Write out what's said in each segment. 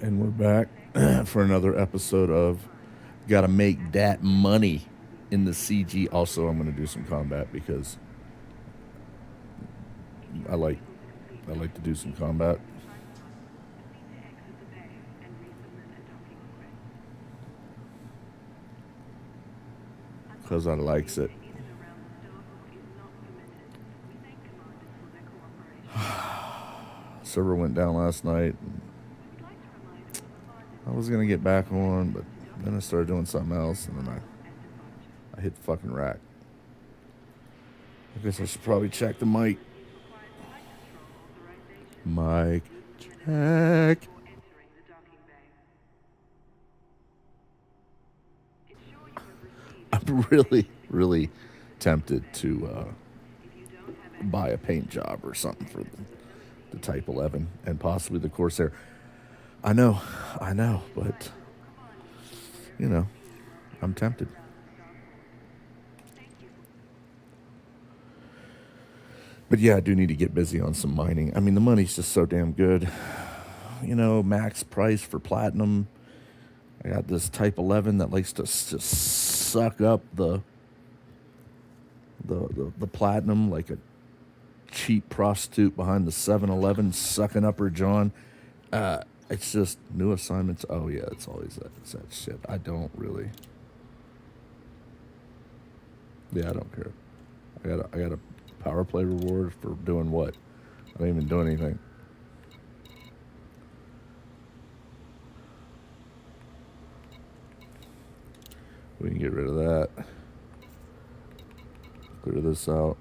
And we're back for another episode of Gotta Make That Money in the CG. Also, I'm going to do some combat because I like I like to do some combat because I likes it. Server went down last night. I was gonna get back on, but then I started doing something else, and then I hit the fucking rack. I guess I should probably check the mic. Mic check. I'm really tempted to buy a paint job or something for the Type-11 and possibly the Corsair. I know, but you know, I'm tempted. But yeah, I do need to get busy on some mining. I mean, the money's just so damn good. You know, max price for platinum. I got this Type-11 that likes to just suck up the platinum like a cheap prostitute behind the 7-Eleven sucking up her John. It's just new assignments. Oh yeah, it's always that. It's that shit. I don't really. Yeah, I don't care. I got a power play reward for doing what? I didn't even do anything. We can get rid of that. Clear this out.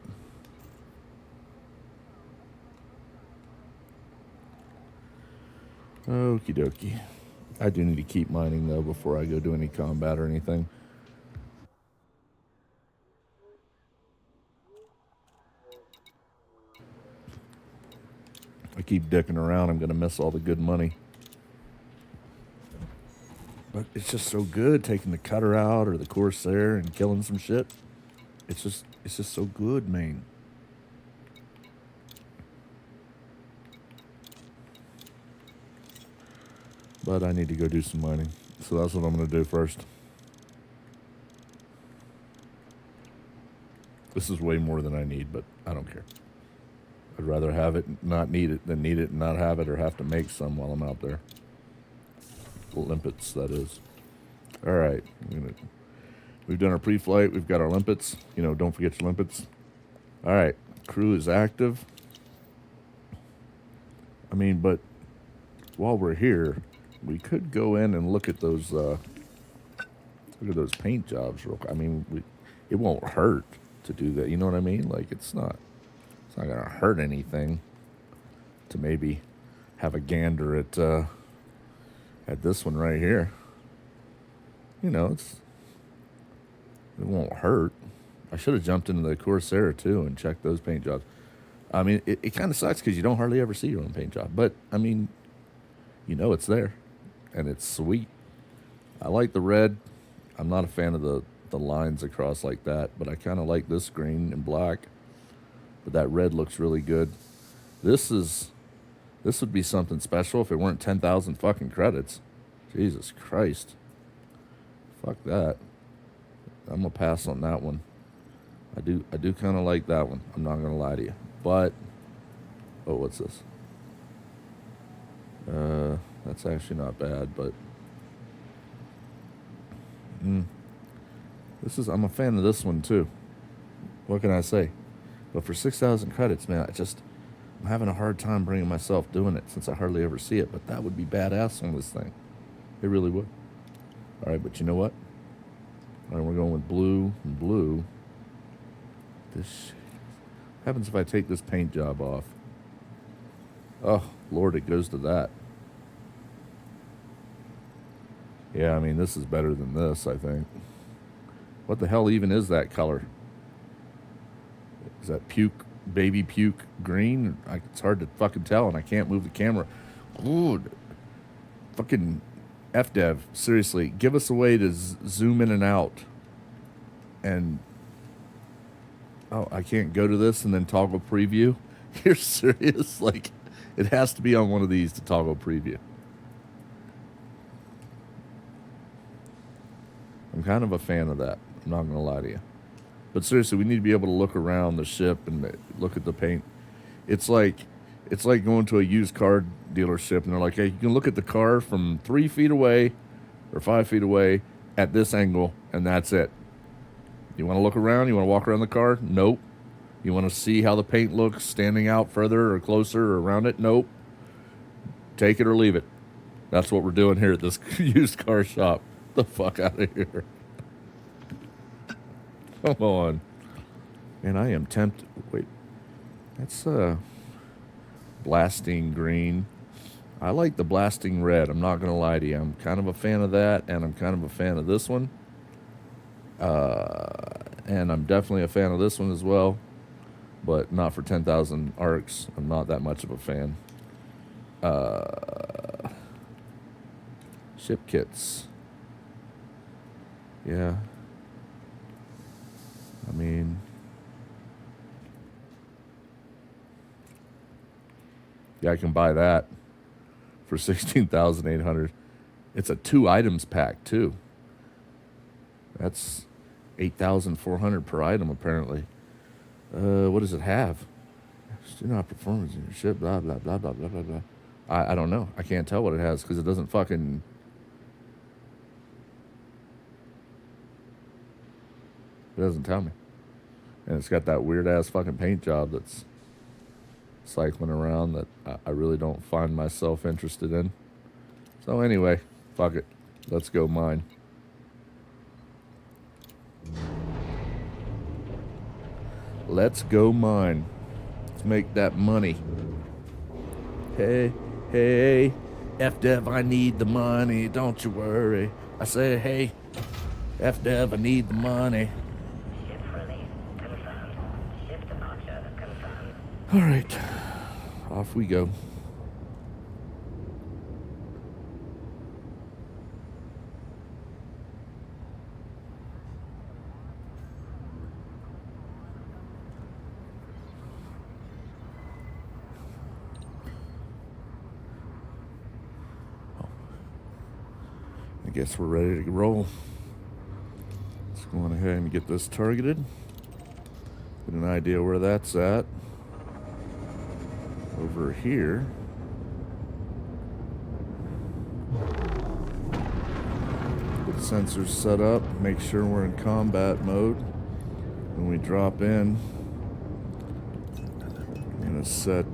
Okie dokie. I do need to keep mining though before I go do any combat or anything. I keep dicking around, I'm gonna miss all the good money. But it's just so good taking the cutter out or the Corsair and killing some shit. It's just so good, man. But I need to go do some mining. So that's what I'm gonna do first. This is way more than I need, but I don't care. I'd rather have it, not need it, than need it and not have it or have to make some while I'm out there. Limpets, that is. All right. We've done our pre-flight. We've got our limpets. You know, don't forget your limpets. All right. Crew is active. I mean, but while we're here, we could go in and look at those paint jobs real quick. I mean, it won't hurt to do that. You know what I mean? Like it's not gonna hurt anything to maybe have a gander at this one right here. You know, it won't hurt. I should have jumped into the Corsair too and checked those paint jobs. I mean, it kind of sucks because you don't hardly ever see your own paint job. But I mean, you know it's there, and it's sweet. I like the red. I'm not a fan of the lines across like that, but I kind of like this green and black. But that red looks really good. This would be something special if it weren't 10,000 fucking credits. Jesus Christ. Fuck that. I'm gonna pass on that one. I do kind of like that one. I'm not gonna lie to you. But what's this? That's actually not bad, but I'm a fan of this one too. What can I say? But for 6,000 credits, man, I'm having a hard time bringing myself doing it since I hardly ever see it. But that would be badass on this thing. It really would. All right, but you know what? All right, we're going with blue and blue. This happens if I take this paint job off. Oh, Lord, it goes to that. Yeah, I mean, this is better than this, I think. What the hell even is that color? Is that baby puke green? It's hard to fucking tell, and I can't move the camera. Ooh, fucking FDev, seriously, give us a way to zoom in and out. And I can't go to this and then toggle preview. You're serious? Like, it has to be on one of these to toggle preview. I'm kind of a fan of that. I'm not going to lie to you. But seriously, we need to be able to look around the ship and look at the paint. It's like going to a used car dealership and they're like, hey, you can look at the car from 3 feet away or 5 feet away at this angle, and that's it. You want to look around? You want to walk around the car? Nope. You want to see how the paint looks standing out further or closer or around it? Nope. Take it or leave it. That's what we're doing here at this used car shop. The fuck out of here. Come on. And I am tempted. Wait. That's blasting green. I like the blasting red. I'm not going to lie to you. I'm kind of a fan of that, and I'm kind of a fan of this one. And I'm definitely a fan of this one as well. But not for 10,000 arcs. I'm not that much of a fan. Ship kits. Yeah. I mean, yeah, I can buy that for 16,800. It's a 2 items pack too. That's 8,400 per item apparently. What does it have? Do not performance in your ship. Blah blah blah blah blah blah blah. I don't know. I can't tell what it has because it doesn't fucking. It doesn't tell me. And it's got that weird ass fucking paint job that's cycling around that I really don't find myself interested in. So anyway, fuck it. Let's go mine. Let's go mine. Let's make that money. Hey, hey, F-Dev, I need the money. Don't you worry. I say, hey, F-Dev, I need the money. All right, off we go. I guess we're ready to roll. Let's go on ahead and get this targeted. Get an idea where that's at. Over here. Get the sensors set up. Make sure we're in combat mode. When we drop in, I'm going to set...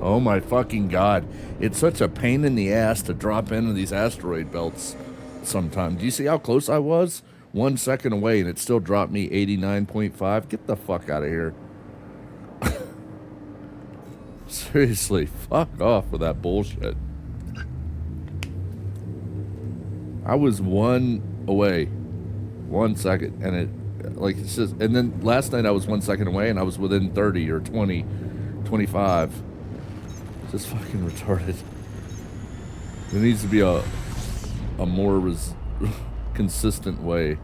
Oh my fucking god. It's such a pain in the ass to drop into these asteroid belts sometimes. Do you see how close I was? 1 second away and it still dropped me 89.5. Get the fuck out of here. Seriously, fuck off with that bullshit. I was 1 away. 1 second. And it, like, it's just, and then last night I was 1 second away and I was within 30 or 20, 25. Just fucking retarded. There needs to be a a more consistent way.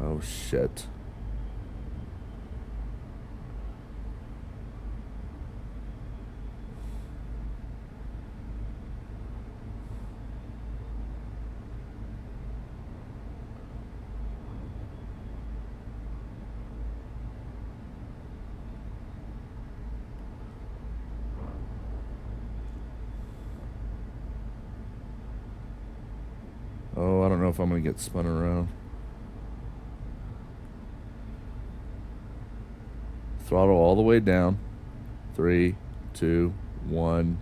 Oh shit. Oh, I don't know if I'm going to get spun around. Throttle all the way down. 3, 2, 1.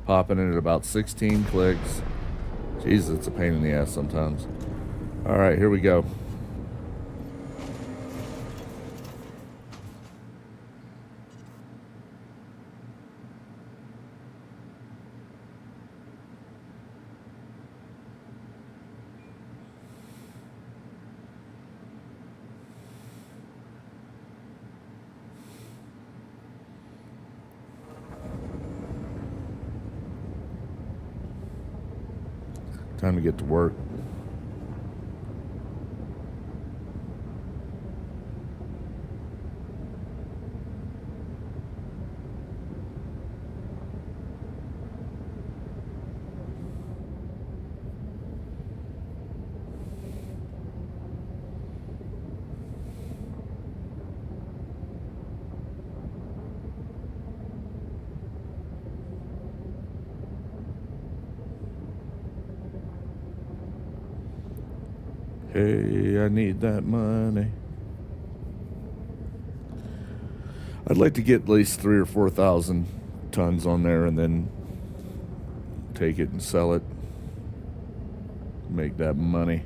Popping it at about 16 clicks. Jesus, it's a pain in the ass sometimes. All right, here we go. Time to get to work. Hey, I need that money. I'd like to get at least 3,000 or 4,000 tons on there and then take it and sell it. Make that money.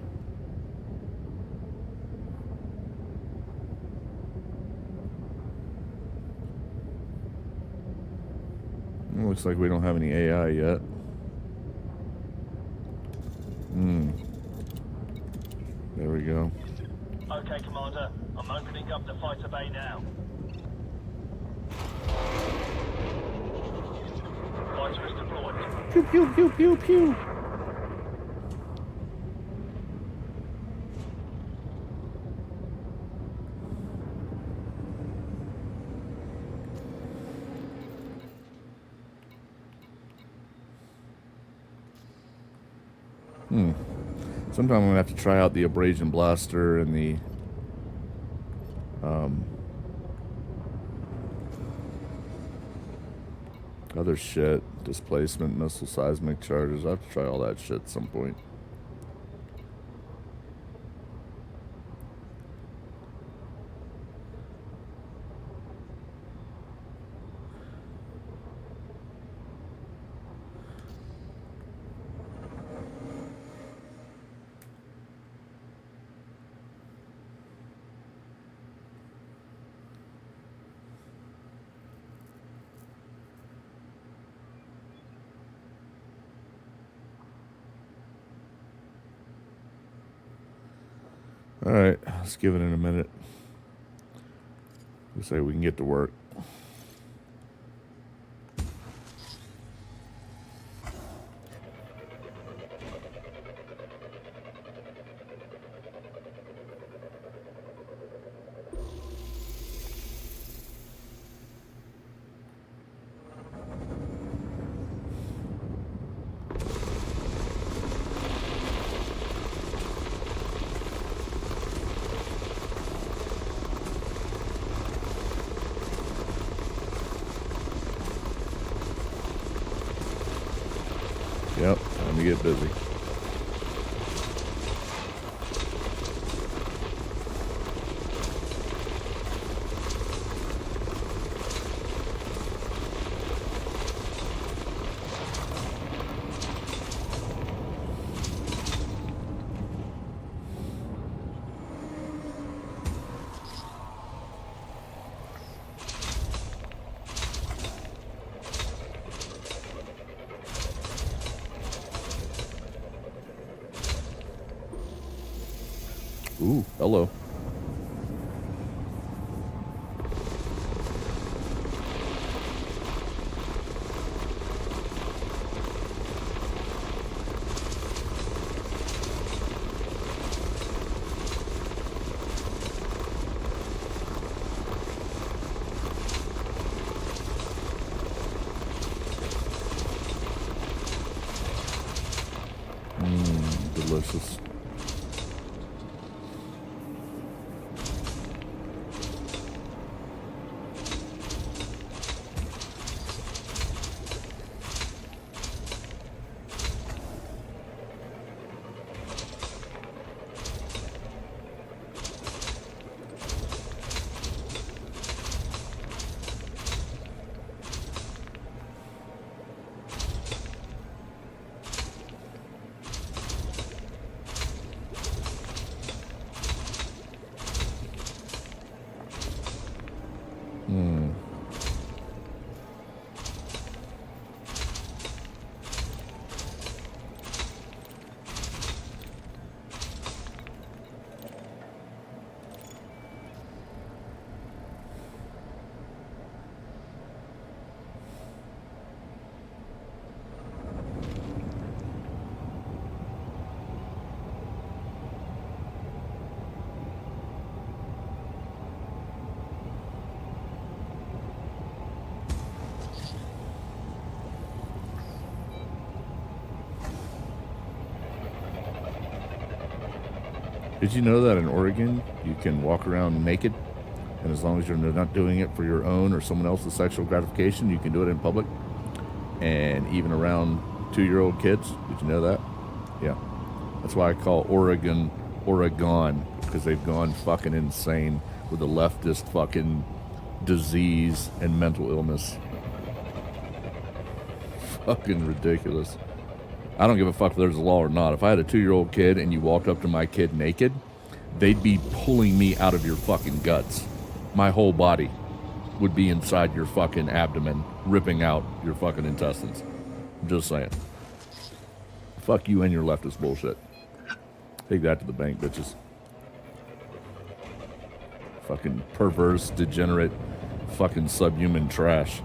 It looks like we don't have any AI yet. There we go. Okay, Commander. I'm opening up the fighter bay now. Fighter is deployed. Pew, pew, pew, pew, pew. Sometime I'm going to have to try out the abrasion blaster and the other shit. Displacement, missile, seismic charges. I have to try all that shit at some point. All right, let's give it in a minute. Looks like we can get to work. Yep, time to get busy. Ooh, hello. delicious. Did you know that in Oregon you can walk around naked, and as long as you're not doing it for your own or someone else's sexual gratification, you can do it in public, and even around 2-year-old kids? Did you know that? Yeah. That's why I call Oregon, because they've gone fucking insane with the leftist fucking disease and mental illness. Fucking ridiculous. I don't give a fuck if there's a law or not. If I had a 2-year-old kid and you walked up to my kid naked, they'd be pulling me out of your fucking guts. My whole body would be inside your fucking abdomen, ripping out your fucking intestines. I'm just saying. Fuck you and your leftist bullshit. Take that to the bank, bitches. Fucking perverse, degenerate, fucking subhuman trash.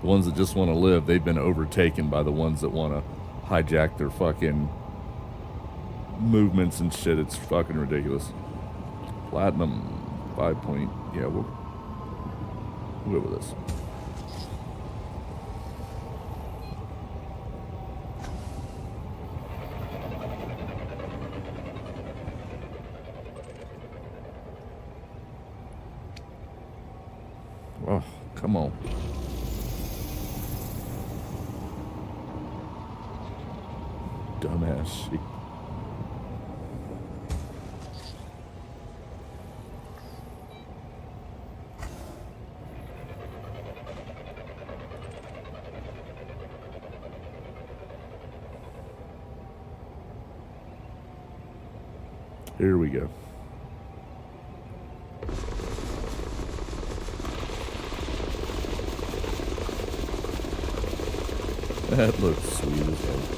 The ones that just want to live, they've been overtaken by the ones that want to hijack their fucking movements and shit. It's fucking ridiculous. Platinum, 5 point. Yeah, we'll go with this. Oh, come on. Dumbass shit. Here we go. That looks sweet as hell.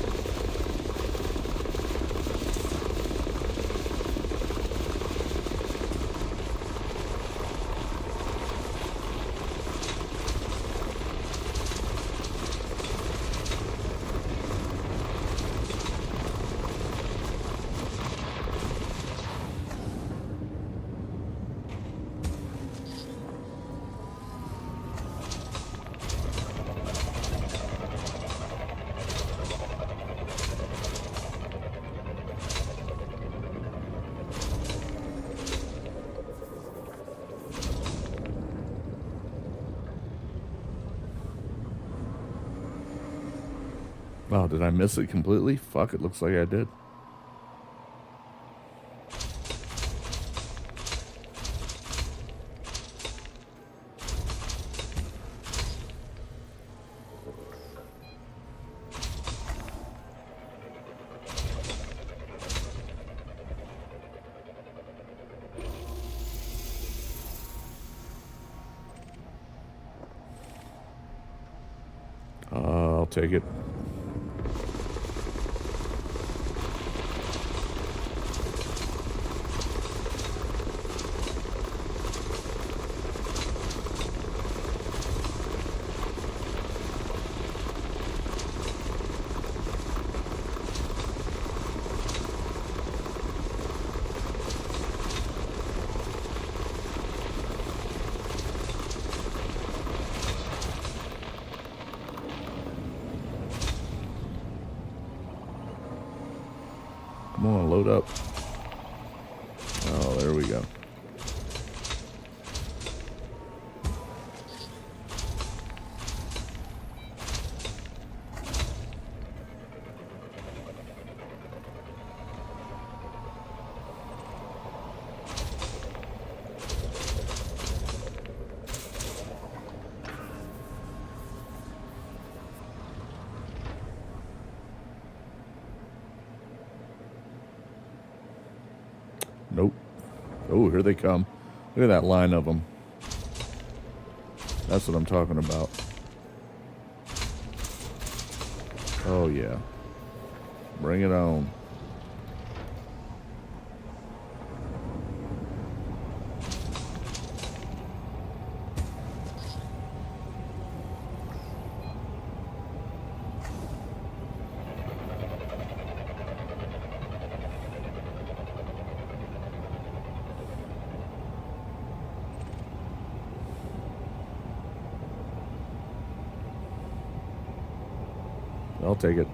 Wow, did I miss it completely? Fuck, it looks like I did. I'll take it. Come on, load up. Oh, there we go. Nope. Oh, here they come. Look at that line of them. That's what I'm talking about. Oh, yeah. Bring it on. I'll take it.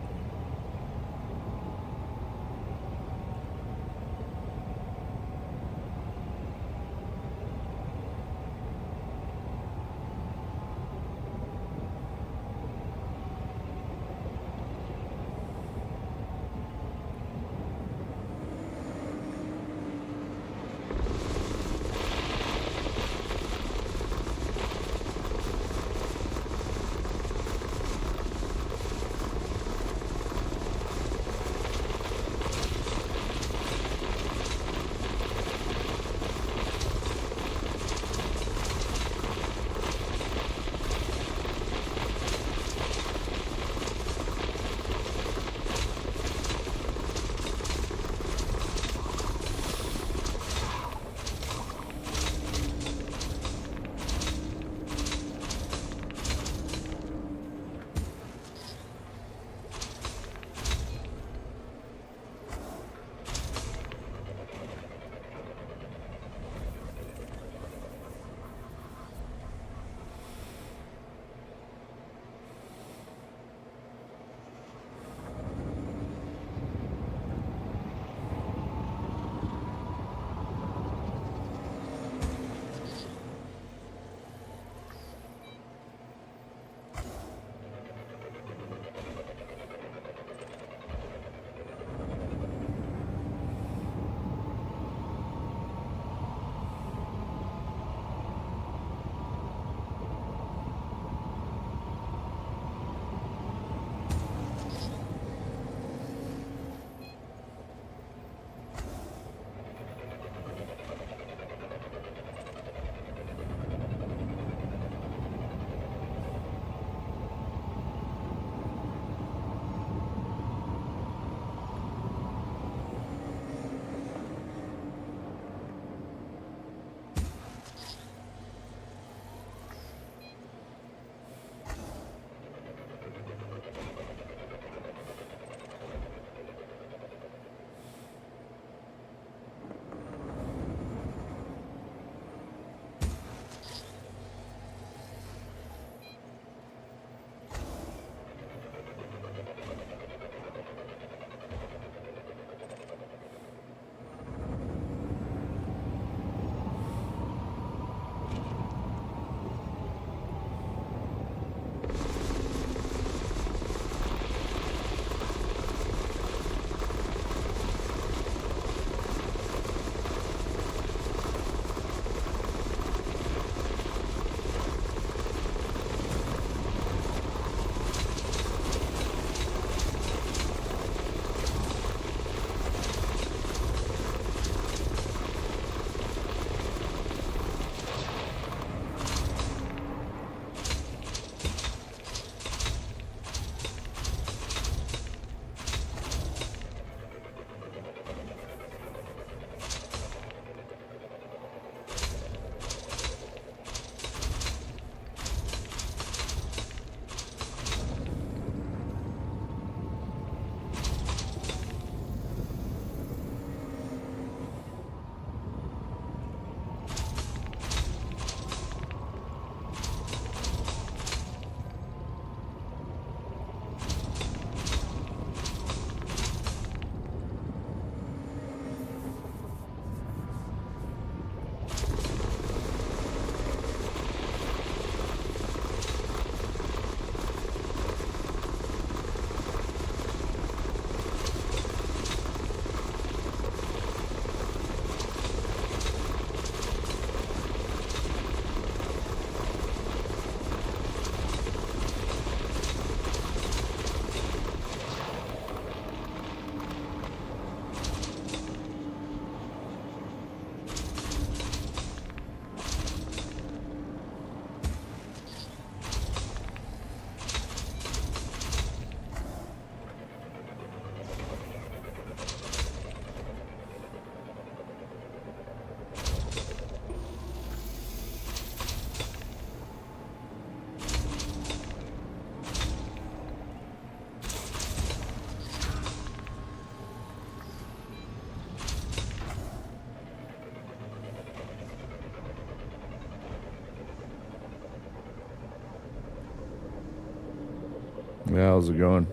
Yeah, how's it going?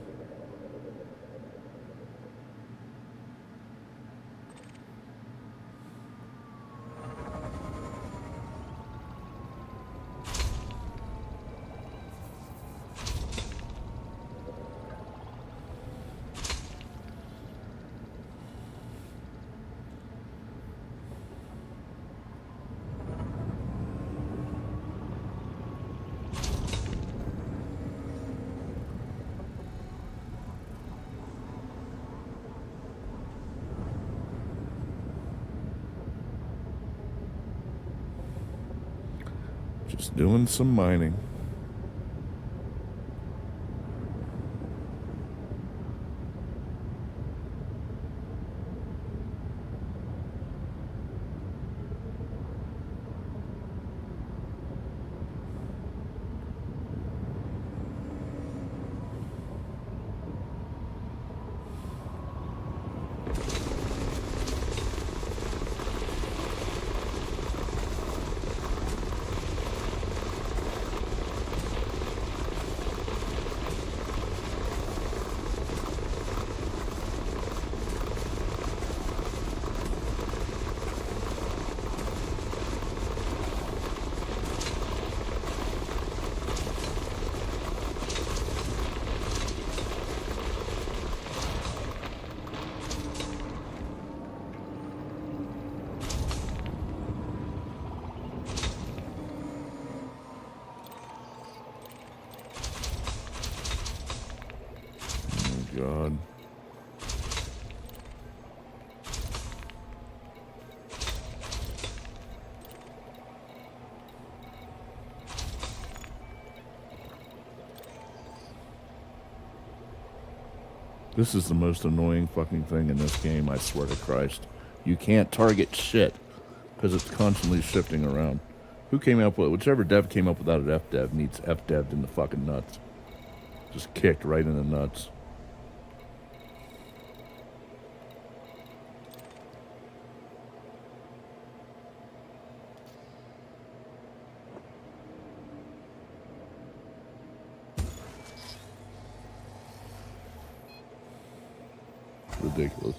Just doing some mining. Oh, God. This is the most annoying fucking thing in this game, I swear to Christ. You can't target shit because it's constantly shifting around. Who came up with whichever dev came up with that FDev needs FDev'd in the fucking nuts. Just kicked right in the nuts. Ridiculous.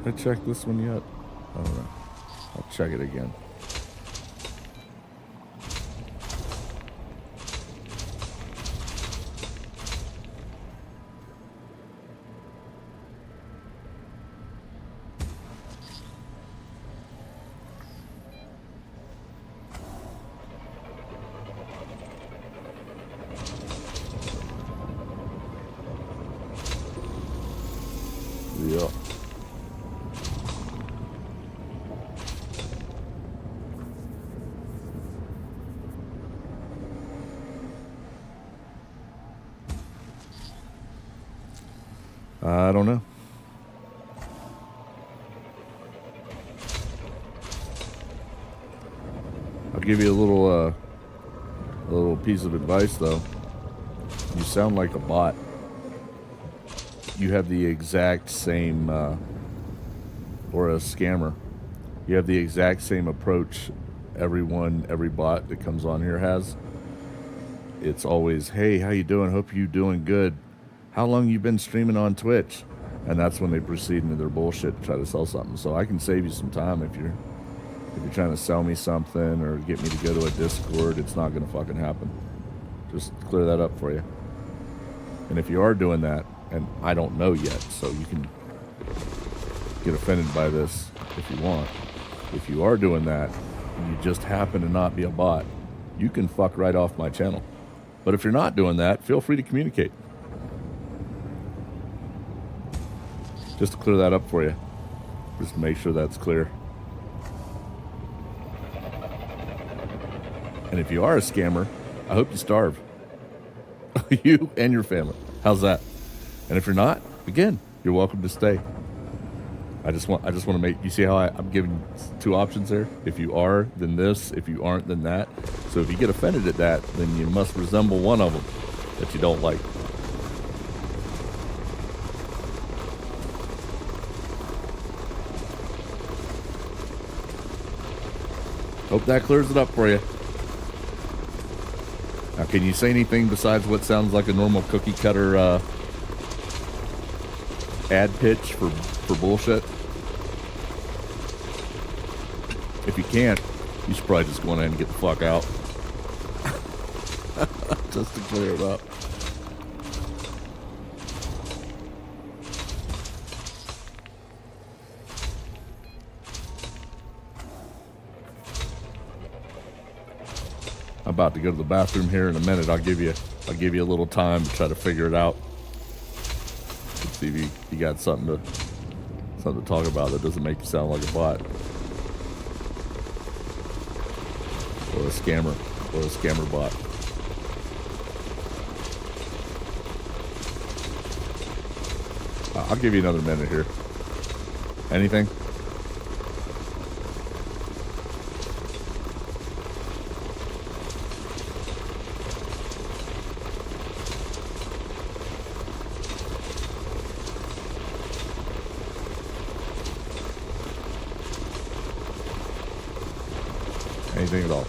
Did I check this one yet? I don't know. I'll check it again. Yeah. I don't know. I'll give you a little piece of advice though. You sound like a bot. You have the exact same, or a scammer. You have the exact same approach every bot that comes on here has. It's always, hey, how you doing? Hope you doing good. How long you been streaming on Twitch? And that's when they proceed into their bullshit to try to sell something. So I can save you some time if you're trying to sell me something or get me to go to a Discord. It's not going to fucking happen. Just clear that up for you. And if you are doing that, and I don't know yet, so you can get offended by this if you want. If you are doing that, and you just happen to not be a bot, you can fuck right off my channel. But if you're not doing that, feel free to communicate. Just to clear that up for you. Just to make sure that's clear. And if you are a scammer, I hope you starve. You and your family. How's that? And if you're not, again, you're welcome to stay. I just want to make you see how I'm giving two options there. If you are, then this. If you aren't, then that. So if you get offended at that, then you must resemble one of them that you don't like. Hope that clears it up for you. Now, can you say anything besides what sounds like a normal cookie cutter ad pitch for bullshit? If you can't, you should probably just go in and get the fuck out. Just to clear it up. I'm about to go to the bathroom here in a minute. I'll give you a little time to try to figure it out. Let's see if you got something to talk about that doesn't make you sound like a bot. Or a scammer bot. I'll give you another minute here. Anything? Anything at all?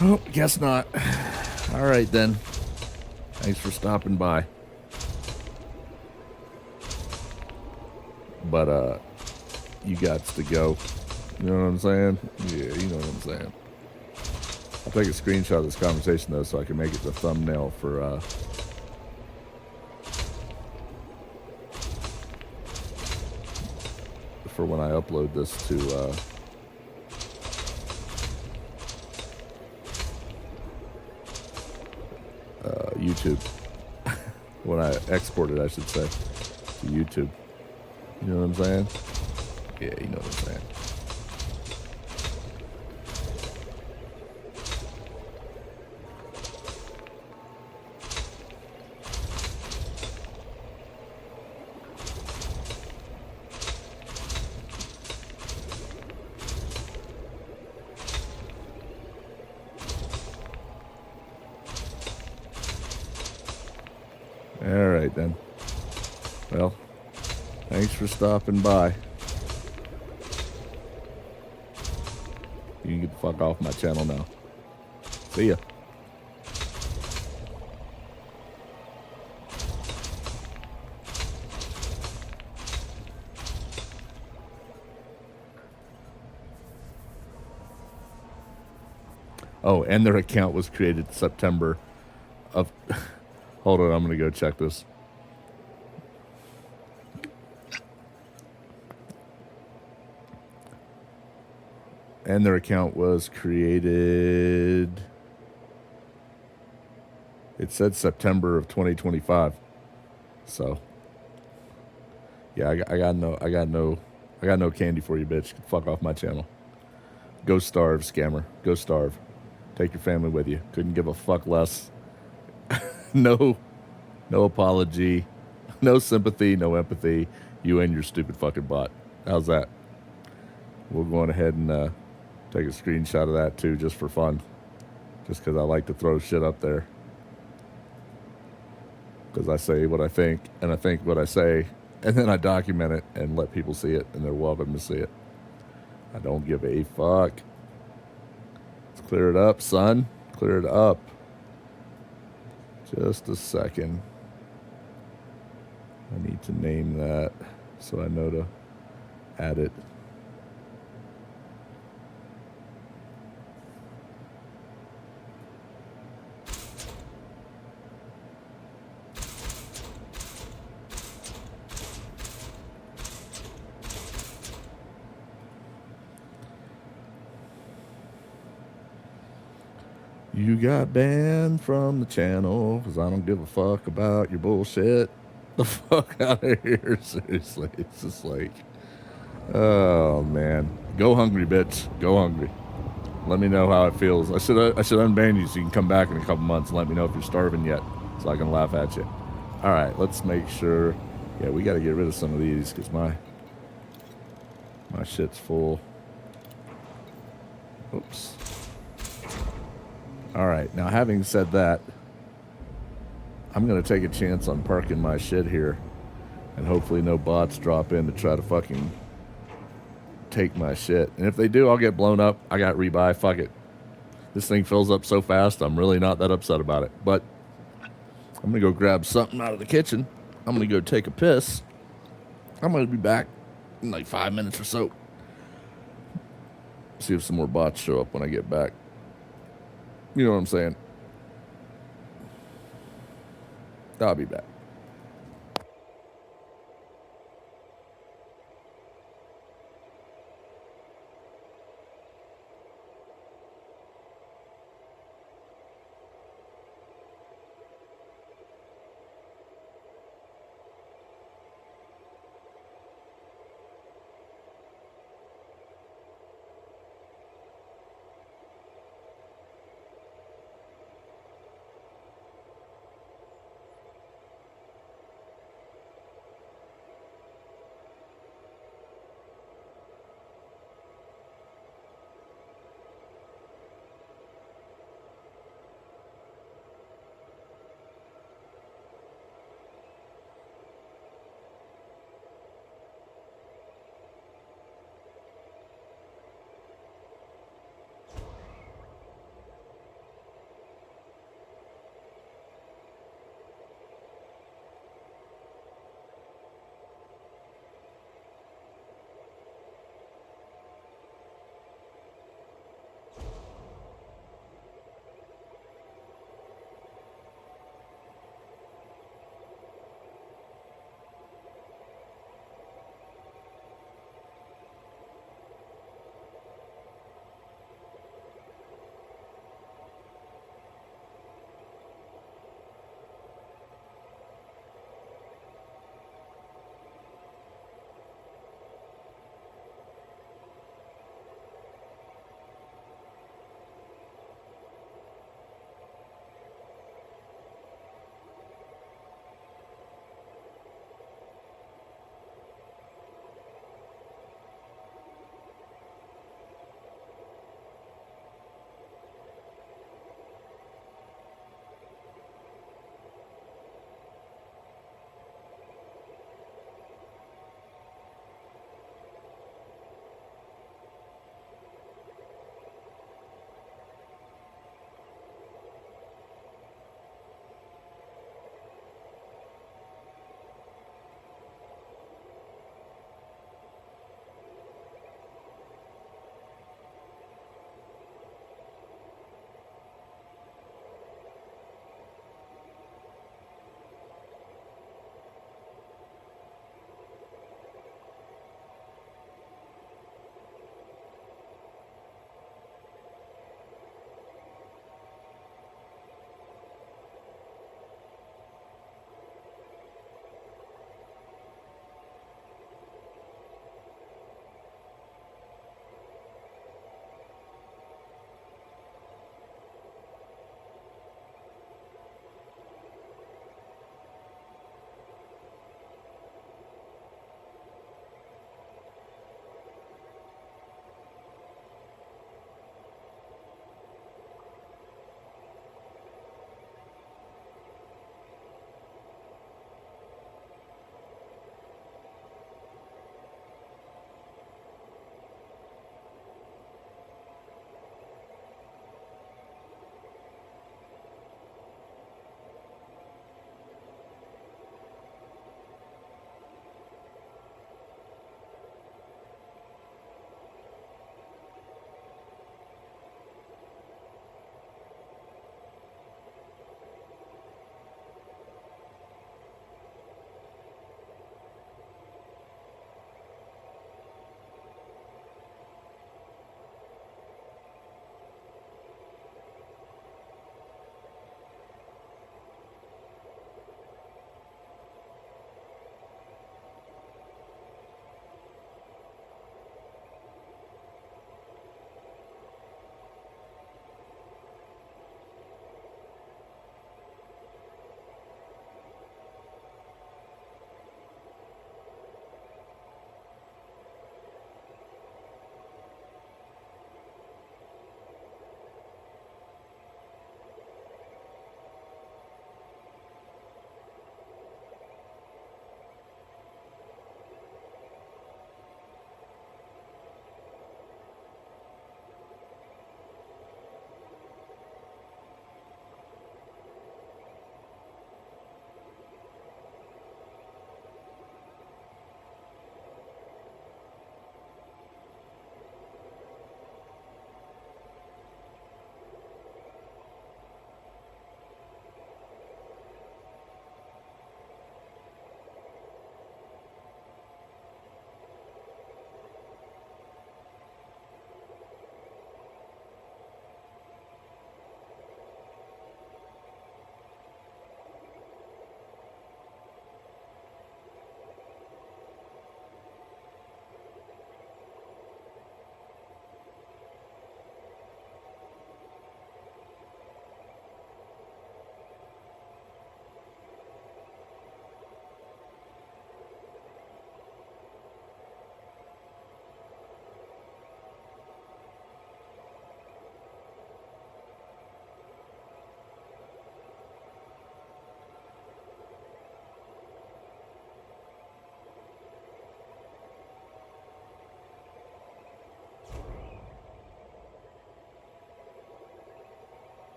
Oh, guess not. All right, then. Thanks for stopping by. But, you got to go. You know what I'm saying? Yeah, you know what I'm saying. I'll take a screenshot of this conversation, though, so I can make it the thumbnail for when I upload this to, YouTube. When I export it, I should say, to YouTube. You know what I'm saying? Yeah, you know what I'm saying. All right, then. Well, thanks for stopping by. You can get the fuck off my channel now. See ya. Oh, and their account was created September of... Hold on, I'm going to go check this. And their account was created... It said September of 2025. So, Yeah, I got no candy for you, bitch. Fuck off my channel. Go starve, scammer. Go starve. Take your family with you. Couldn't give a fuck less. No, no apology, no sympathy, no empathy. You and your stupid fucking bot. How's that? We'll go on ahead and take a screenshot of that too, just for fun. Just because I like to throw shit up there. Because I say what I think, and I think what I say, and then I document it and let people see it, and they're welcome to see it. I don't give a fuck. Let's clear it up, son. Clear it up. Just a second. I need to name that so I know to add it. You got banned from the channel because I don't give a fuck about your bullshit. The fuck out of here, seriously. It's just like, oh man, go hungry, bitch. Go hungry. Let me know how it feels. I should unban you so you can come back in a couple months and let me know if you're starving yet, so I can laugh at you. All right, let's make sure. Yeah, we got to get rid of some of these because my shit's full. Oops. All right, now having said that, I'm going to take a chance on parking my shit here, and hopefully no bots drop in to try to fucking take my shit. And if they do, I'll get blown up. I got rebuy. Fuck it. This thing fills up so fast, I'm really not that upset about it. But I'm going to go grab something out of the kitchen. I'm going to go take a piss. I'm going to be back in like 5 minutes or so. See if some more bots show up when I get back. You know what I'm saying? I'll be back.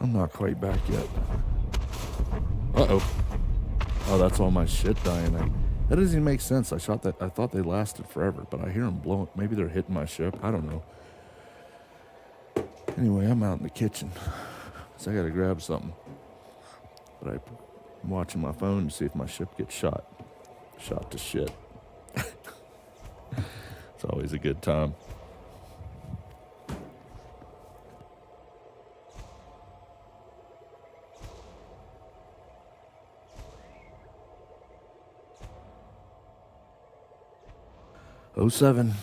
I'm not quite back yet. Uh-oh. Oh, that's all my shit dying. That doesn't even make sense. I thought they lasted forever, but I hear them blowing. Maybe they're hitting my ship. I don't know. Anyway, I'm out in the kitchen. So I gotta grab something. But I'm watching my phone to see if my ship gets shot. Shot to shit. It's always a good time. Oh 07.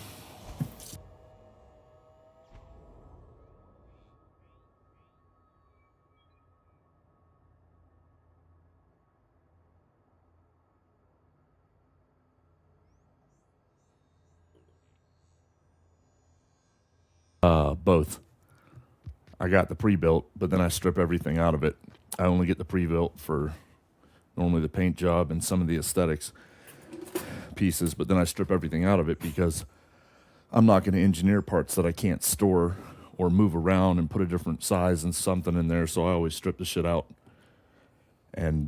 Both. I got the pre-built, but then I strip everything out of it. I only get the pre-built for normally the paint job and some of the aesthetics pieces, but then I strip everything out of it because I'm not going to engineer parts that I can't store or move around and put a different size and something in there, so I always strip the shit out and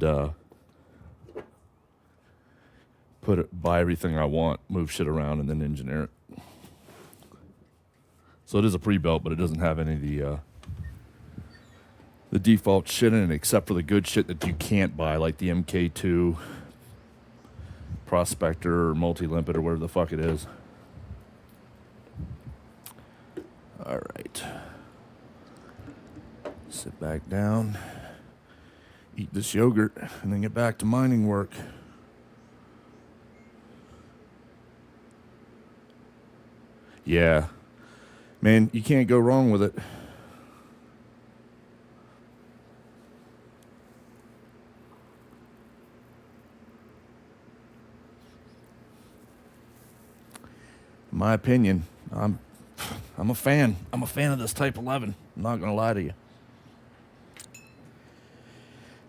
buy everything I want, move shit around, and then engineer it. So it is a pre-built, but it doesn't have any of the default shit in it, except for the good shit that you can't buy, like the MK2 Prospector or Multi-Limpet or whatever the fuck it is. All right. Sit back down, eat this yogurt, and then get back to mining work. Yeah. Man, you can't go wrong with it. In my opinion, I'm a fan. I'm a fan of this Type-11. I'm not going to lie to you.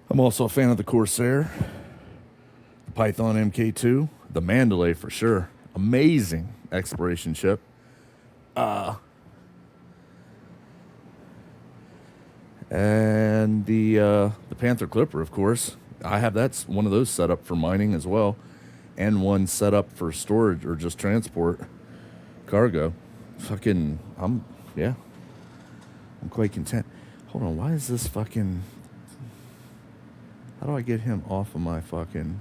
I'm also a fan of the Corsair, the Python MK2, the Mandalay for sure. Amazing exploration ship. And the Panther Clipper, of course. I have that's one of those set up for mining as well, and one set up for storage or just transport cargo. Fucking, I'm quite content. Hold on, why is this fucking? How do I get him off of my fucking?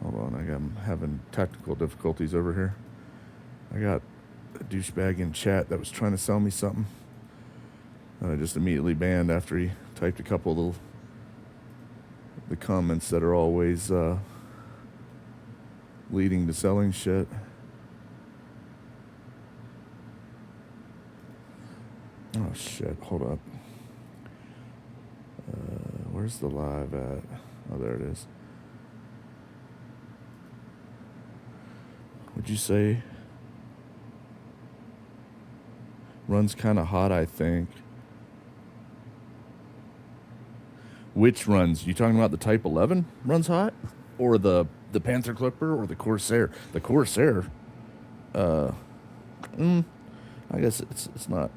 Hold on, I'm having technical difficulties over here. I got a douchebag in chat that was trying to sell me something. I just immediately banned after he typed a couple of the comments that are always leading to selling shit. Oh shit, hold up. Where's the live at? Oh, there it is. Would you say? Runs kind of hot, I think. Which runs? You talking about the Type-11 runs hot? Or the Panther Clipper or the Corsair? The Corsair, I guess it's not.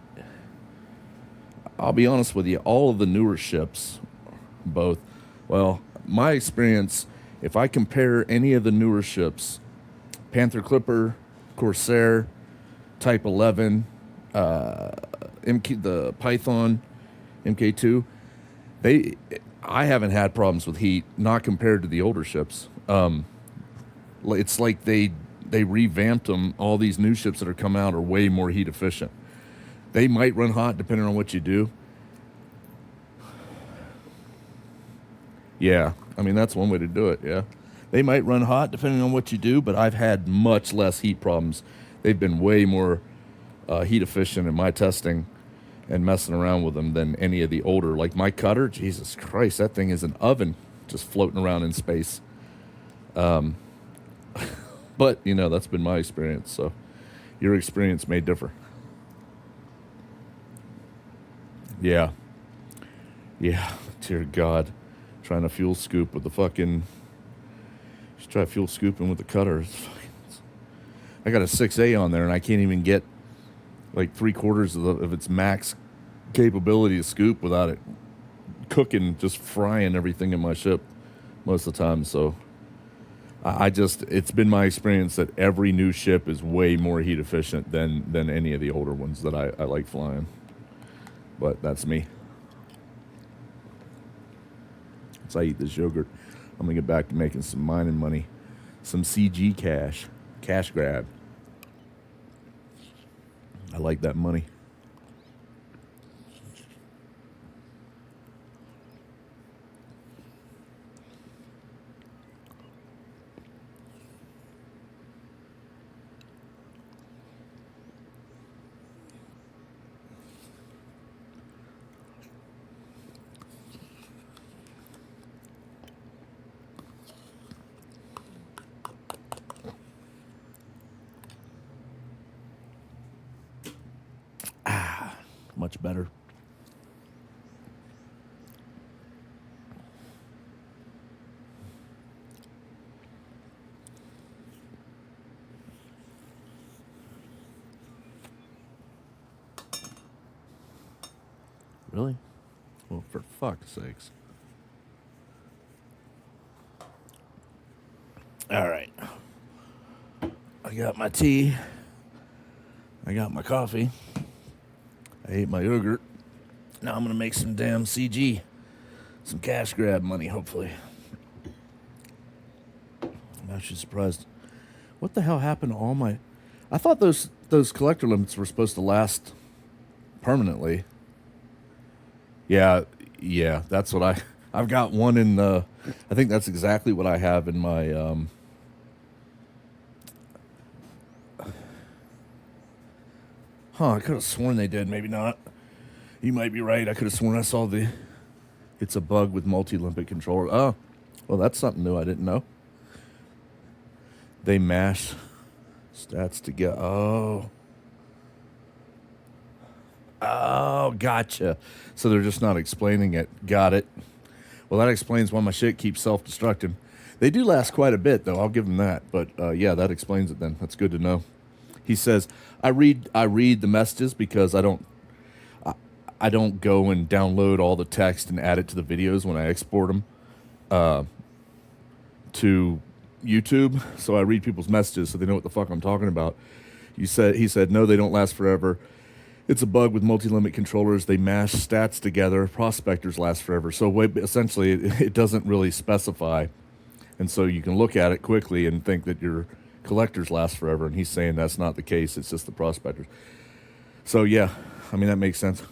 I'll be honest with you, all of the newer ships, both, well, my experience, if I compare any of the newer ships, Panther Clipper, Corsair, Type-11, the Python, MK2, I haven't had problems with heat, not compared to the older ships. It's like they revamped them. All these new ships that are coming out are way more heat efficient. They might run hot depending on what you do. Yeah, I mean, that's one way to do it, yeah. They might run hot depending on what you do, but I've had much less heat problems. They've been way more heat efficient in my testing and messing around with them than any of the older. Like my cutter, Jesus Christ, that thing is an oven just floating around in space. But, you know, that's been my experience, so your experience may differ. Yeah. Yeah, dear God. Trying to fuel scoop with the fucking... Just try fuel scooping with the cutter. I got a 6A on there, and I can't even get like 3/4 of its max capability to scoop without it cooking, just frying everything in my ship most of the time. So I just, it's been my experience that every new ship is way more heat efficient than any of the older ones that I like flying. But that's me. As I eat this yogurt, I'm going to get back to making some mining money. Some CG cash grab. I like that money. Much better. Really? Well, for fuck's sakes. All right. I got my tea. I got my coffee. I ate my yogurt. Now I'm going to make some damn CG. Some cash grab money, hopefully. I'm actually surprised. What the hell happened to all my... I thought those collector limits were supposed to last permanently. Yeah, that's what I've got one in the... I think that's exactly what I have in my... I could have sworn they did. Maybe not. You might be right. I could have sworn I saw the... It's a bug with multi-limpet controller. Oh, well, that's something new I didn't know. They mash stats together. Oh, gotcha. So they're just not explaining it. Got it. Well, that explains why my shit keeps self-destructing. They do last quite a bit, though. I'll give them that. But yeah, that explains it then. That's good to know. He says, I read the messages because I don't go and download all the text and add it to the videos when I export them to YouTube. So I read people's messages so they know what the fuck I'm talking about. He said, no, they don't last forever. It's a bug with multi-limit controllers. They mash stats together. Prospectors last forever. So essentially, it doesn't really specify. And so you can look at it quickly and think that your collectors last forever. And he's saying that's not the case. It's just the prospectors. So, yeah, I mean, that makes sense.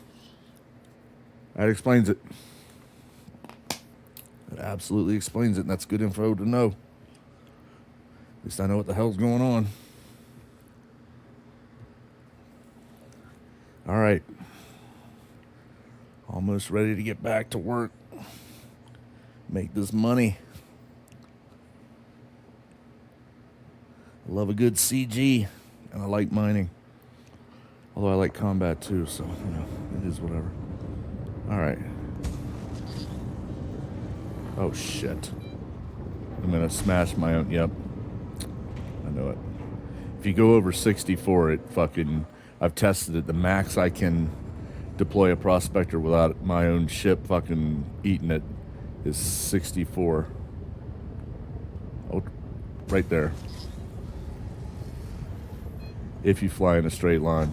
That explains it. It absolutely explains it, and that's good info to know. At least I know what the hell's going on. All right. Almost ready to get back to work. Make this money. I love a good CG, and I like mining. Although I like combat too, so, it is whatever. All right. Oh, shit. I'm going to smash my own... Yep. I know it. If you go over 64, it fucking... I've tested it. The max I can deploy a prospector without my own ship fucking eating it is 64. Oh, right there. If you fly in a straight line.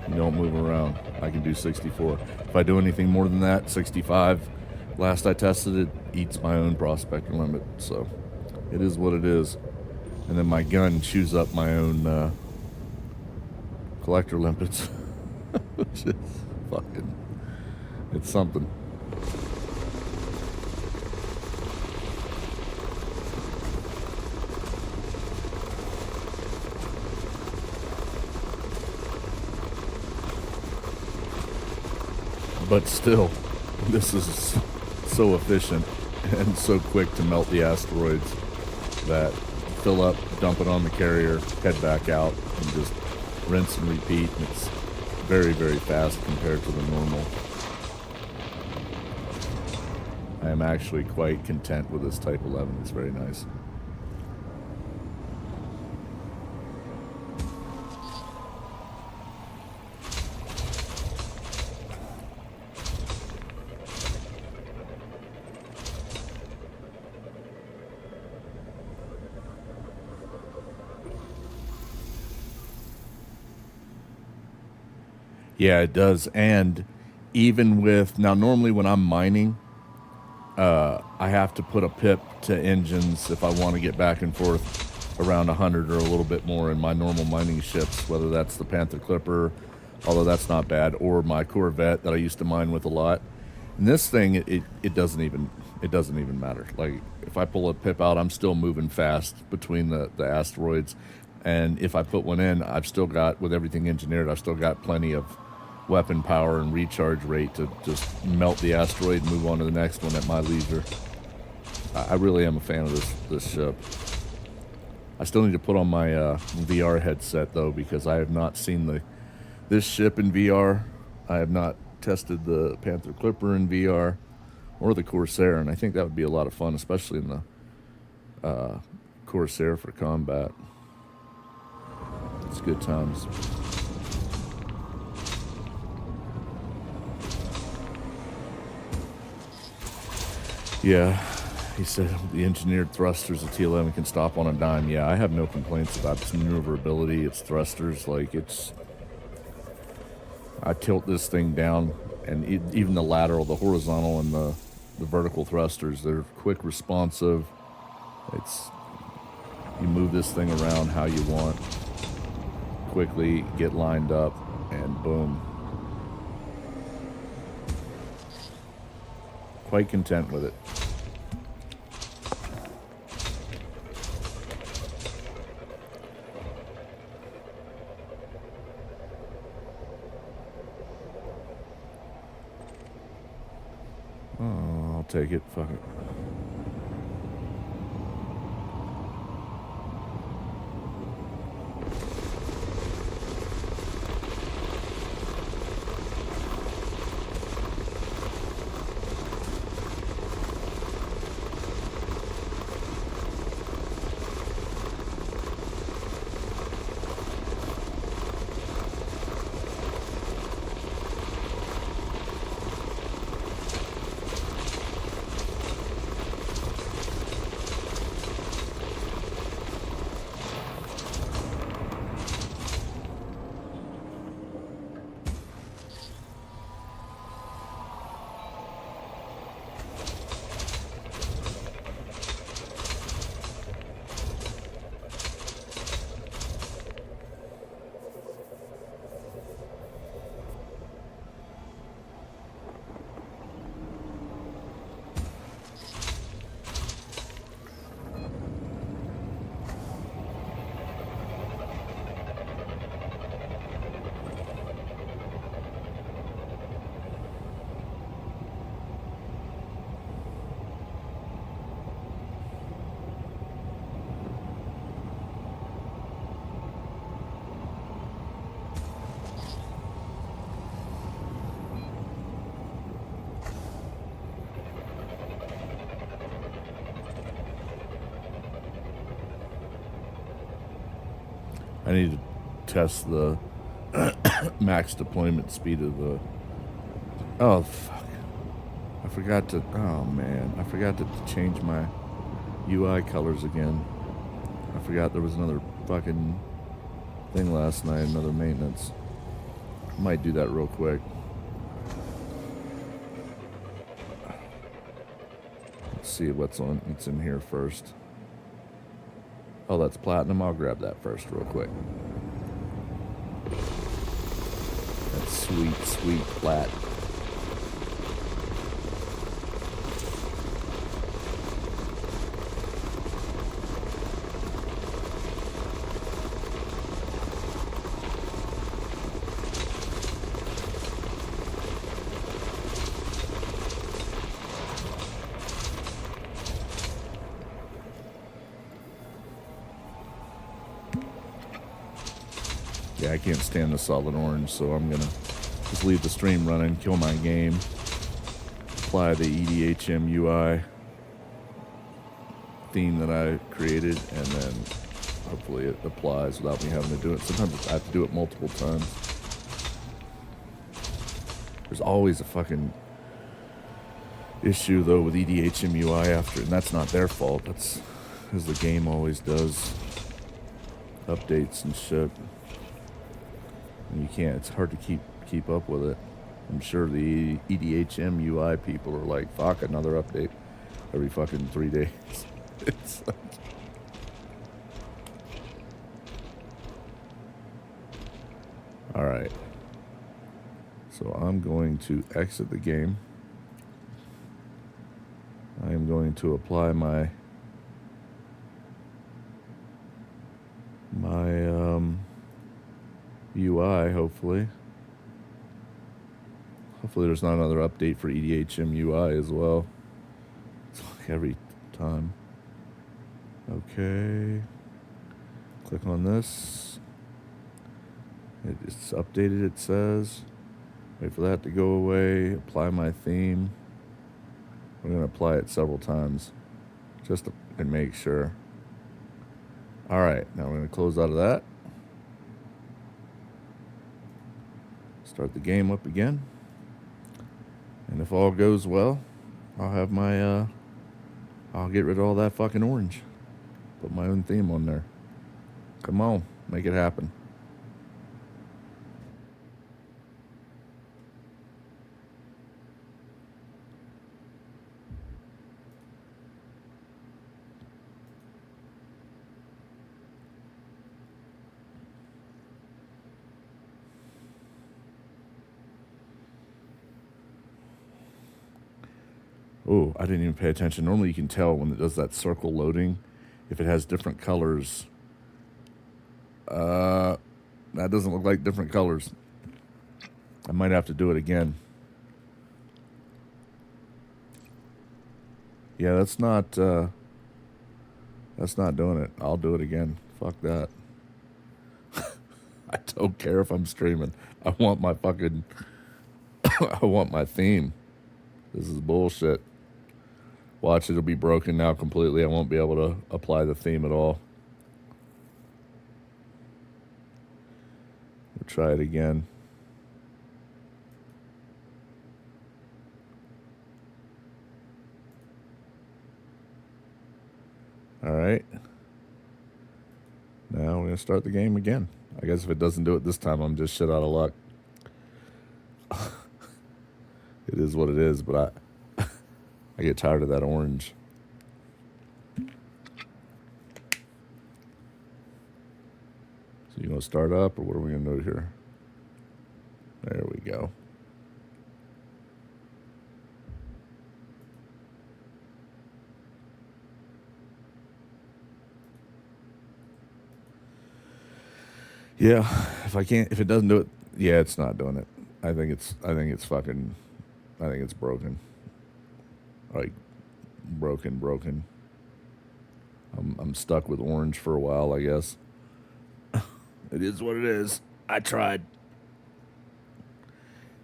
You don't move around. I can do 64. If I do anything more than that, 65. Last I tested it, eats my own prospector limit. So it is what it is. And then my gun chews up my own collector limpets. Which is fucking... It's something. But still, this is so efficient and so quick to melt the asteroids that fill up, dump it on the carrier, head back out, and just rinse and repeat. And it's very, very fast compared to the normal. I am actually quite content with this Type-11. It's very nice. Yeah, it does. And even with now, normally when I'm mining, I have to put a pip to engines if I want to get back and forth around 100 or a little bit more in my normal mining ships, whether that's the Panther Clipper, although that's not bad, or my Corvette that I used to mine with a lot. And this thing, it doesn't even matter. Like if I pull a pip out, I'm still moving fast between the asteroids. And if I put one in, I've still got, with everything engineered, I've still got plenty of weapon power and recharge rate to just melt the asteroid and move on to the next one at my leisure. I really am a fan of this ship. I still need to put on my VR headset though, because I have not seen this ship in VR. I have not tested the Panther Clipper in VR or the Corsair, and I think that would be a lot of fun, especially in the Corsair for combat. It's good times. Yeah, he said the engineered thrusters of T-11 can stop on a dime. Yeah, I have no complaints about its maneuverability, its thrusters. Like, I tilt this thing down, and even the lateral, the horizontal, and the vertical thrusters, they're quick, responsive. You move this thing around how you want, quickly get lined up, and boom. Quite content with it. Oh, I'll take it. Fuck it. I need to test the max deployment speed of the... Oh, fuck. I forgot to change my UI colors again. I forgot there was another fucking thing last night, another maintenance. Might do that real quick. Let's see what's in here first. Oh, that's platinum. I'll grab that first real quick. That's sweet, sweet plat. Yeah, I can't stand the solid orange, so I'm gonna just leave the stream running, kill my game, apply the EDHM UI theme that I created, and then hopefully it applies without me having to do it. Sometimes I have to do it multiple times. There's always a fucking issue though with EDHM UI after, and that's not their fault. That's as the game always does. Updates and shit. And you can't. It's hard to keep keep up with it. I'm sure the EDHM UI people are like, fuck, another update every fucking 3 days. It's like, all right. So I'm going to exit the game. I am going to apply my UI, hopefully. Hopefully there's not another update for EDHM UI as well. It's like every time. Okay. Click on this. It's updated, it says. Wait for that to go away. Apply my theme. We're going to apply it several times just to make sure. All right, now we're going to close out of that. Start the game up again. And if all goes well, I'll have my, I'll get rid of all that fucking orange. Put my own theme on there. Come on, make it happen. Oh, I didn't even pay attention. Normally you can tell when it does that circle loading if it has different colors. That doesn't look like different colors. I might have to do it again. Yeah, that's not doing it. I'll do it again. Fuck that. I don't care if I'm streaming. I want my fucking I want my theme. This is bullshit. Watch, it'll be broken now completely. I won't be able to apply the theme at all. We'll try it again. All right. Now we're going to start the game again. I guess if it doesn't do it this time, I'm just shit out of luck. It is what it is, but I get tired of that orange. So you going to start up, or what are we going to do here? There we go. Yeah, if it doesn't do it, yeah, it's not doing it. I think it's broken. Like, broken. I'm stuck with orange for a while, I guess. It is what it is. I tried.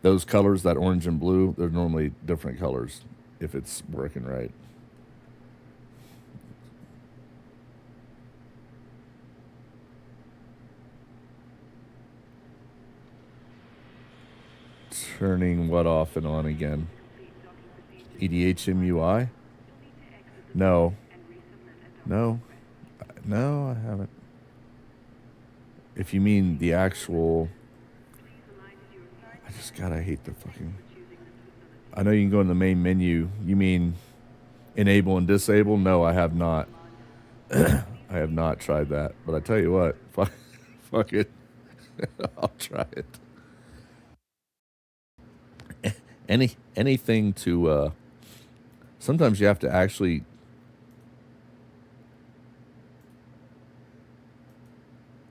Those colors, that orange and blue, they're normally different colors if it's working right. Turning what off and on again? EDHM UI? No, I haven't. If you mean the actual, I hate the fucking. I know you can go in the main menu. You mean enable and disable? No, I have not. I have not tried that. But I tell you what, fuck it. I'll try it. Anything to. Sometimes you have to actually.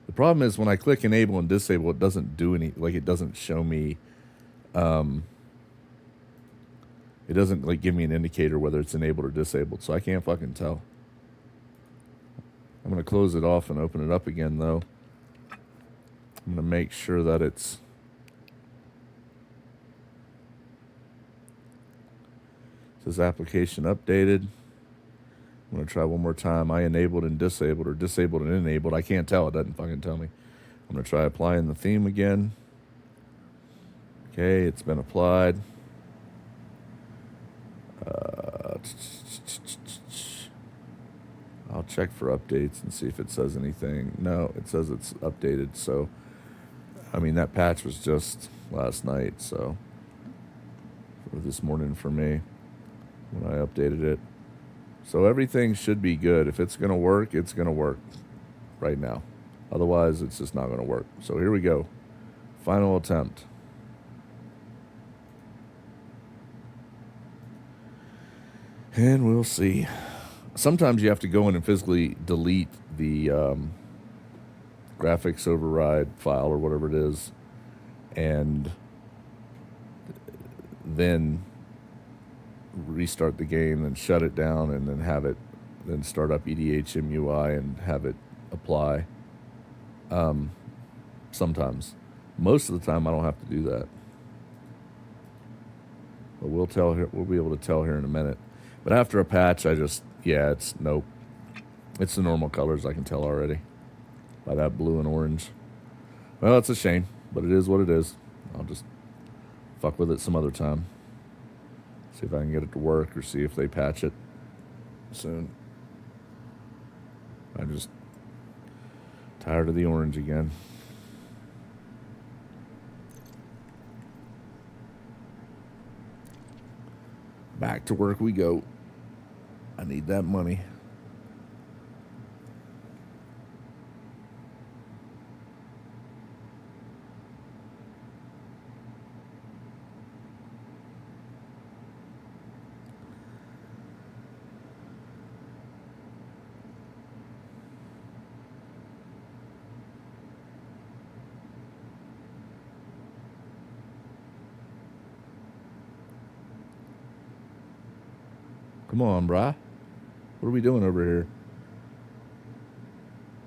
The problem is when I click enable and disable, it doesn't do any. Like, it doesn't show me. It doesn't like give me an indicator whether it's enabled or disabled, so I can't fucking tell. I'm gonna close it off and open it up again, though. I'm gonna make sure that it says application updated. I'm gonna try one more time. I enabled and disabled, or disabled and enabled. I can't tell. It doesn't fucking tell me. I'm gonna try applying the theme again. Okay, it's been applied. I'll check for updates and see if it says anything. No, it says it's updated. So I mean, that patch was just last night, so, or this morning for me when I updated it. So everything should be good. If it's going to work, it's going to work right now. Otherwise, it's just not going to work. So here we go. Final attempt. And we'll see. Sometimes you have to go in and physically delete the graphics override file or whatever it is, and then restart the game and shut it down and then have it, then start up EDHMUI and have it apply. Sometimes. Most of the time I don't have to do that. But we'll be able to tell here in a minute. But after a patch, it's nope. It's the normal colors, I can tell already by that blue and orange. Well, it's a shame, but it is what it is. I'll just fuck with it some other time. See if I can get it to work or see if they patch it soon. I'm just tired of the orange again. Back to work we go. I need that money. Come on, brah. What are we doing over here?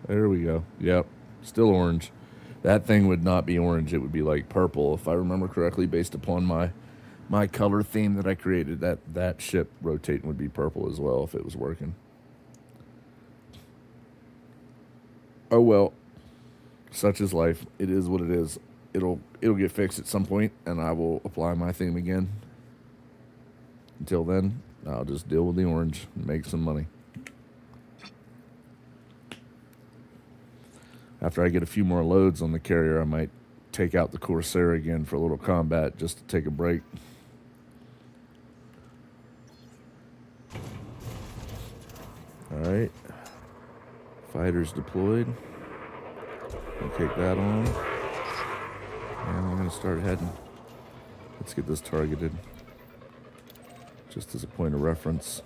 There we go. Yep. Still orange. That thing would not be orange. It would be like purple, if I remember correctly, based upon my color theme that I created. That ship rotating would be purple as well if it was working. Oh well. Such is life. It is what it is. It'll get fixed at some point, and I will apply my theme again. Until then, I'll just deal with the orange and make some money. After I get a few more loads on the carrier, I might take out the Corsair again for a little combat just to take a break. Alright. Fighters deployed. I'll kick that on. And I'm going to start heading. Let's get this targeted. Just as a point of reference.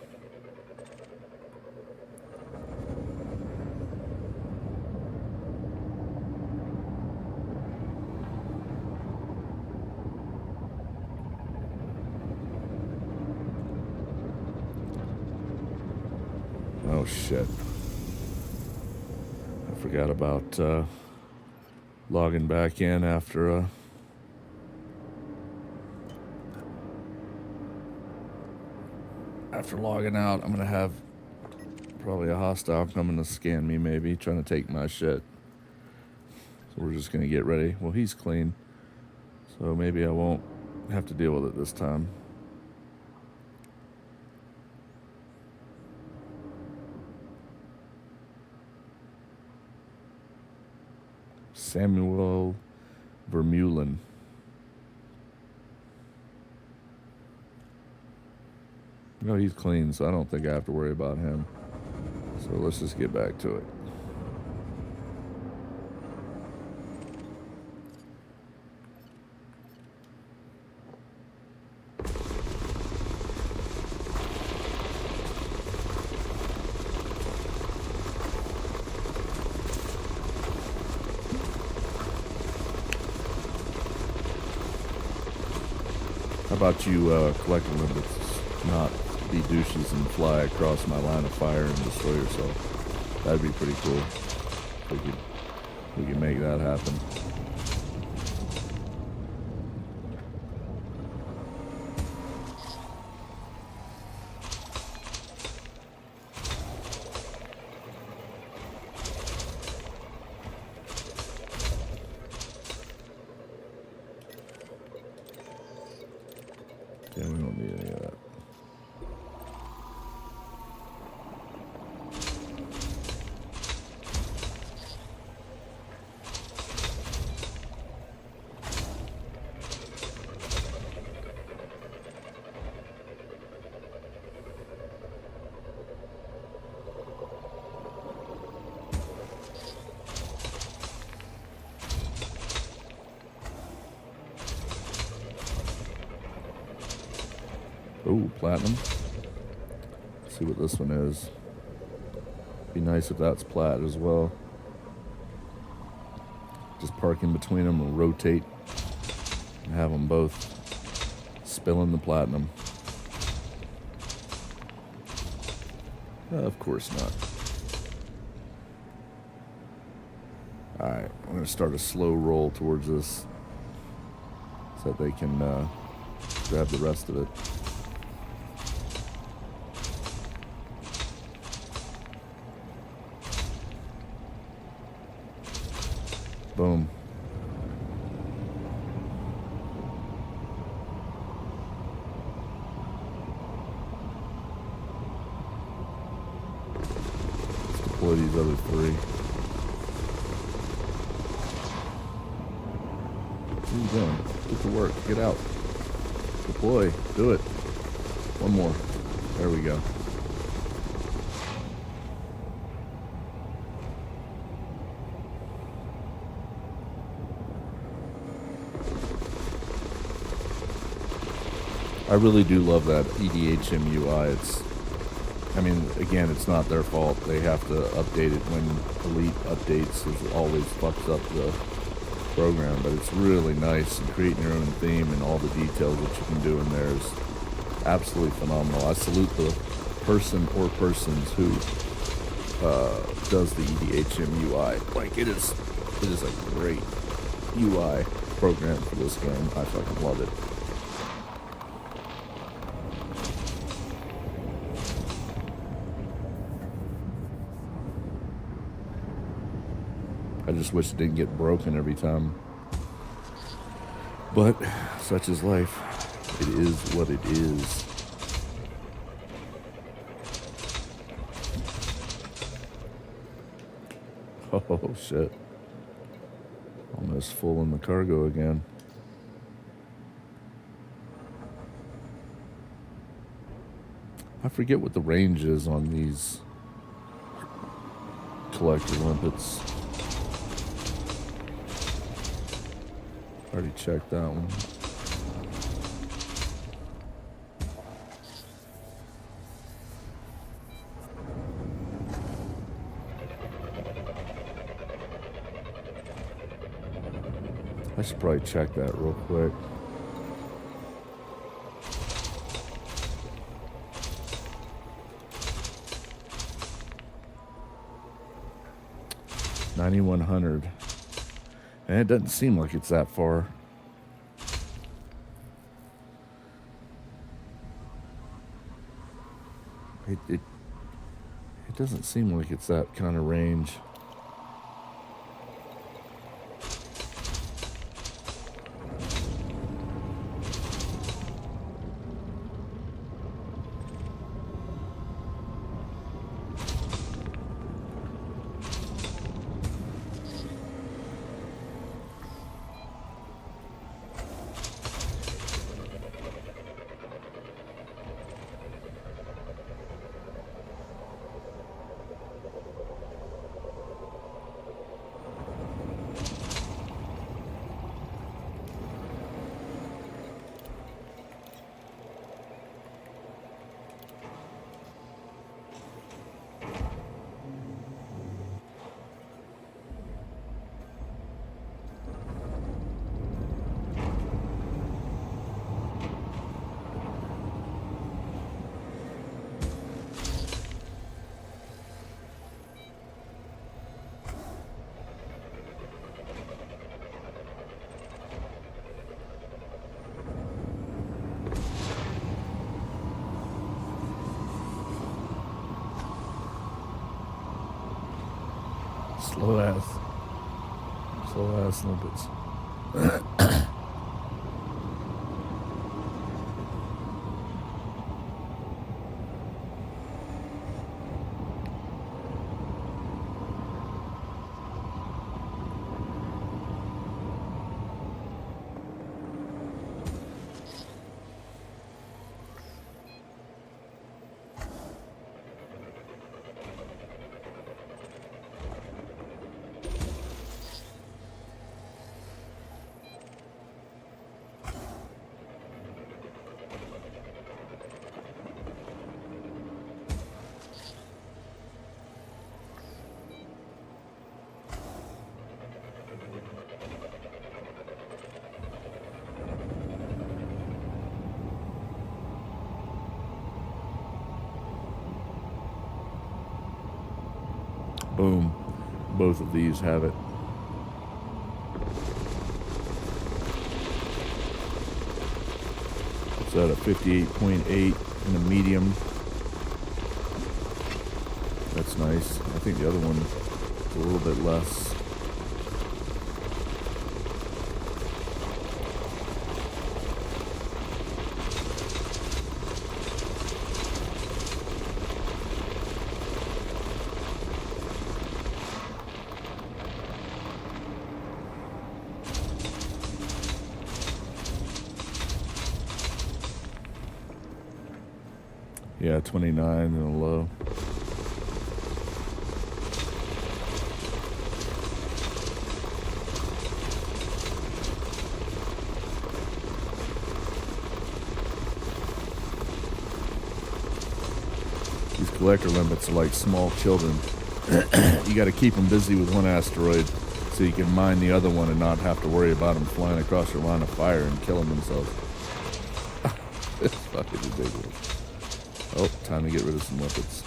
Oh shit. I forgot about logging back in after logging out. I'm going to have probably a hostile coming to scan me, maybe, trying to take my shit. So we're just going to get ready. Well, he's clean, so maybe I won't have to deal with it this time. Samuel Vermeulen. No, he's clean, so I don't think I have to worry about him. So let's just get back to it. How about you collecting them, but not be douches and fly across my line of fire and destroy yourself? That'd be pretty cool. We could make that happen. Yeah, we don't need any of that. Oh, platinum. Let's see what this one is. Be nice if that's plat as well. Just park in between them and rotate and have them both spilling the platinum. Of course not. Alright, I'm going to start a slow roll towards this so that they can grab the rest of it. Boom. Let's deploy these other three. What are you doing? Get to work. Get out. Deploy. Do it. One more. There we go. I really do love that EDHM UI. Again, it's not their fault. They have to update it when Elite updates. It always fucks up the program, but it's really nice, and creating your own theme and all the details that you can do in there is absolutely phenomenal. I salute the person or persons who does the EDHM UI. Like, it is a great UI program for this game. I fucking love it. I just wish it didn't get broken every time. But such is life. It is what it is. Oh shit. Almost full in the cargo again. I forget what the range is on these collector limpets. Already checked that one. I should probably check that real quick. $9,100. And it doesn't seem like it's that far. It doesn't seem like it's that kind of range. Slow ass limpets. Boom. Both of these have it. It's at a 58.8 in a medium. That's nice. I think the other one is a little bit less. Yeah, 29 and a low. These collector limits are like small children. You got to keep them busy with one asteroid so you can mine the other one and not have to worry about them flying across your line of fire and killing themselves. It's fucking ridiculous. Oh, time to get rid of some lipids.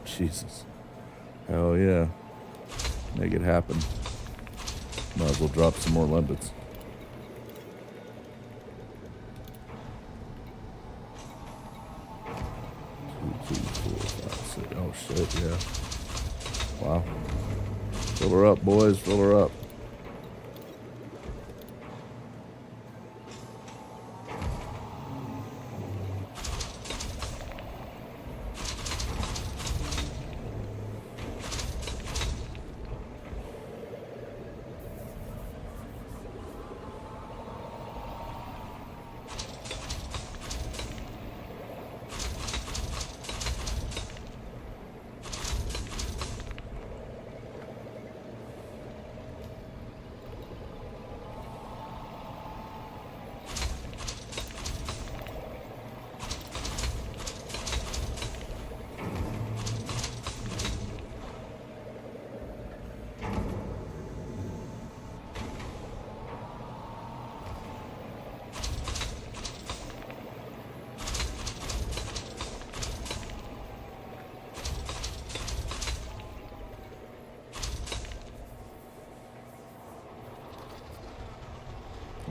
Jesus. Hell yeah. Make it happen. Might as well drop some more limpets. Oh shit, yeah. Wow. Fill her up, boys. Fill her up.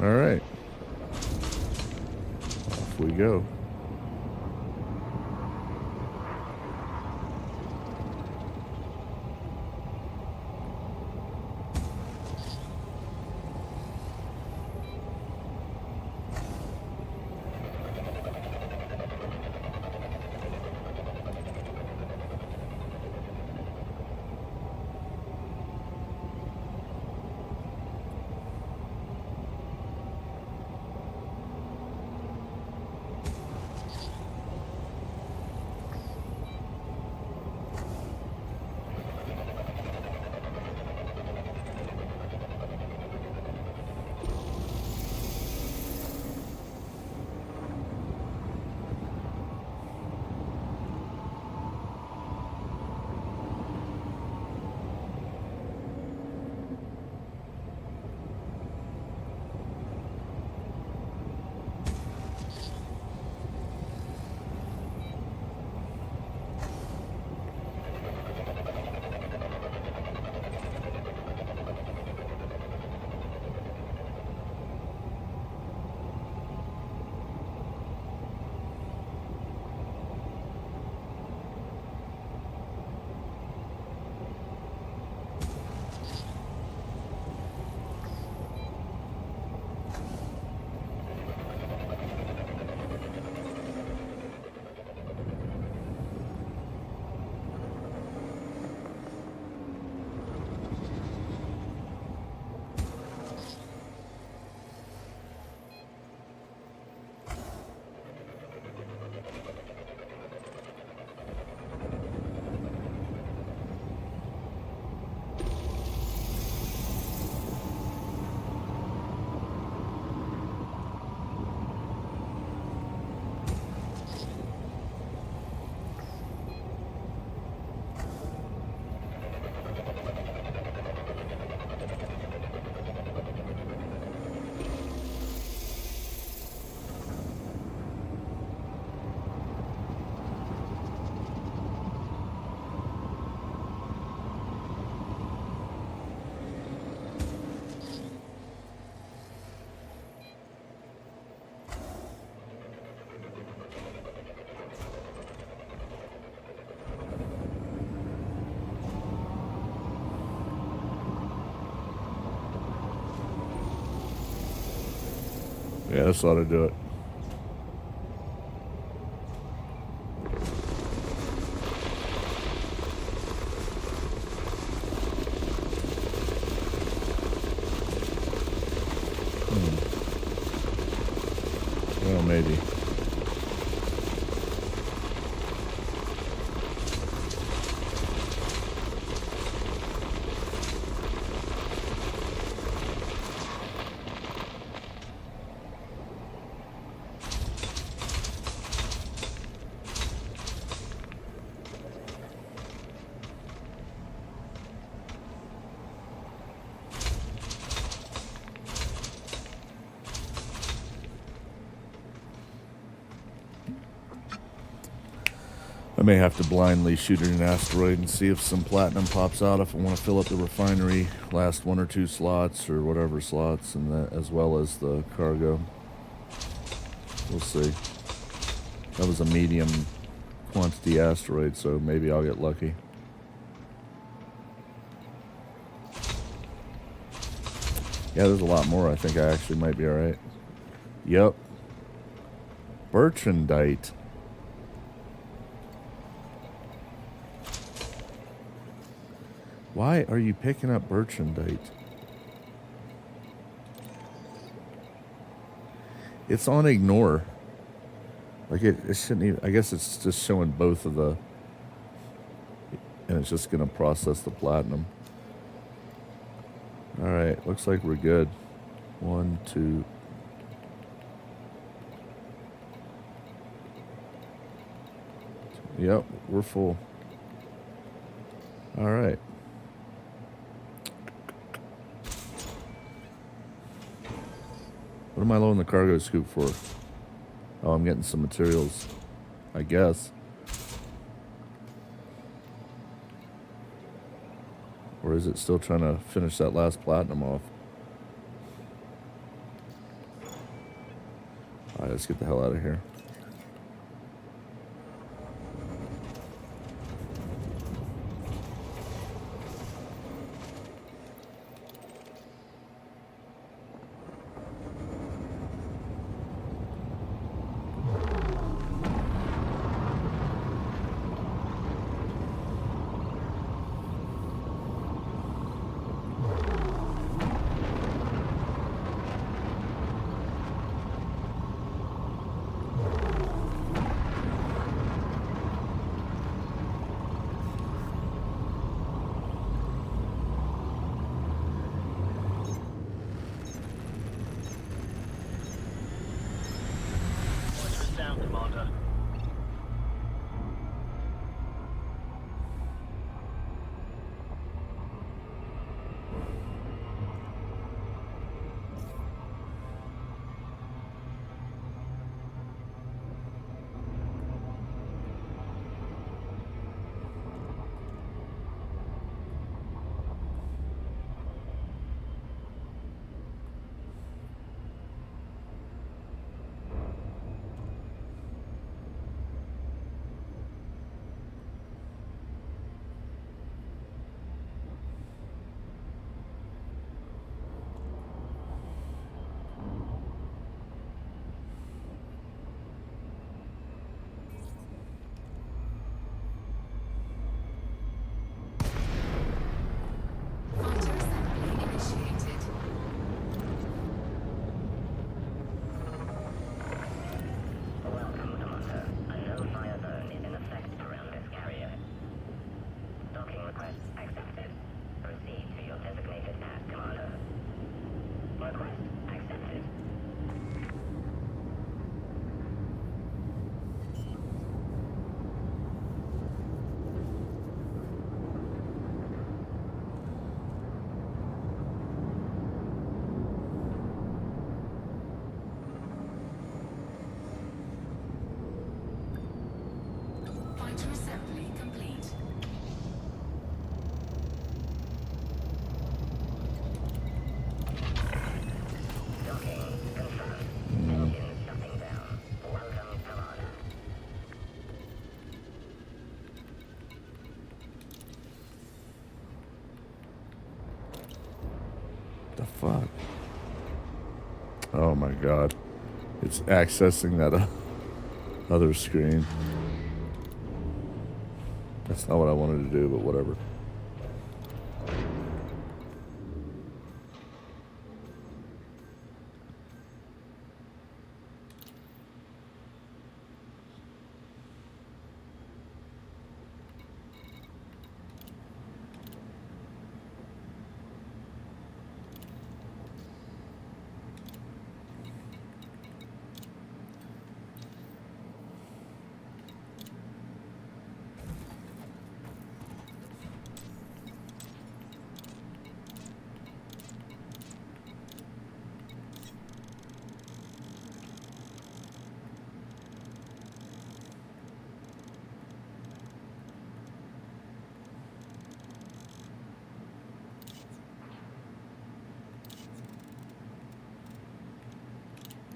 All right. Off we go. Yeah, this ought to do it. Well, maybe. I may have to blindly shoot at an asteroid and see if some platinum pops out if I want to fill up the refinery last 1 or 2 slots or whatever slots, and that, as well as the cargo. We'll see. That was a medium quantity asteroid, so maybe I'll get lucky. Yeah, there's a lot more. I think I actually might be alright. Yep. Bertrandite. Why are you picking up Bertrandite? It's on ignore. Like it shouldn't even, I guess it's just showing both of the, and it's just going to process the platinum. Alright, looks like we're good. 1, 2. Yep, we're full. Alright. What am I low in the cargo scoop for? Oh, I'm getting some materials, I guess. Or is it still trying to finish that last platinum off? Alright, let's get the hell out of here. The fuck? Oh my god. It's accessing that other screen. That's not what I wanted to do, but whatever.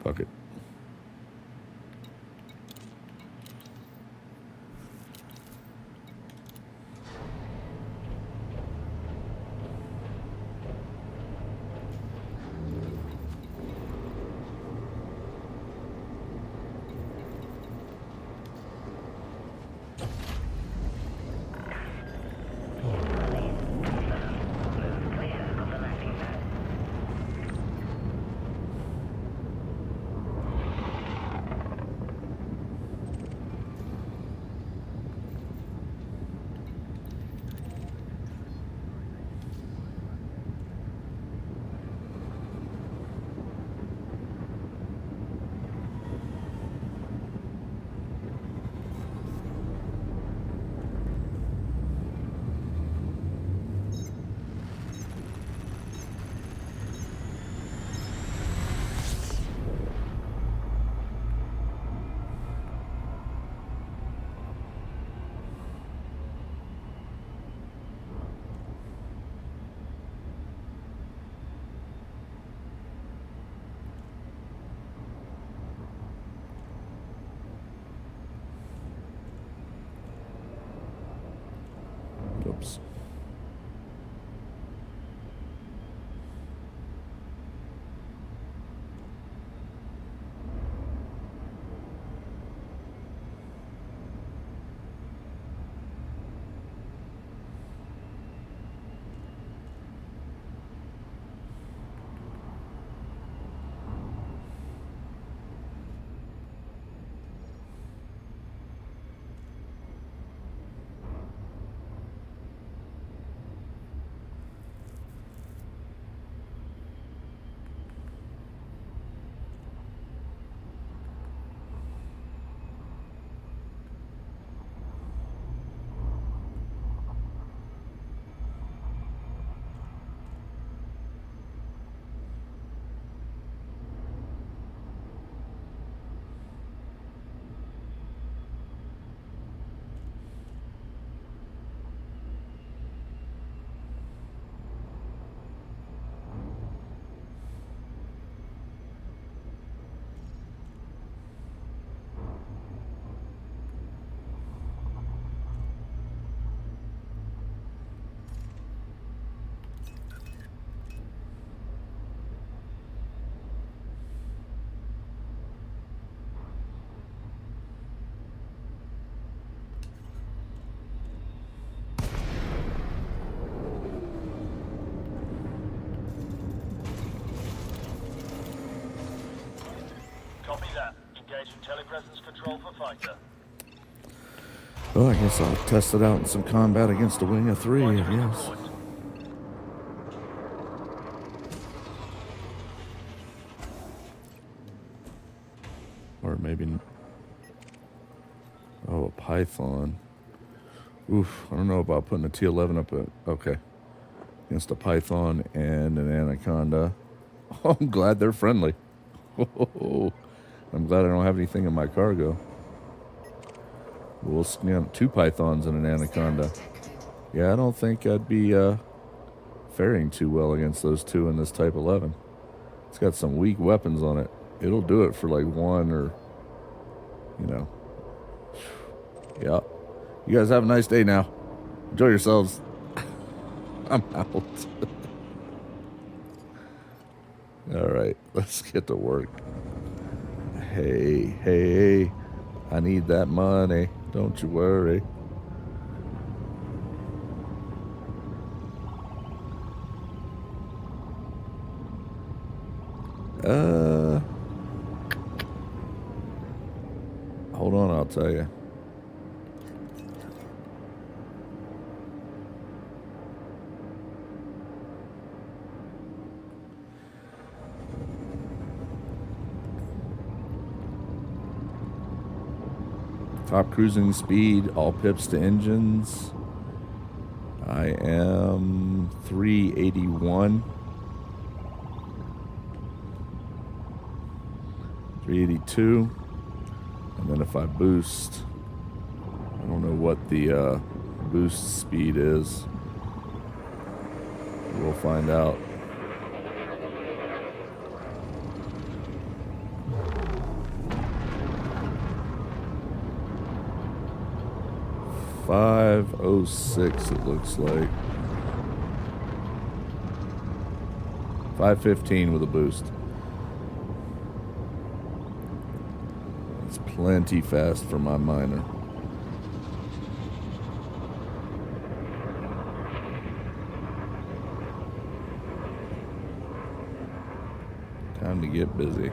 Fuck it. Oops. Copy that. Engaging telepresence control for fighter. Well, I guess I'll test it out in some combat against a wing of 3, I Fighter is guess. deployed. Or maybe... Oh, a Python. Oof, I don't know about putting a T-11 up at... Okay. Against a Python and an Anaconda. Oh, I'm glad they're friendly. I'm glad I don't have anything in my cargo. We'll scan 2 Pythons and an Anaconda. Yeah, I don't think I'd be faring too well against those 2 in this Type-11. It's got some weak weapons on it. It'll do it for like 1 or, you know. Yeah. You guys have a nice day now. Enjoy yourselves. I'm out. All right, let's get to work. Hey, I need that money. Don't you worry. Hold on, I'll tell you. Top cruising speed, all pips to engines. I am 381. 382. And then if I boost, I don't know what the boost speed is. We'll find out. .506 it looks like. 515 with a boost. It's plenty fast for my miner. Time to get busy.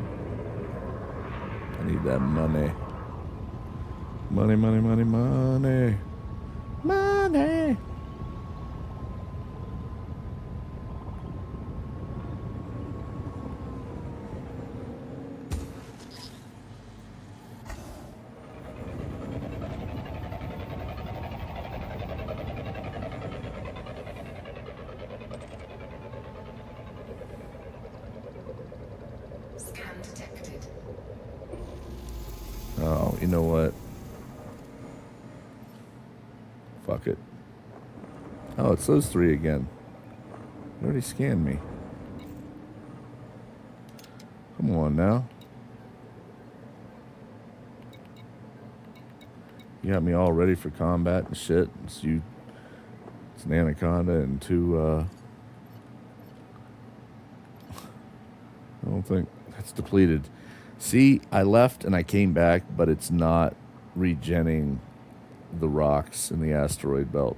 I need that money. Money, money, money, money. Money. Scan detected. Oh, you know what? Fuck it. Oh, it's those three again. You already scanned me. Come on now. You got me all ready for combat and shit. It's an Anaconda and two, I don't think that's depleted. See, I left and I came back, but it's not regenning the rocks in the asteroid belt.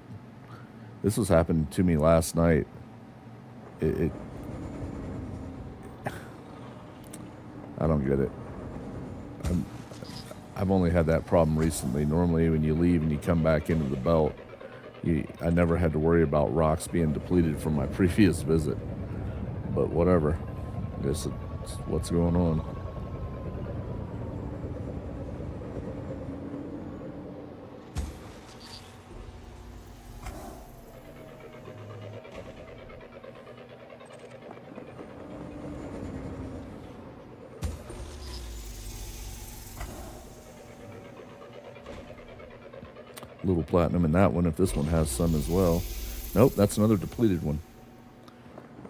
This was happening to me last night. I don't get it. I've only had that problem recently. Normally when you leave and you come back into the belt, I never had to worry about rocks being depleted from my previous visit. But whatever. I guess it's what's going on. Little platinum in that one if this one has some as well. Nope, that's another depleted one.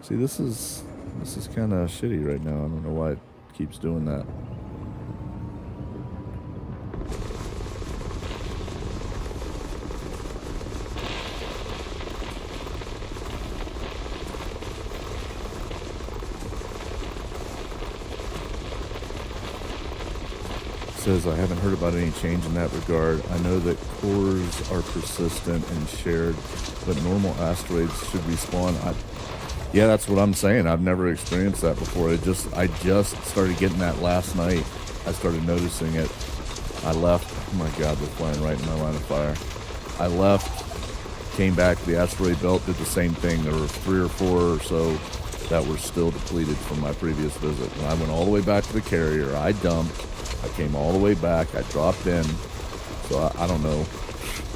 See, this is kind of shitty right now. I don't know why it keeps doing that. Says, I haven't heard about any change in that regard. I know that cores are persistent and shared, but normal asteroids should respawn. Yeah, that's what I'm saying. I've never experienced that before. I just started getting that last night. I started noticing it. I left. Oh my God, they're flying right in my line of fire. I left, came back. The asteroid belt did the same thing. There were 3 or 4 or so that were still depleted from my previous visit. When I went all the way back to the carrier, I dumped. I came all the way back. I dropped in. So I don't know.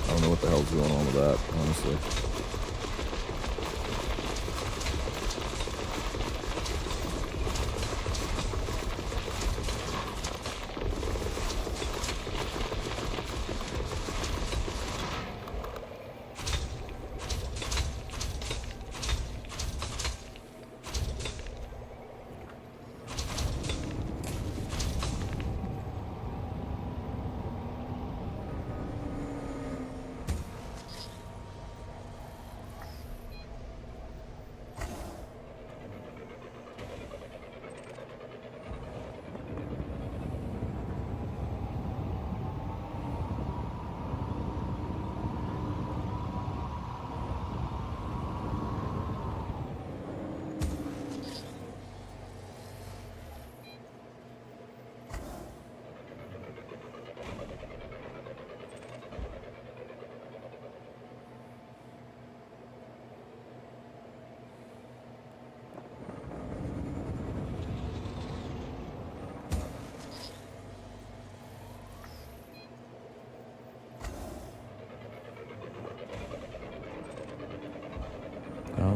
I don't know what the hell's going on with that, honestly.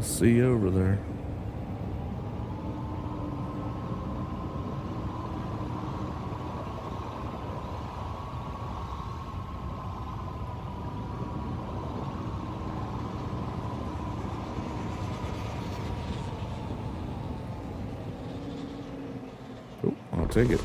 I'll see you over there. Oh, I'll take it.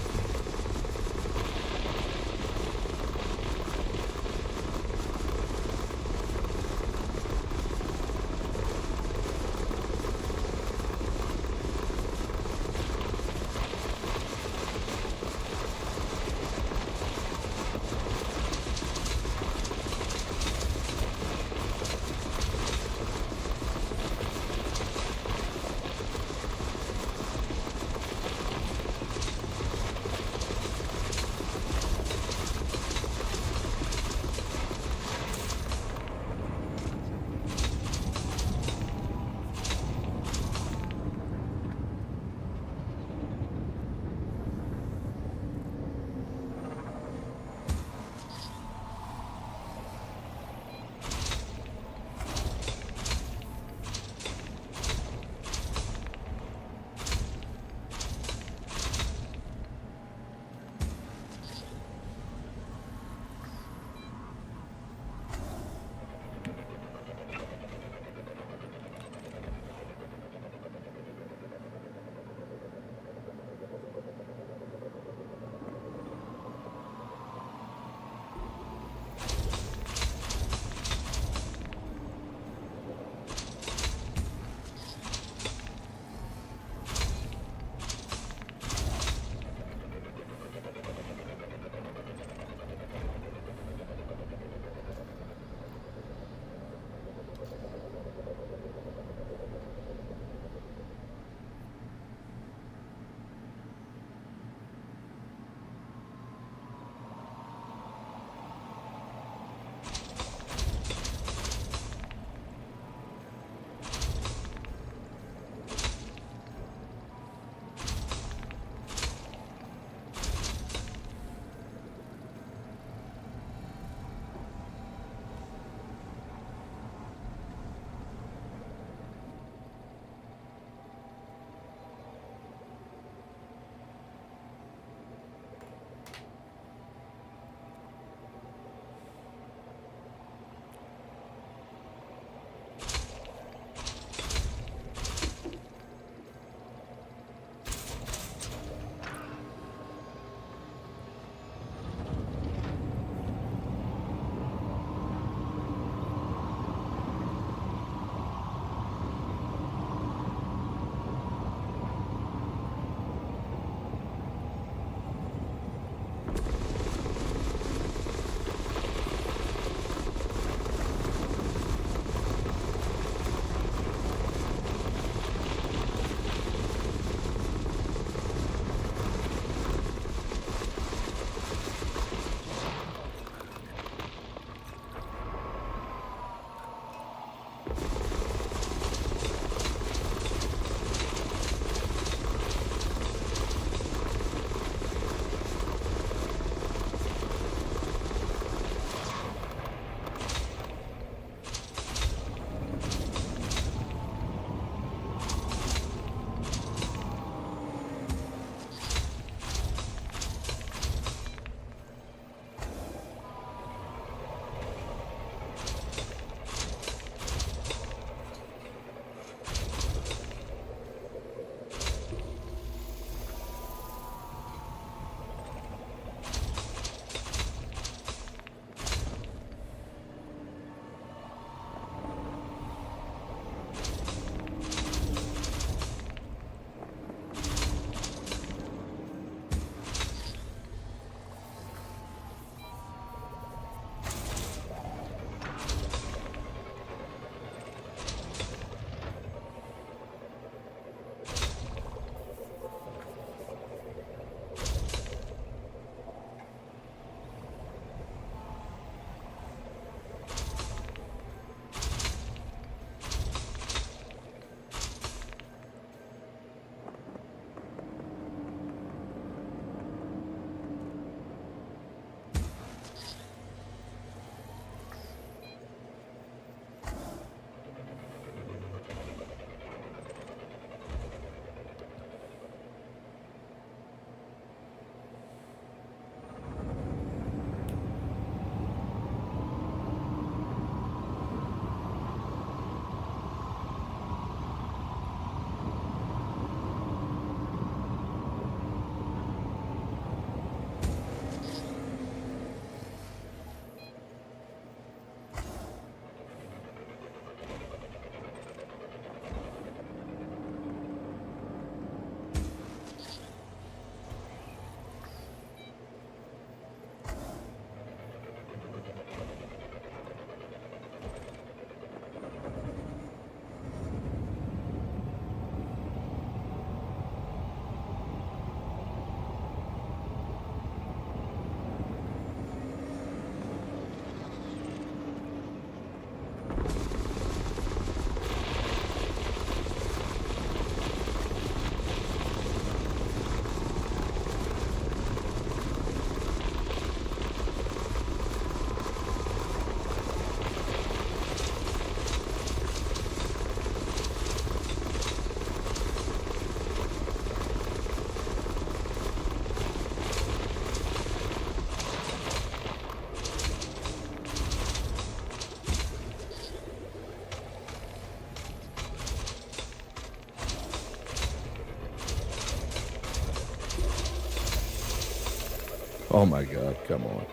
Oh my god, come on.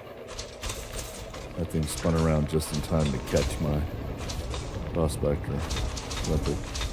That thing spun around just in time to catch my prospector. Epic.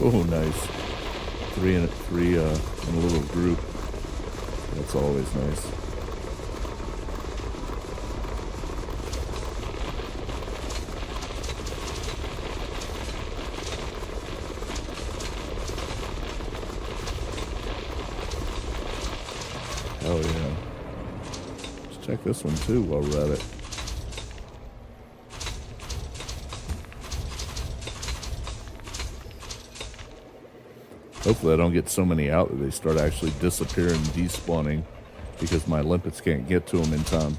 Oh, nice. Three in a little group. That's always nice. Oh yeah. Let's check this one too while we're at it. Hopefully I don't get so many out that they start actually disappearing and despawning because my limpets can't get to them in time.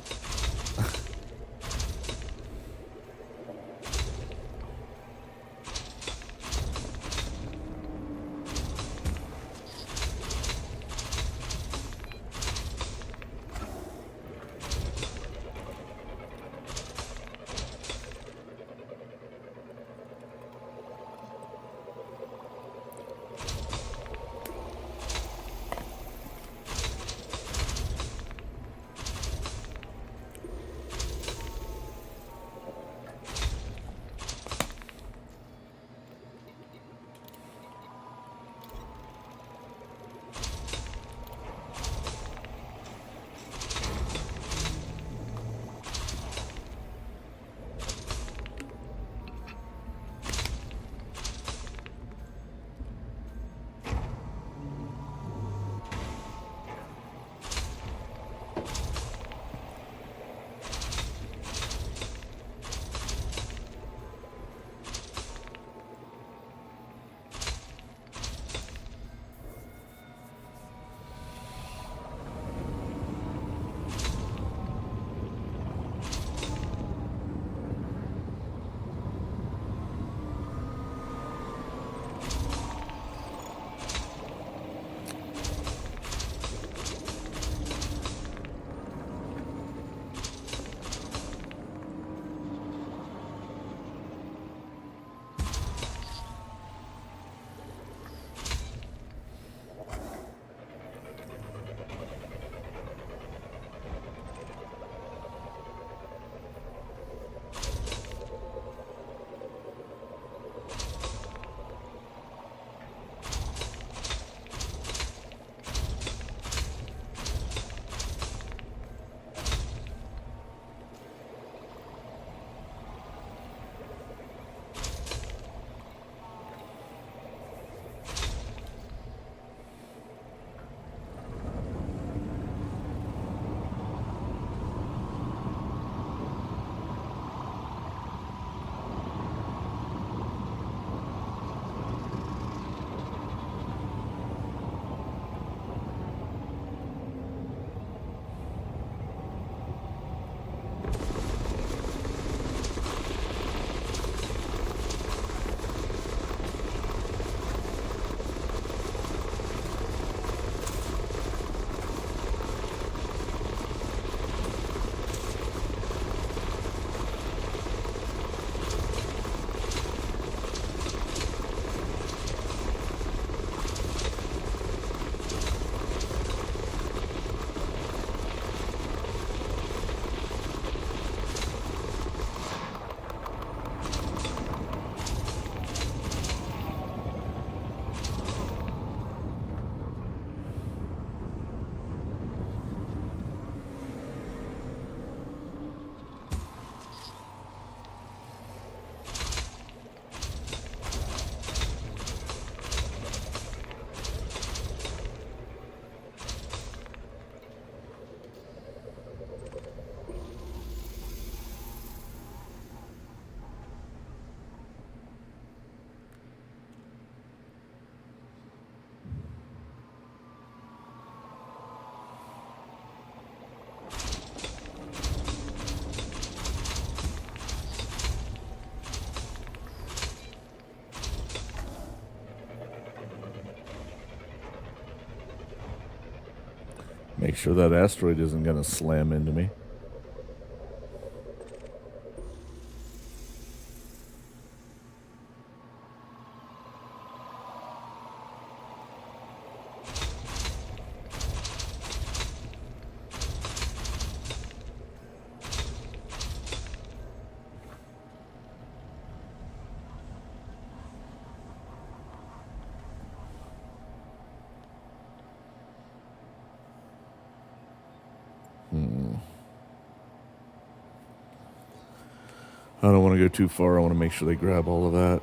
Make sure that asteroid isn't going to slam into me. I don't want to go too far. I want to make sure they grab all of that.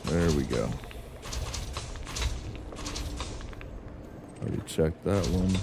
There we go. Already checked that one.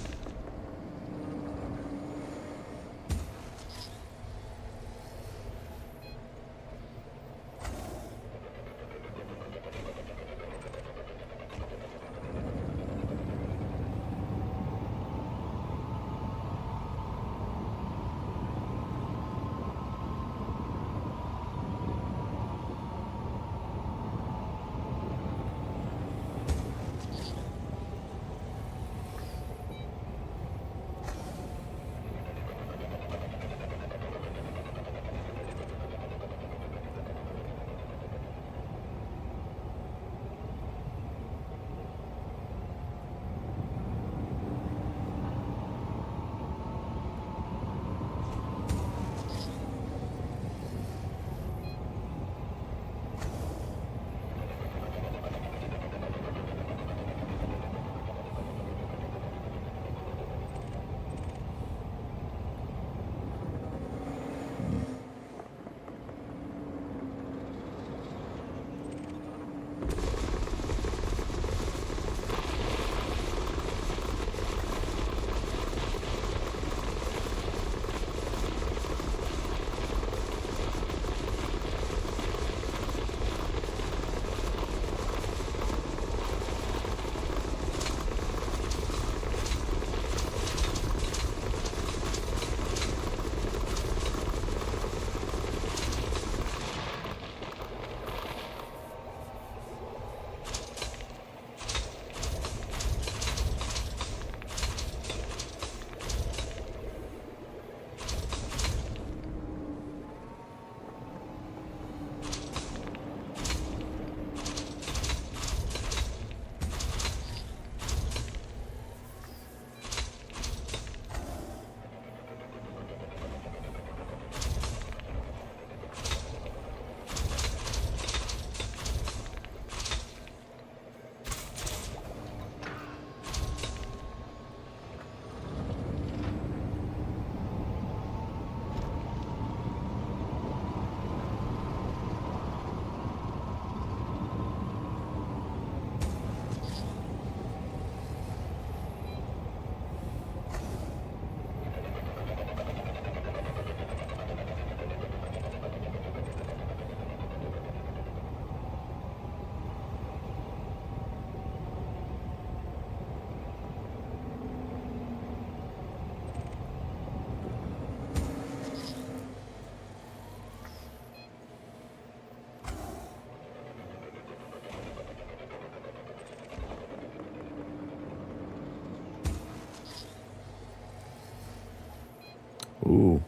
Ooh,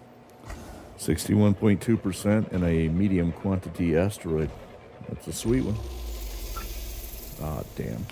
61.2% in a medium quantity asteroid. That's a sweet one. Ah, damn.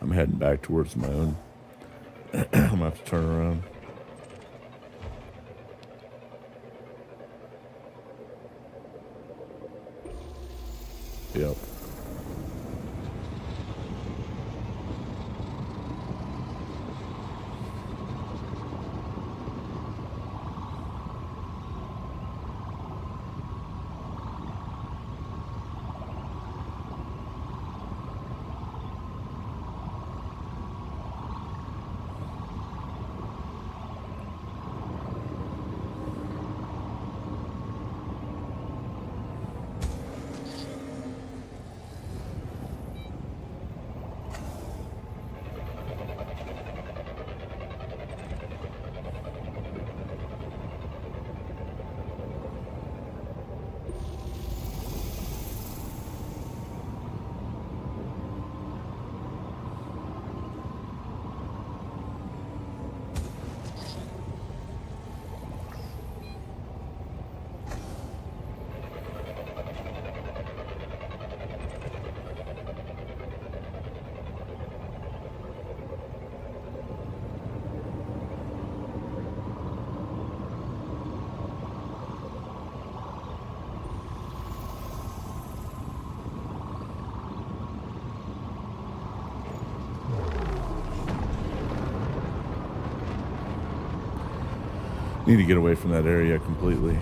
I'm heading back towards my own. I'm gonna have to turn around. Yep. Need to get away from that area completely.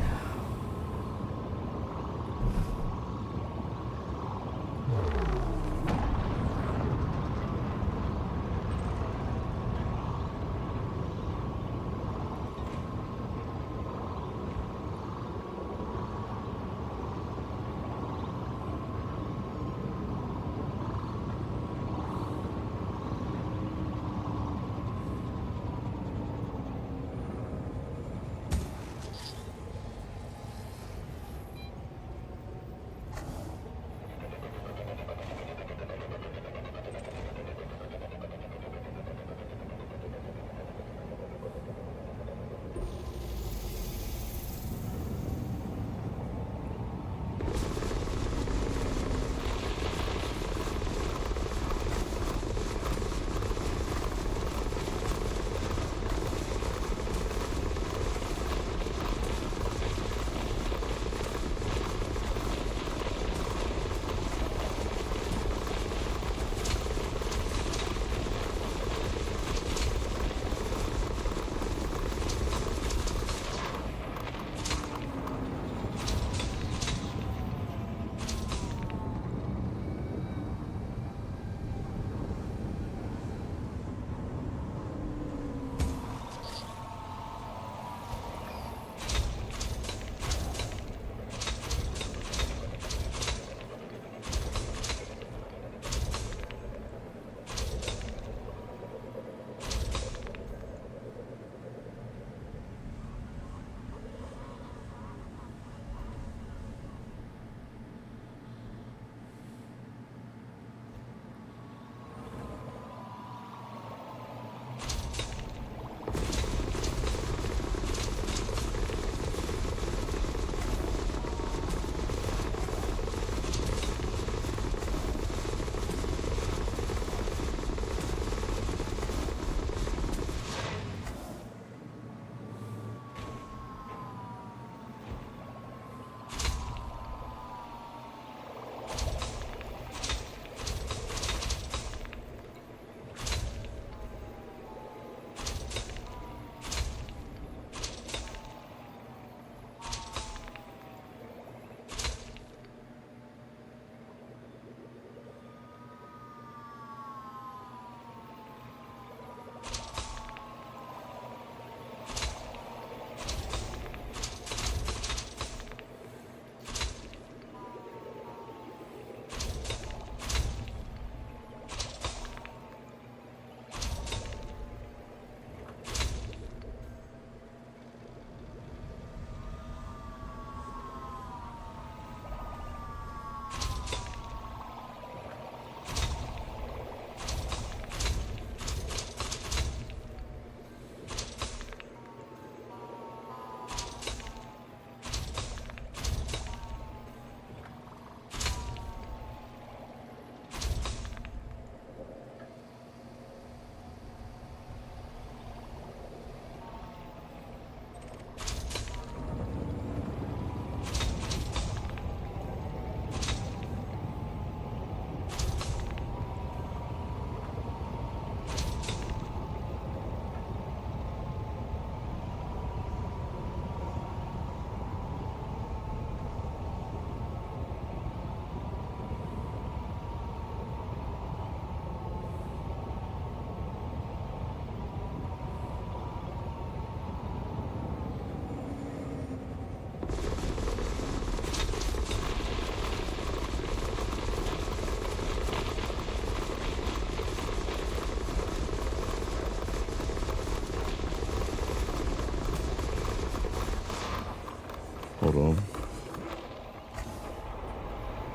Hold on.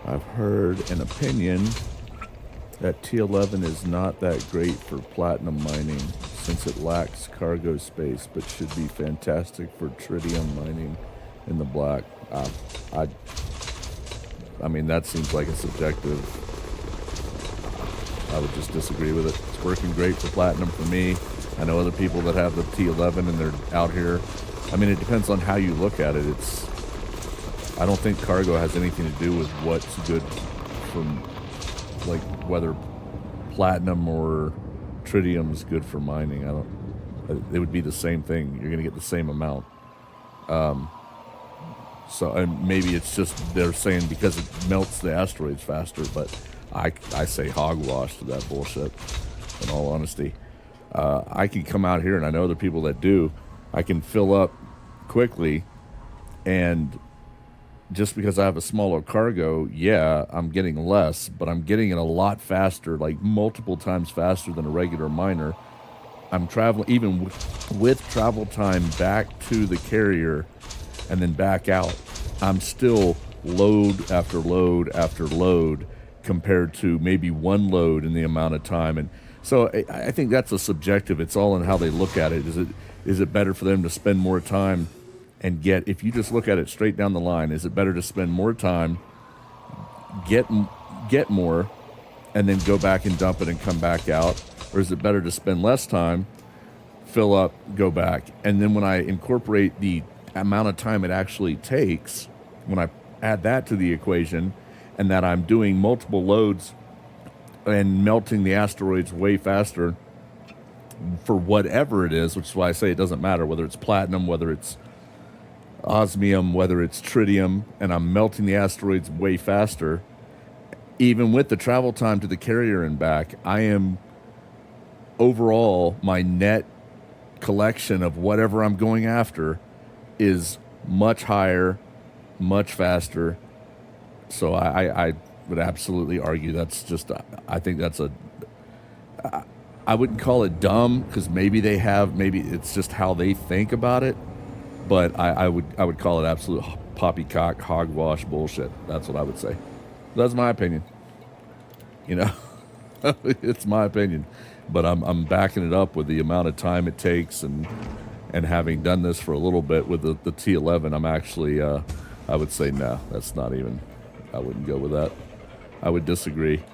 I've heard an opinion that T11 is not that great for platinum mining since it lacks cargo space, but should be fantastic for tritium mining in the black. I mean, that seems like a subjective. I would just disagree with it. It's working great for platinum for me. I know other people that have the T11 and they're out here. I mean, it depends on how you look at it. I don't think cargo has anything to do with what's good from, like, whether platinum or tritium is good for mining. It would be the same thing. You're going to get the same amount. So, and maybe it's just they're saying because it melts the asteroids faster, but I say hogwash to that bullshit, in all honesty. I can come out here, and I know other people that do. I can fill up quickly, and just because I have a smaller cargo, yeah, I'm getting less, but I'm getting it a lot faster, like multiple times faster than a regular miner. I'm traveling, even with travel time back to the carrier and then back out, I'm still load after load after load compared to maybe one load in the amount of time. And so I think that's a subjective. It's all in how they look at it. Is it better for them to spend more time and get, if you just look at it straight down the line, is it better to spend more time, get more, and then go back and dump it and come back out? Or is it better to spend less time, fill up, go back? And then when I incorporate the amount of time it actually takes, when I add that to the equation, and that I'm doing multiple loads and melting the asteroids way faster for whatever it is, which is why I say it doesn't matter whether it's platinum, whether it's osmium, whether it's tritium, and I'm melting the asteroids way faster, even with the travel time to the carrier and back, I am overall, my net collection of whatever I'm going after is much higher, much faster. So I would absolutely argue that's just, I think that's I wouldn't call it dumb, because maybe it's just how they think about it. But I would call it absolute poppycock, hogwash bullshit. That's what I would say. That's my opinion. You know, it's my opinion. But I'm backing it up with the amount of time it takes, and having done this for a little bit with the T11, I'm actually, I would say, no, that's not even, I wouldn't go with that. I would disagree.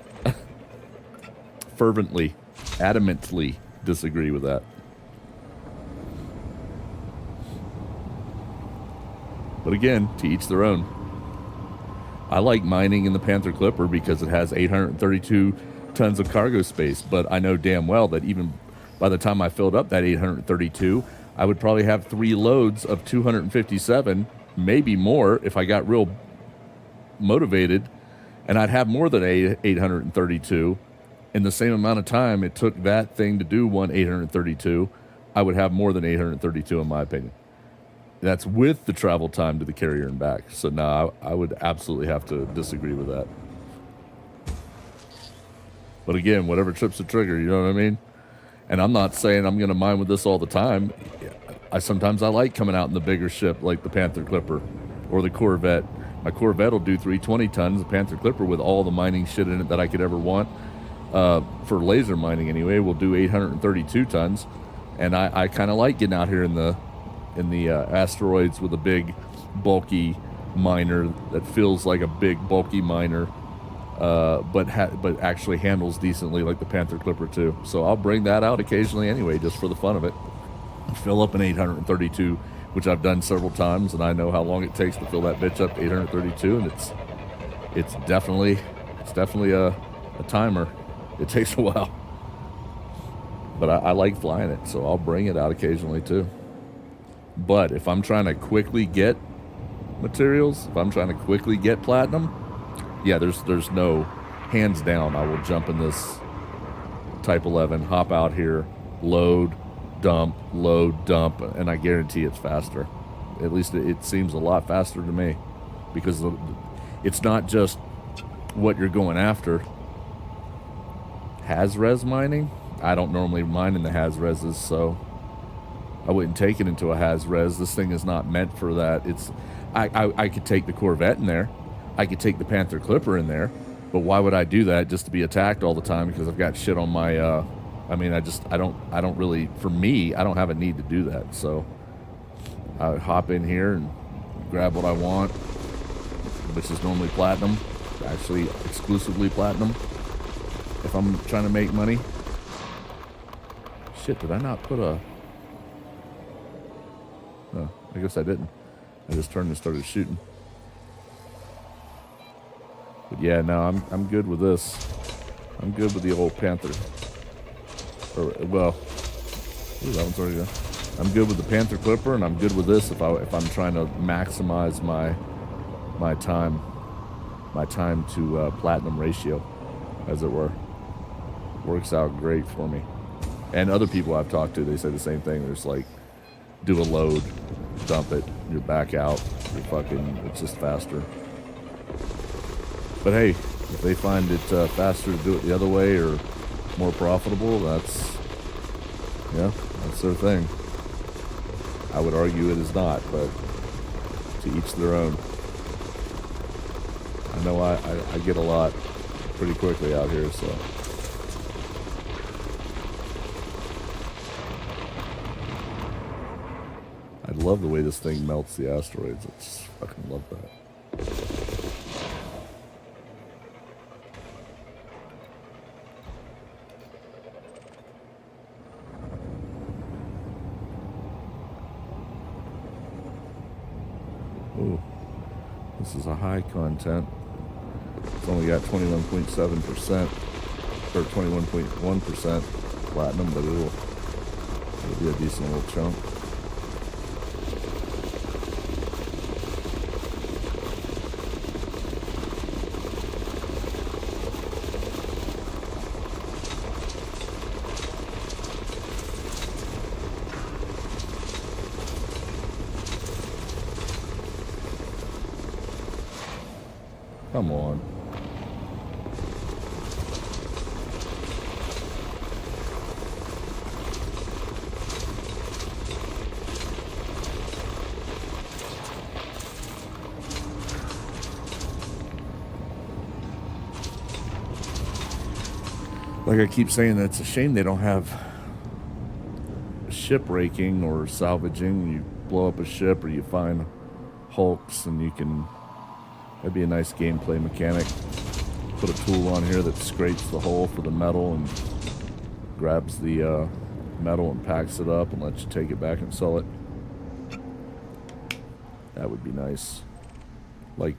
Fervently, adamantly disagree with that. But again, to each their own. I like mining in the Panther Clipper because it has 832 tons of cargo space, but I know damn well that even by the time I filled up that 832, I would probably have 3 loads of 257, maybe more if I got real motivated, and I'd have more than 832. In the same amount of time it took that thing to do 832, I would have more than 832 in my opinion. That's with the travel time to the carrier and back. So no, I would absolutely have to disagree with that. But again, whatever trips the trigger, you know what I mean? And I'm not saying I'm going to mine with this all the time. Sometimes I like coming out in the bigger ship like the Panther Clipper or the Corvette. My Corvette will do 320 tons. The Panther Clipper, with all the mining shit in it that I could ever want, for laser mining anyway, will do 832 tons. And I kind of like getting out here in the asteroids with a big, bulky miner that feels like a big, bulky miner, but actually handles decently like the Panther Clipper too. So I'll bring that out occasionally anyway, just for the fun of it. Fill up an 832, which I've done several times, and I know how long it takes to fill that bitch up to 832, and it's definitely a timer. It takes a while, but I like flying it, so I'll bring it out occasionally too. But if I'm trying to quickly get materials, if I'm trying to quickly get platinum, yeah, there's no, hands down, I will jump in this Type-11, hop out here, load, dump, and I guarantee it's faster. At least it seems a lot faster to me, because it's not just what you're going after. Has-res mining? I don't normally mine in the has-reses, so I wouldn't take it into a has-res. This thing is not meant for that. I could take the Corvette in there. I could take the Panther Clipper in there. But why would I do that just to be attacked all the time? Because I've got shit on my, I mean, I don't really, for me, I don't have a need to do that. So I hop in here and grab what I want, which is normally platinum, actually exclusively platinum, if I'm trying to make money. Shit, did I not put a... Oh, I guess I didn't. I just turned and started shooting. But yeah, no, I'm good with this. I'm good with the old Panther. Or, well, ooh, that one's already done. I'm good with the Panther Clipper, and I'm good with this if I'm trying to maximize my time to platinum ratio, as it were. Works out great for me. And other people I've talked to, they say the same thing. There's like, do a load, dump it, you're back out, it's just faster. But hey, if they find it faster to do it the other way or more profitable, that's their thing. I would argue it is not, but to each their own. I know I get a lot pretty quickly out here, so. I love the way this thing melts the asteroids. I just fucking love that. Ooh, this is a high content. It's only got 21.7% or 21.1% platinum, but it'll be a decent little chunk. Come on. Like I keep saying, it's a shame they don't have shipwrecking or salvaging. You blow up a ship or you find hulks and you can... That'd be a nice gameplay mechanic. Put a tool on here that scrapes the hole for the metal and grabs the metal and packs it up and lets you take it back and sell it. That would be nice. Like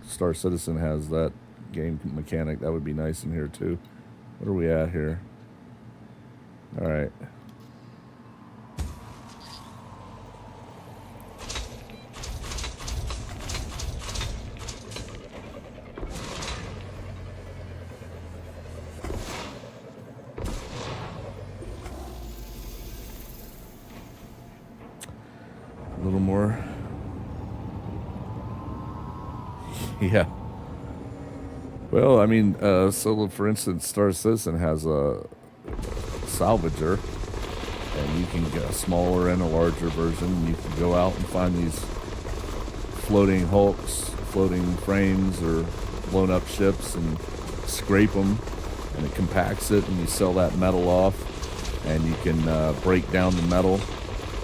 Star Citizen has that game mechanic. That would be nice in here too. What are we at here? All right. A little more. Yeah. Well, I mean, so for instance, Star Citizen has a salvager, and you can get a smaller and a larger version. You can go out and find these floating hulks, floating frames, or blown up ships and scrape them, and it compacts it, and you sell that metal off, and you can break down the metal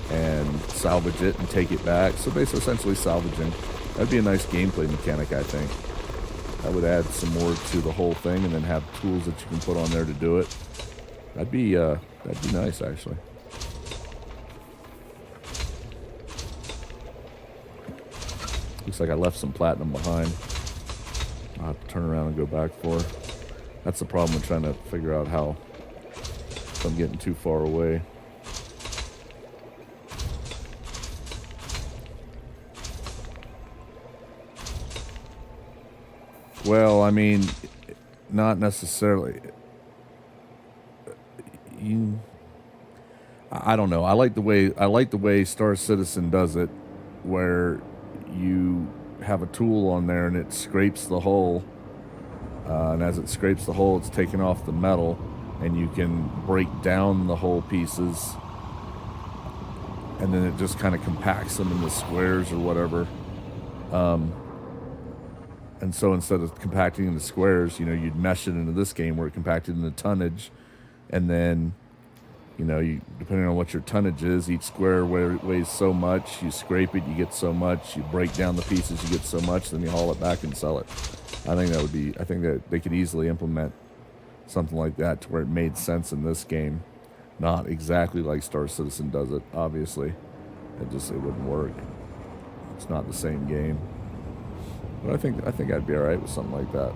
and salvage it and take it back. So basically, essentially salvaging. That'd be a nice gameplay mechanic, I think. That would add some more to the whole thing, and then have tools that you can put on there to do it. That'd be nice, actually. Looks like I left some platinum behind. I'll have to turn around and go back for. That's the problem with trying to figure out how, if I'm getting too far away. Well, I mean, not necessarily. I don't know. I like the way Star Citizen does it, where you have a tool on there and it scrapes the hull, and as it scrapes the hull, it's taking off the metal, and you can break down the hull pieces, and then it just kind of compacts them into squares or whatever, And so instead of compacting into squares, you'd mesh it into this game where it compacted into tonnage, and then, you depending on what your tonnage is, each square weighs so much. You scrape it, you get so much. You break down the pieces, you get so much. Then you haul it back and sell it. I think that they could easily implement something like that to where it made sense in this game. Not exactly like Star Citizen does it, obviously. It wouldn't work. It's not the same game. But I think I'd be alright with something like that.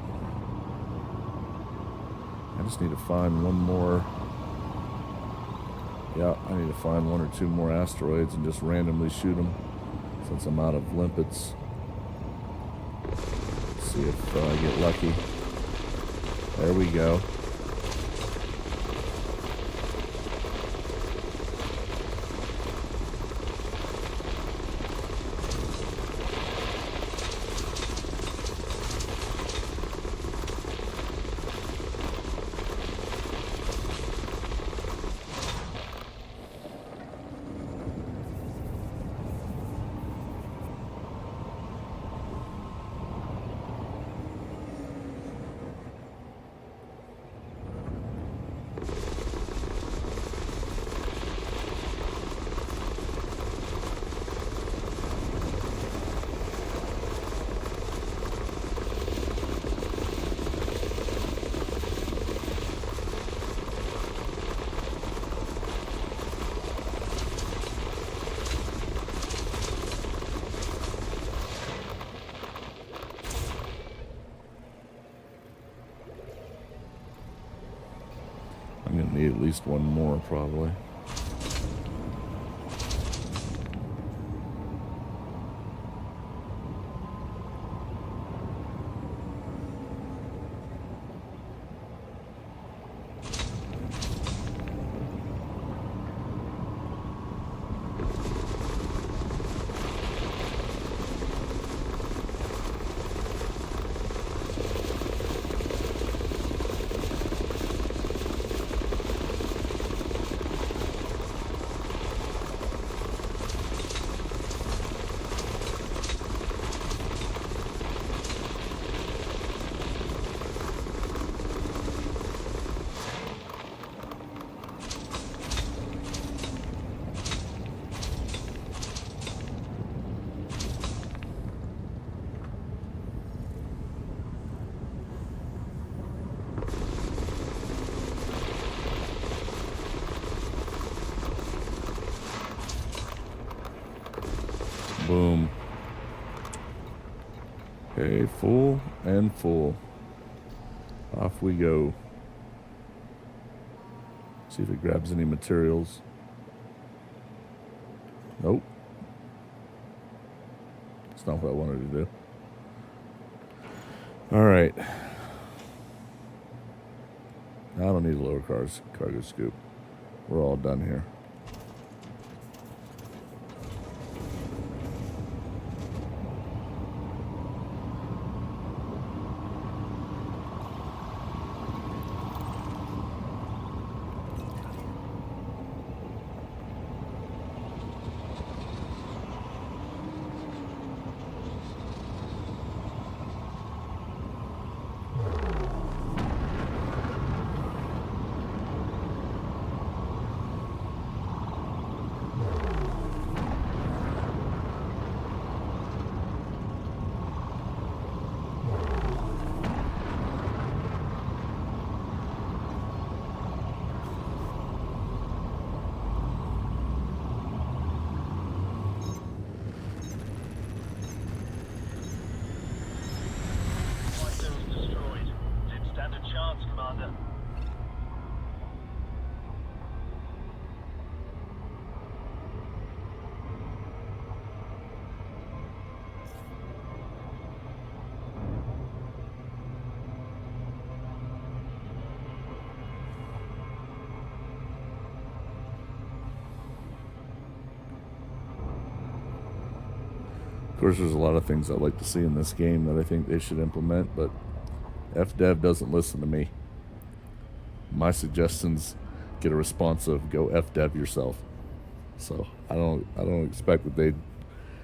I just need to find one more. Yeah, I need to find one or two more asteroids and just randomly shoot them since I'm out of limpets. Let's see if I get lucky. There we go. I'm going to need at least one more, probably. Boom. Okay, full and full. Off we go. See if it grabs any materials. Nope. That's not what I wanted to do. Alright. I don't need a lower cargo scoop. We're all done here. Of course, there's a lot of things I'd like to see in this game that I think they should implement, but FDev doesn't listen to me. My suggestions get a response of go FDev yourself. So I don't expect that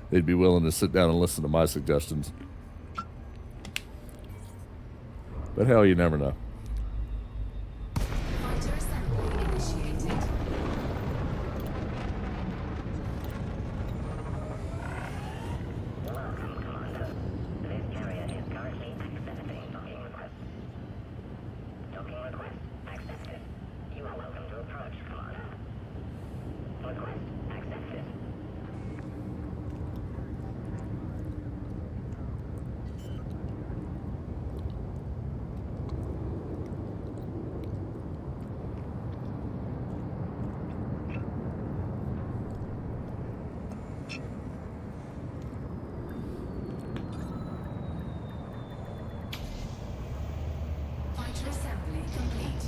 they'd be willing to sit down and listen to my suggestions. But hell, you never know. Fighter assembly initiated. Welcome, Commander. This carrier is currently accepting docking requests. Docking request accepted. You are welcome to approach, Commander. Request accepted. Fighter assembly complete.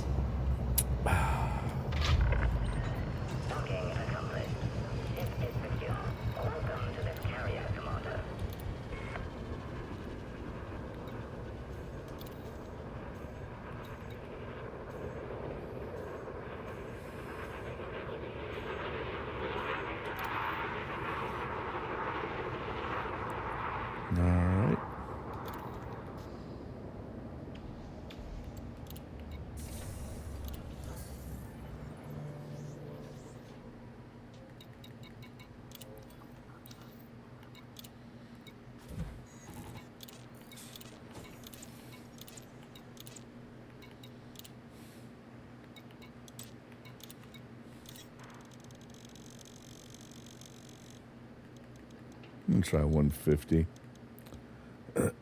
Docking accomplished. Ship is secure. Welcome to this carrier, Commander. All right. I'm gonna try 150. Ship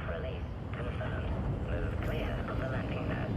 release confirmed. Move clear of the landing pad.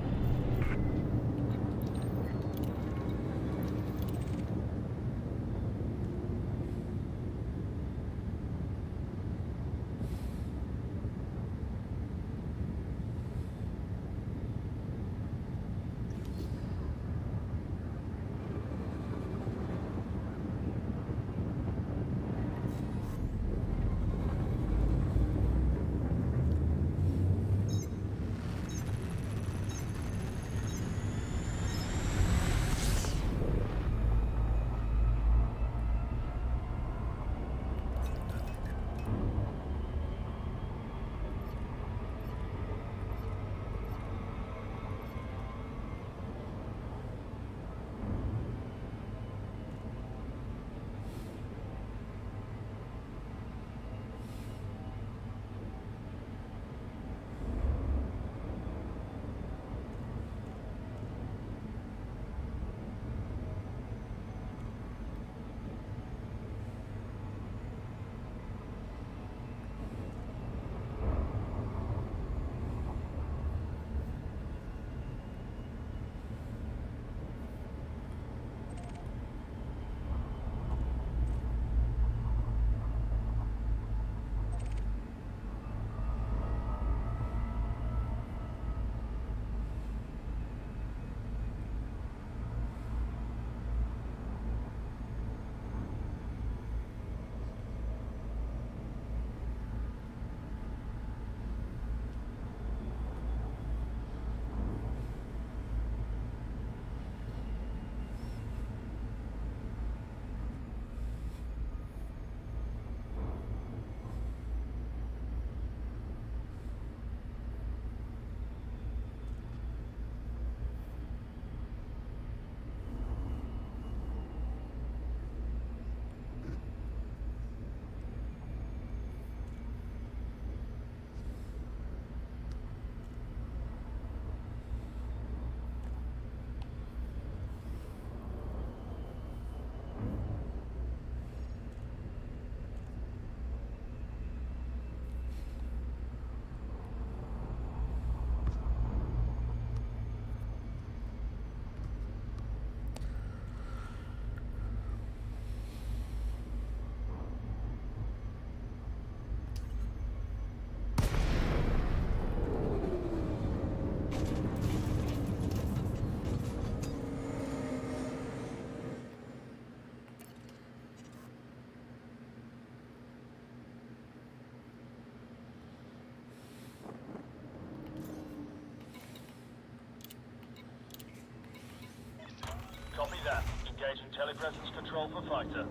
Engaging telepresence control for fighter.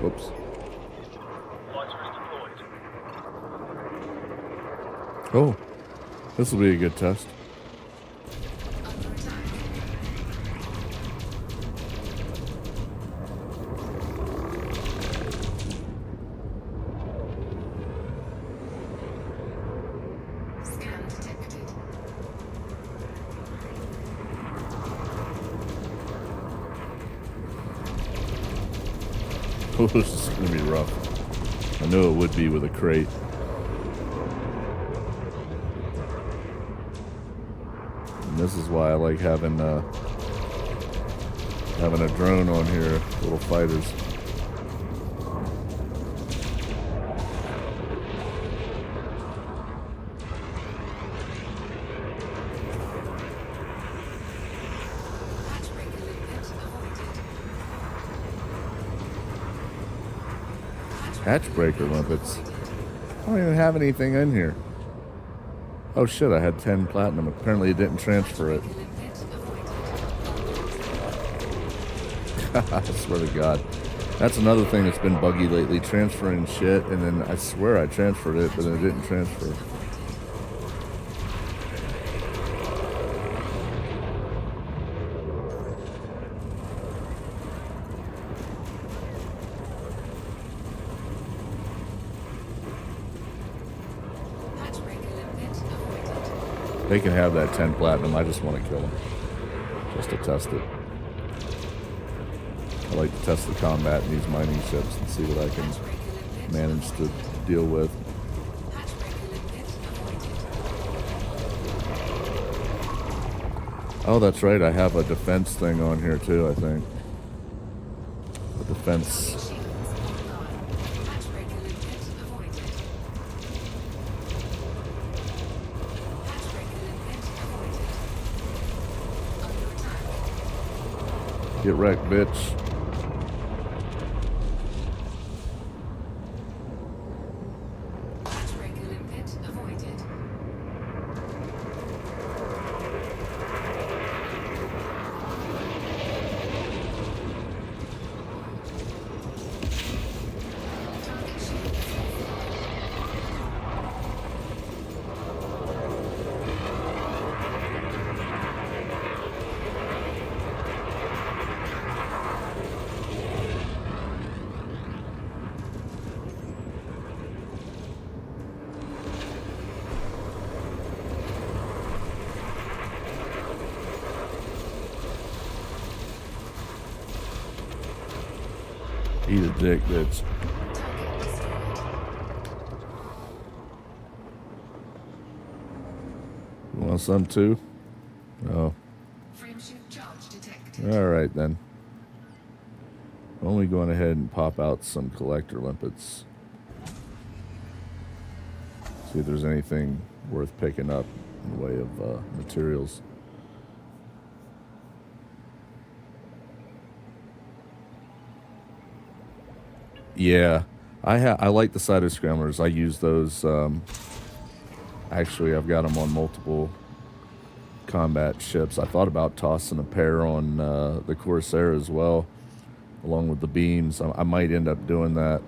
Whoops. Fighter is deployed. Oh, this will be a good test. Under attack. Scan detected. Oh, this is going to be rough. I knew it would be with a crate. And this is why I like having a drone on here, little fighters. Hatchbreaker limpet avoided. Hatchbreaker limpets. I don't even have anything in here. Oh shit, I had 10 platinum. Apparently it didn't transfer it. Limpet avoided. I swear to God. That's another thing that's been buggy lately, transferring shit, and then I swear I transferred it, but then it didn't transfer. Hatchbreaker limpet avoided. They can have that 10 platinum. I just want to kill them. Just to test it. I like to test the combat in these mining ships and see what I can Hatchbreaker limpet. manage to deal with. Hatchbreaker limpet avoided. Oh, that's right. I have a defense thing on here too, I think. A defense. Shields online. Hatchbreaker limpet avoided. Hatchbreaker limpet avoided. Under attack. Get wrecked, bitch. Hatchbreaker limpet avoided. Target shields offline. Eat a dick, bitch. Target destroyed. You want some too? Oh. Frameshift charge detected. Alright then. Only going ahead and pop out some collector limpets. See if there's anything worth picking up in the way of materials. Yeah, I like the cider scramblers. I use those. Actually, I've got them on multiple combat ships. I thought about tossing a pair on the Corsair as well, along with the beams. I might end up doing that.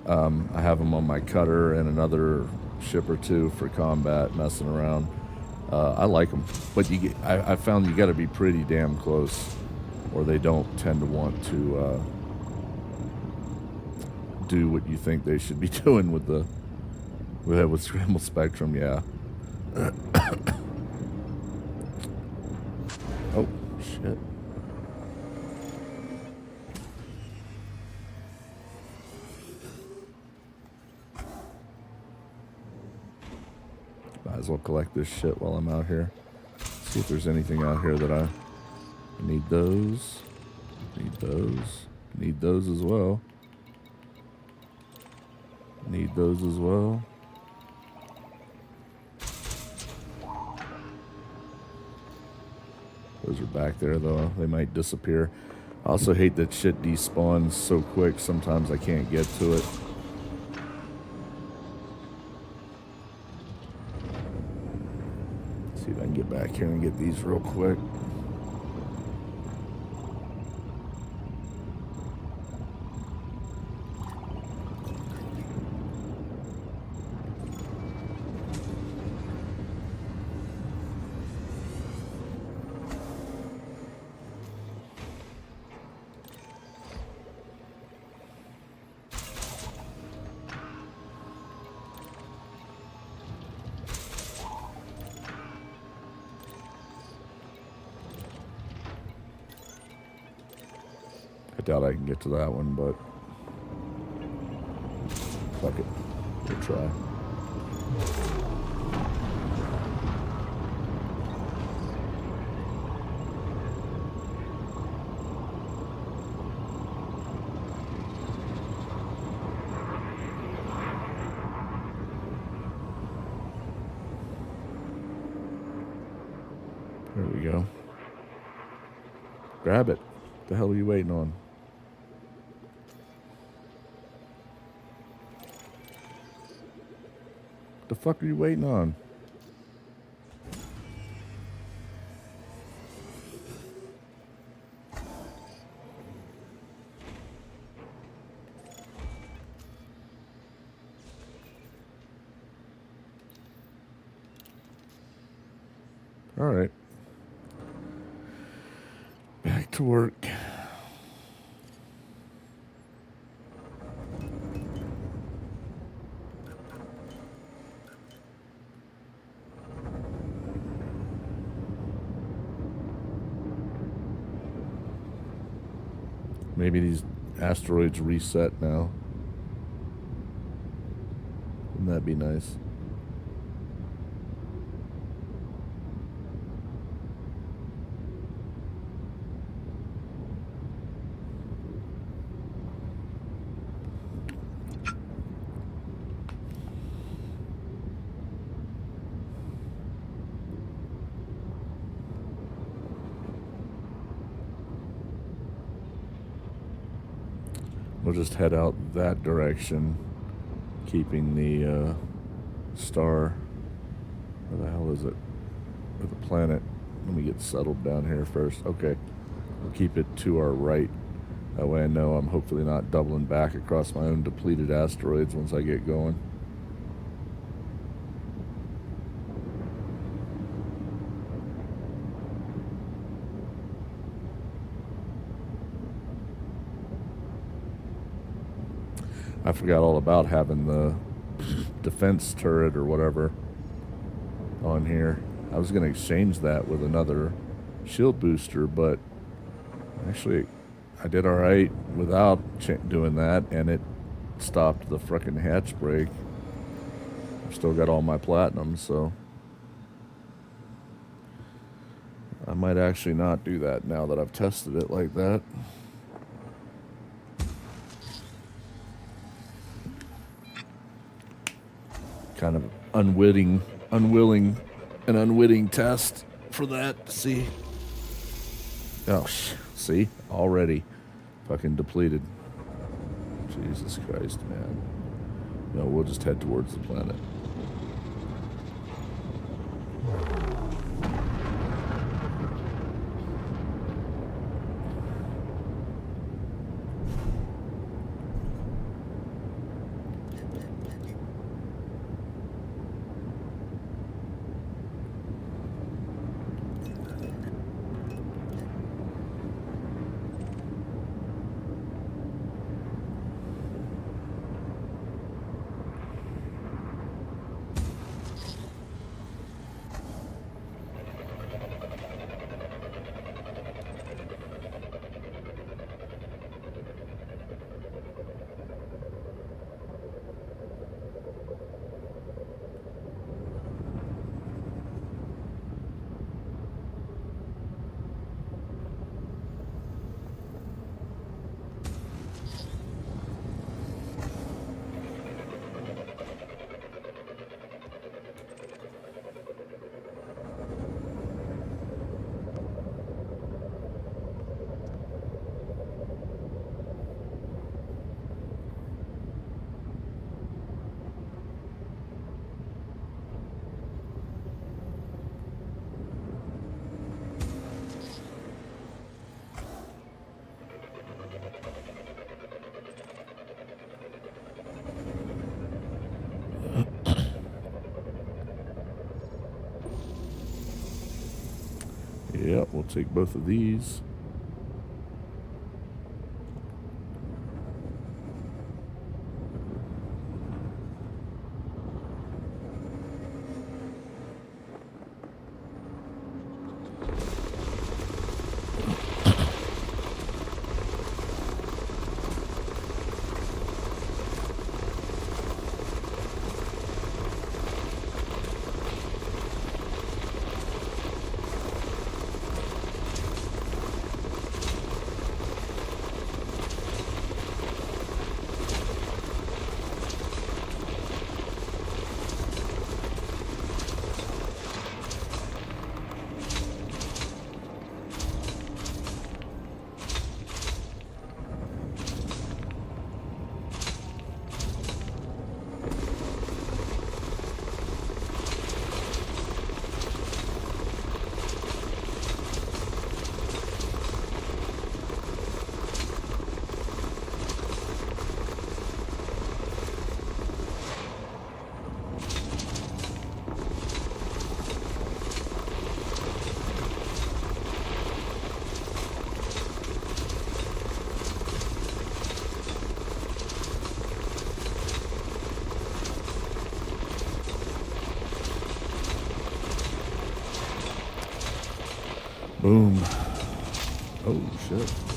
I have them on my cutter and another ship or two for combat, messing around. I like them, but I found you got to be pretty damn close, or they don't tend to want to do what you think they should be doing with Scramble Spectrum. Yeah. Oh shit. Might as well collect this shit while I'm out here. See if there's anything out here that I need. Those. Need those. Need those as well. Need those as well. Those are back there though. They might disappear. I also hate that shit despawns so quick. Sometimes I can't get to it. See if I can get back here and get these real quick. I doubt I can get to that one, but fuck it. We'll try. There we go. Grab it. What the hell are you waiting on? What the fuck are you waiting on? All right. Back to work. Maybe these asteroids reset now. Wouldn't that be nice? We'll just head out that direction, keeping the star. Where the hell is it? Or the planet. Let me get settled down here first. Okay. We'll keep it to our right. That way I know I'm hopefully not doubling back across my own depleted asteroids once I get going. I forgot all about having the defense turret or whatever on here. I was going to exchange that with another shield booster, but actually I did all right without doing that, and it stopped the frickin' hatch break. I've still got all my platinum, so I might actually not do that now that I've tested it like that. Kind of unwitting test for that. See? Oh, see? Already fucking depleted. Jesus Christ, man. No, we'll just head towards the planet. Yep, we'll take both of these. Boom. Oh, shit.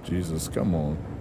Jesus, come on.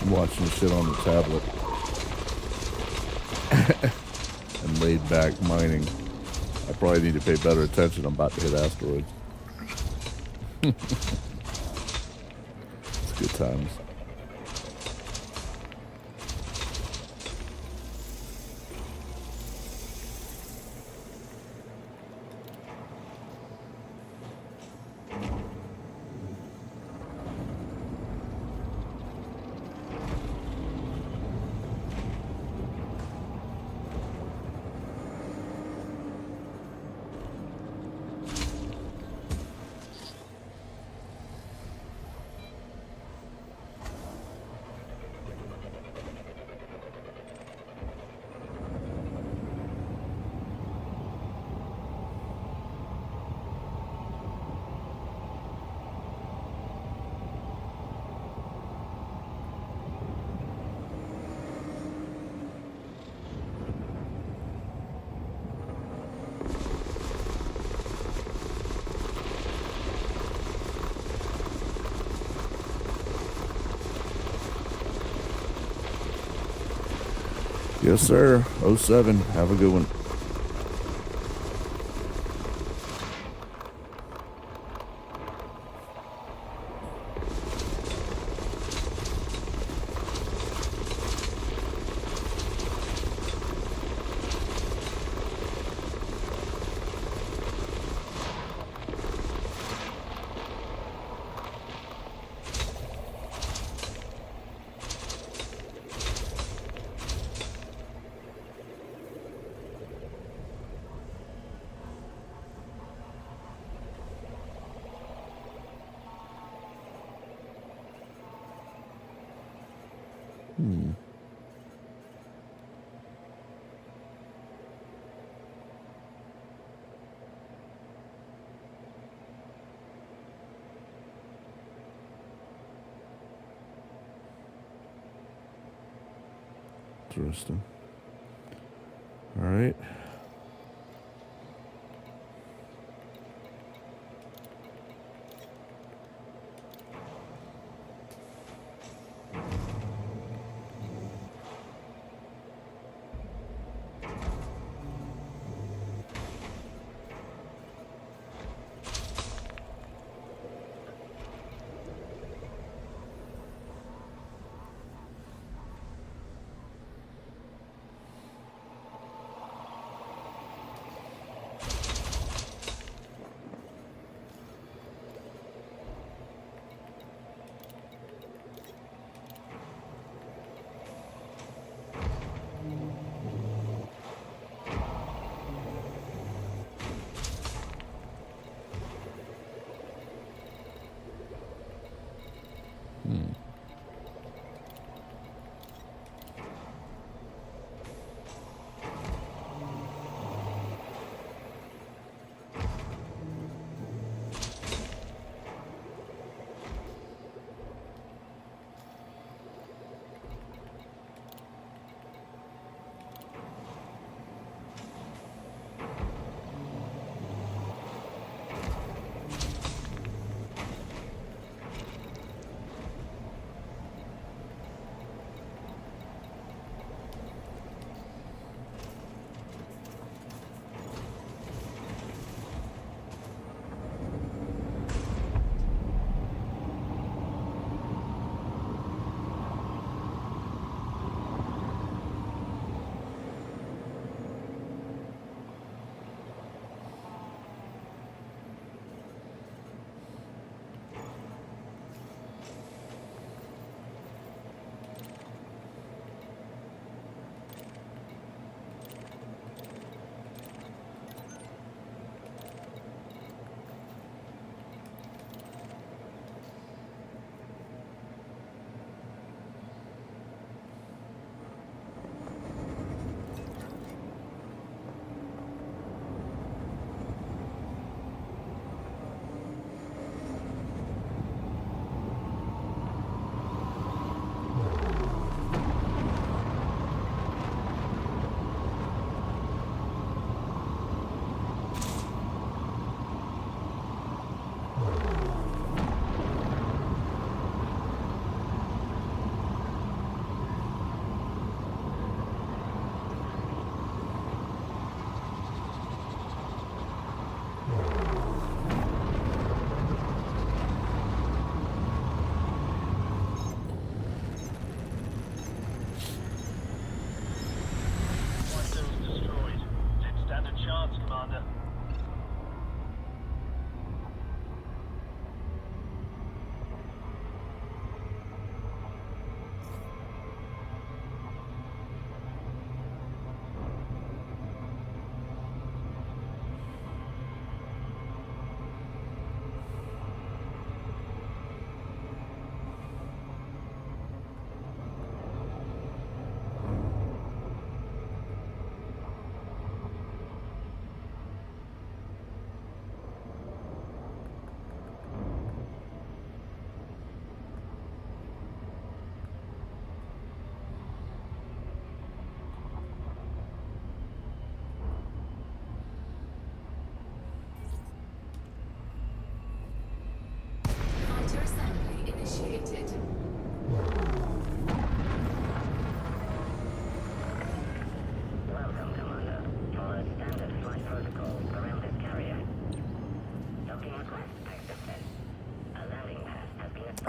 I'm watching the shit on the tablet and laid back mining. I probably need to pay better attention. I'm about to hit asteroids. It's good times. Yes, sir. 07. Have a good one. Interesting. All right.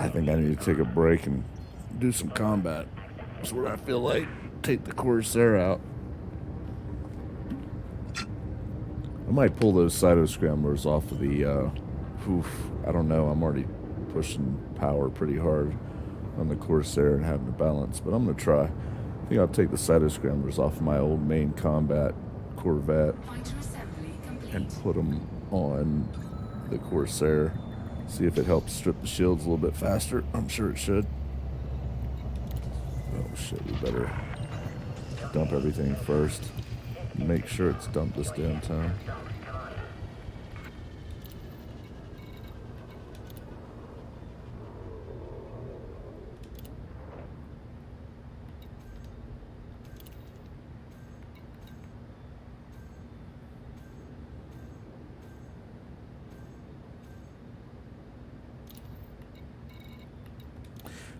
I think I need to take a break and do some combat. That's where I feel like take the Corsair out. I might pull those cyto scramblers off of the, I don't know, I'm already pushing power pretty hard on the Corsair and having to balance, but I'm going to try. I think I'll take the cyto scramblers off of my old main combat Corvette Fighter assembly complete. and put them on the Corsair. See if it helps strip the shields a little bit faster. I'm sure it should. Oh shit, we better dump everything first. Make sure it's dumped this damn time.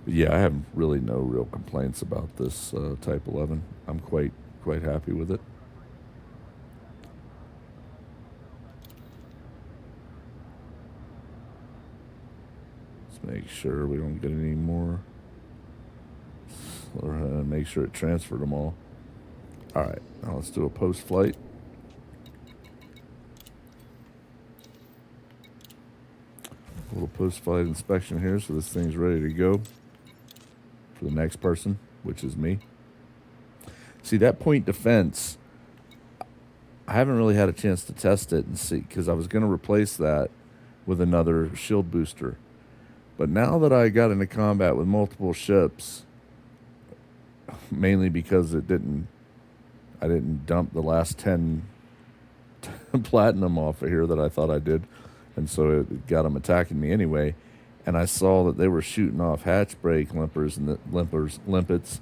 But yeah, I have really no real complaints about this Type-11. I'm quite happy with it. Let's make sure we don't get any more. Or make sure it transferred them all. All right, now let's do a post-flight. A little post-flight inspection here, so this thing's ready to go for the next person, which is me. See, that point defense, I haven't really had a chance to test it and see, because I was going to replace that with another shield booster. But now that I got into combat with multiple ships, mainly because I didn't dump the last 10 platinum off of here that I thought I did, and so it got them attacking me anyway. And I saw that they were shooting off hatch brake limpers and limpets,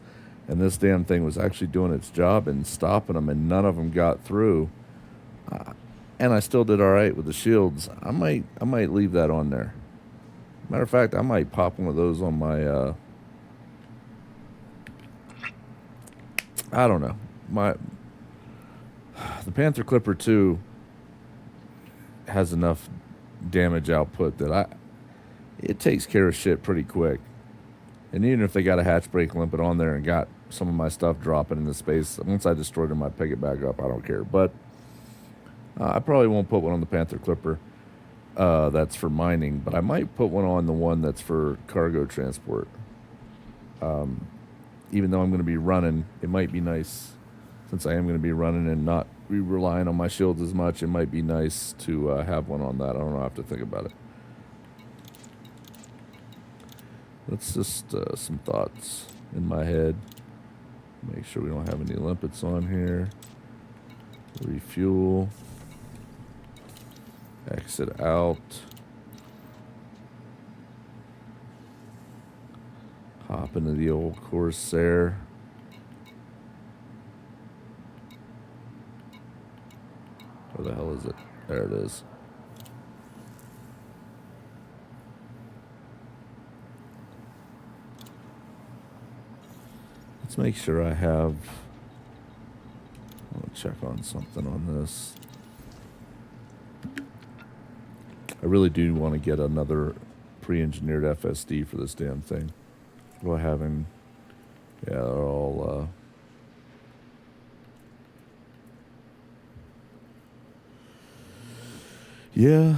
and this damn thing was actually doing its job and stopping them, and none of them got through. And I still did all right with the shields. I might leave that on there. Matter of fact, I might pop one of those on my. I don't know. The Panther Clipper 2 has enough damage output that it takes care of shit pretty quick. And even if they got a hatch brake limpet on there and got some of my stuff dropping into space, once I destroyed them, I'd pick it back up. I don't care. But I probably won't put one on the Panther Clipper. That's for mining. But I might put one on the one that's for cargo transport. Even though I'm going to be running, it might be nice, since I am going to be running and not be relying on my shields as much, it might be nice to have one on that. I don't know. I have to think about it. That's just some thoughts in my head. Make sure we don't have any limpets on here. Refuel. Exit out. Hop into the old Corsair. Where the hell is it? There it is. Let's make sure I have. I'll check on something on this. I really do want to get another pre-engineered FSD for this damn thing. What do I have in? Yeah, they're all. Yeah,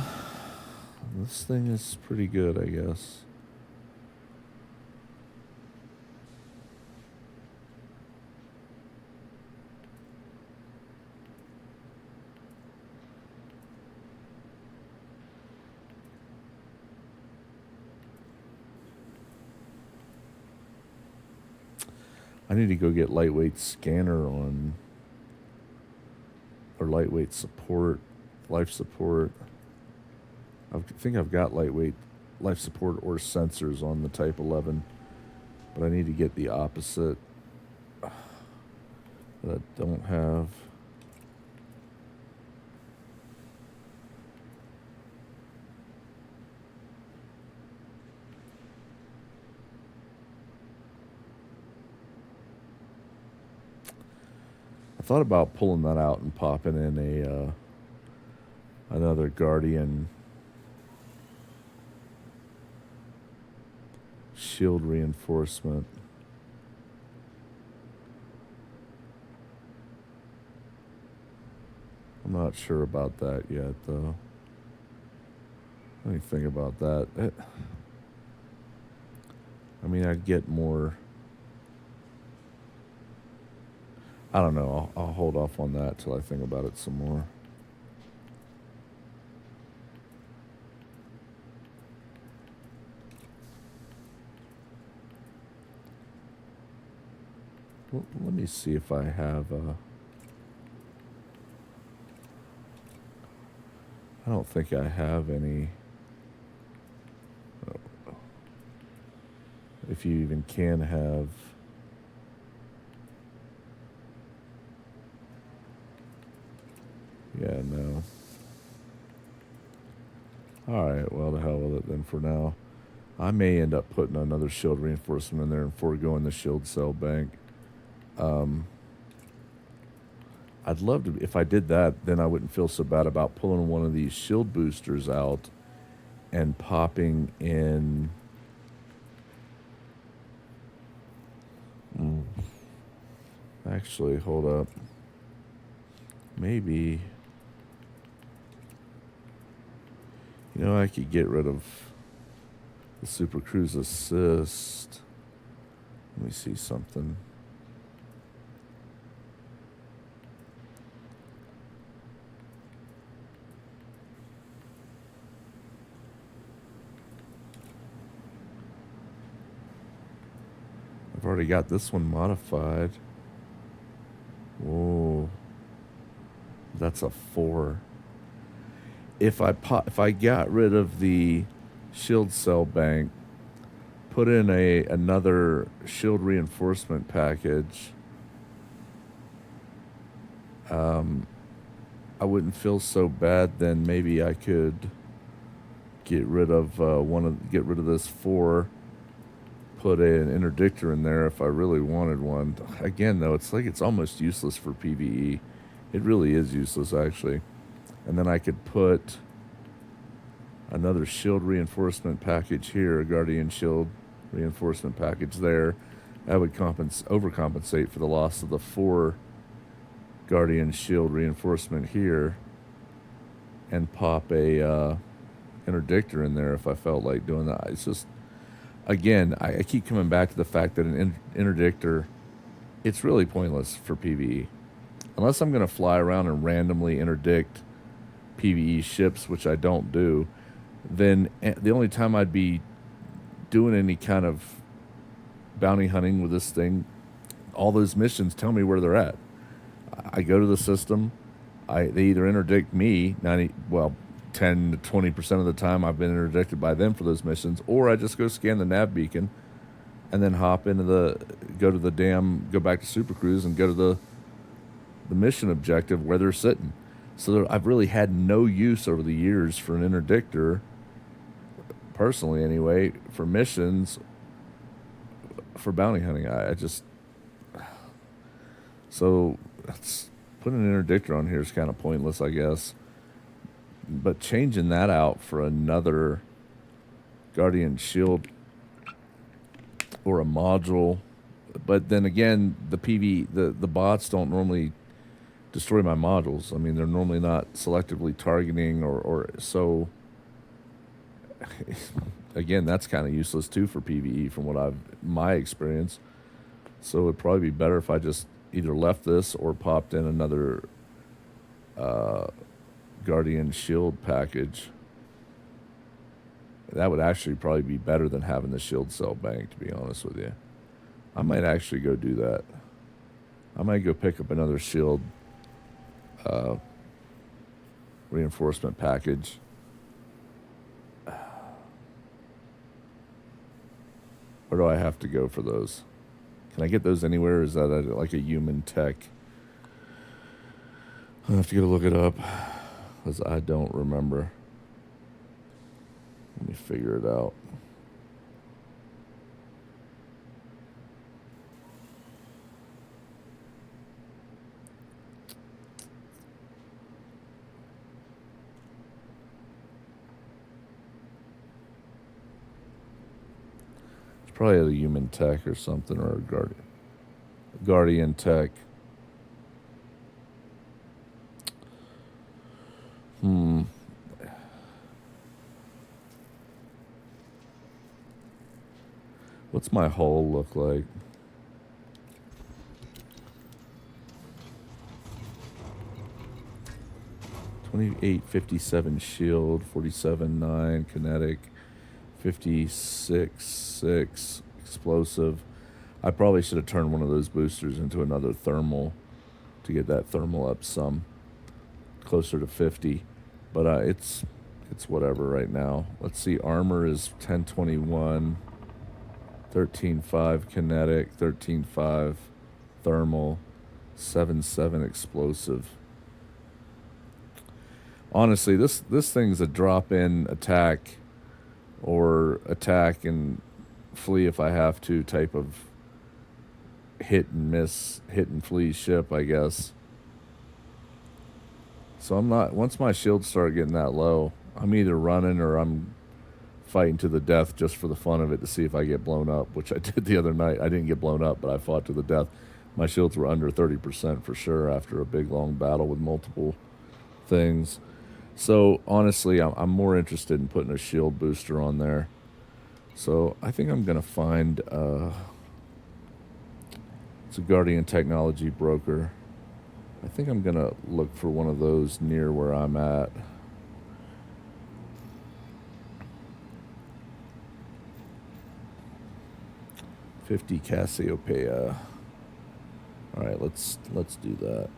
this thing is pretty good, I guess. I need to go get lightweight scanner on, or lightweight support, life support. I think I've got lightweight life support or sensors on the Type-11, but I need to get the opposite that I don't have. I thought about pulling that out and popping in another Guardian shield reinforcement. I'm not sure about that yet, though. Let me think about that. I mean, I'd get more. I don't know. I'll hold off on that till I think about it some more. Well, let me see if I have. I don't think I have any. If you even can have. Yeah, no. Alright, well, the hell with it then for now. I may end up putting another shield reinforcement in there and foregoing the shield cell bank. I'd love to, if I did that, then I wouldn't feel so bad about pulling one of these shield boosters out and popping in. Actually, hold up. Maybe. You know, I could get rid of the Super Cruise Assist. Let me see something. I've already got this one modified. Whoa. That's a 4. If I got rid of the shield cell bank, put in another shield reinforcement package, I wouldn't feel so bad. Then maybe I could get rid of this 4, put an interdictor in there if I really wanted one. Again, though, it's like it's almost useless for PvE. It really is useless, actually. And then I could put another shield reinforcement package here, a Guardian shield reinforcement package there. That would overcompensate for the loss of the 4 Guardian shield reinforcement here, and pop a interdictor in there if I felt like doing that. It's just, again, I keep coming back to the fact that an interdictor, it's really pointless for PvE. Unless I'm going to fly around and randomly interdict PvE ships, which I don't do, then the only time I'd be doing any kind of bounty hunting with this thing, all those missions tell me where they're at. I go to the system, they either interdict me, 10 to 20% of the time I've been interdicted by them for those missions, or I just go scan the nav beacon and then go back to Super Cruise and go to the mission objective where they're sitting. So I've really had no use over the years for an interdictor, personally anyway, for missions, for bounty hunting. So putting an interdictor on here is kind of pointless, I guess. But changing that out for another Guardian shield or a module. But then again, the bots don't normally destroy my modules. I mean, they're normally not selectively targeting or so. Again, that's kind of useless too for PvE from my experience. So it'd probably be better if I just either left this or popped in another Guardian shield package. That would actually probably be better than having the shield cell bank, to be honest with you. I might actually go do that. I might go pick up another shield reinforcement package. Where do I have to go for those? Can I get those anywhere? Or is that like a human tech? I'll have to go look it up, because I don't remember. Let me figure it out. Probably a human tech or something, or a guardian tech. What's my hull look like? $28.57 shield, 47.9 kinetic, 56.6 explosive. I probably should have turned one of those boosters into another thermal to get that thermal up some closer to 50, but it's whatever right now. Let's see, armor is 1021, 13.5 kinetic, 13.5 thermal, 7.7 explosive. Honestly, this thing's a drop-in attack or attack and flee if I have to type of hit and miss, hit and flee ship, I guess. So I'm not, once my shields start getting that low, I'm either running or I'm fighting to the death just for the fun of it to see if I get blown up, which I did the other night. I didn't get blown up, but I fought to the death. My shields were under 30% for sure after a big, long battle with multiple things. So honestly, I'm more interested in putting a shield booster on there. So I think I'm going to find, it's a Guardian Technology broker. I think I'm going to look for one of those near where I'm at. $50 Cassiopeia. All right, let's do that.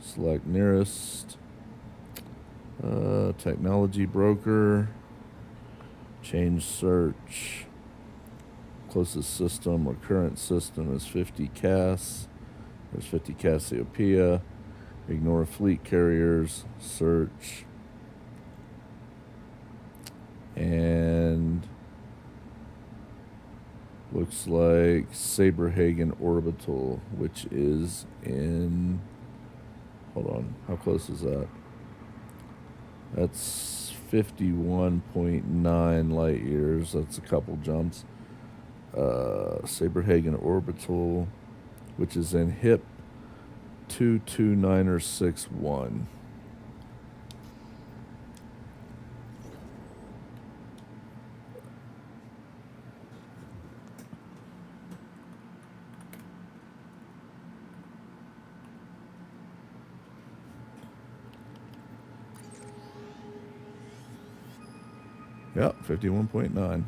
Select nearest. Technology broker. Change search. Closest system or current system is 50 Cass. There's 50 Cassiopeia. Ignore fleet carriers. Search. And looks like Saberhagen Orbital, which is in, hold on, how close is that? That's 51.9 light years. That's a couple jumps. Saberhagen Orbital, which is in HIP 22961. Yep, 51.9.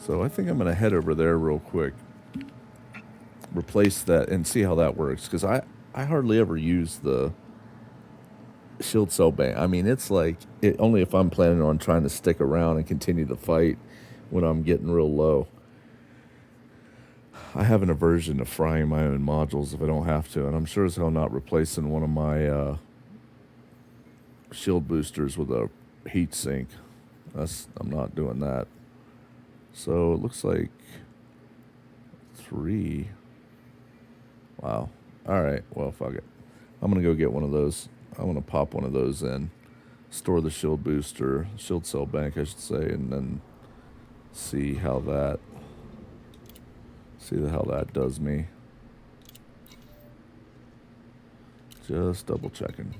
So I think I'm going to head over there real quick, replace that, and see how that works. Because I hardly ever use the shield cell bank. I mean, it's like, only if I'm planning on trying to stick around and continue the fight when I'm getting real low. I have an aversion to frying my own modules if I don't have to, and I'm sure as hell not replacing one of my shield boosters with a heat sink. I'm not doing that. So it looks like 3. Wow. All right. Well, fuck it. I'm going to go get one of those. I'm going to pop one of those in, store the shield booster, shield cell bank, I should say, and then see how that does me. Just double checking.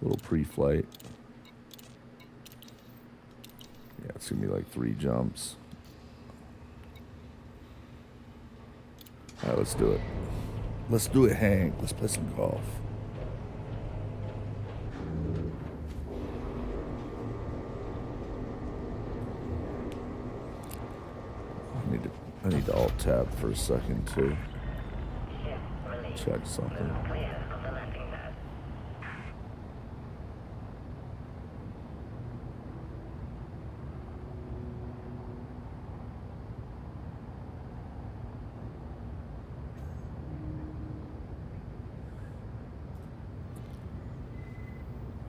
Little pre-flight. Yeah, it's gonna be like 3 jumps. All right, let's do it. Let's do it, Hank. Let's play some golf. I need to alt tab for a second to check something.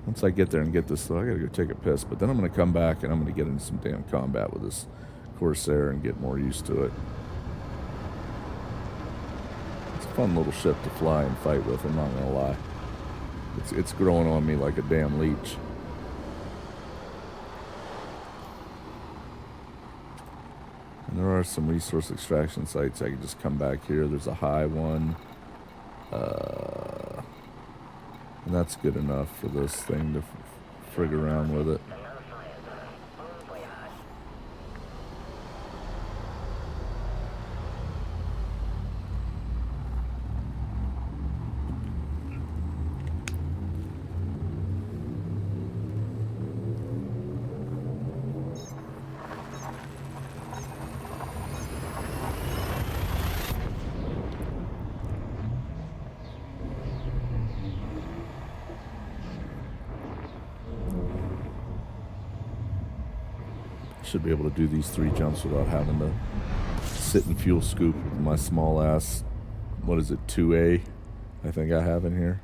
Once I get there and get this, though, I gotta go take a piss. But then I'm gonna come back and I'm gonna get into some damn combat with this Corsair and get more used to it. It's fun little ship to fly and fight with, I'm not gonna lie. It's growing on me like a damn leech. And there are some resource extraction sites. I can just come back here. There's a high one. And that's good enough for this thing to frig around with it. Should be able to do these 3 jumps without having to sit and fuel scoop with my small ass, what is it, 2A, I think I have in here.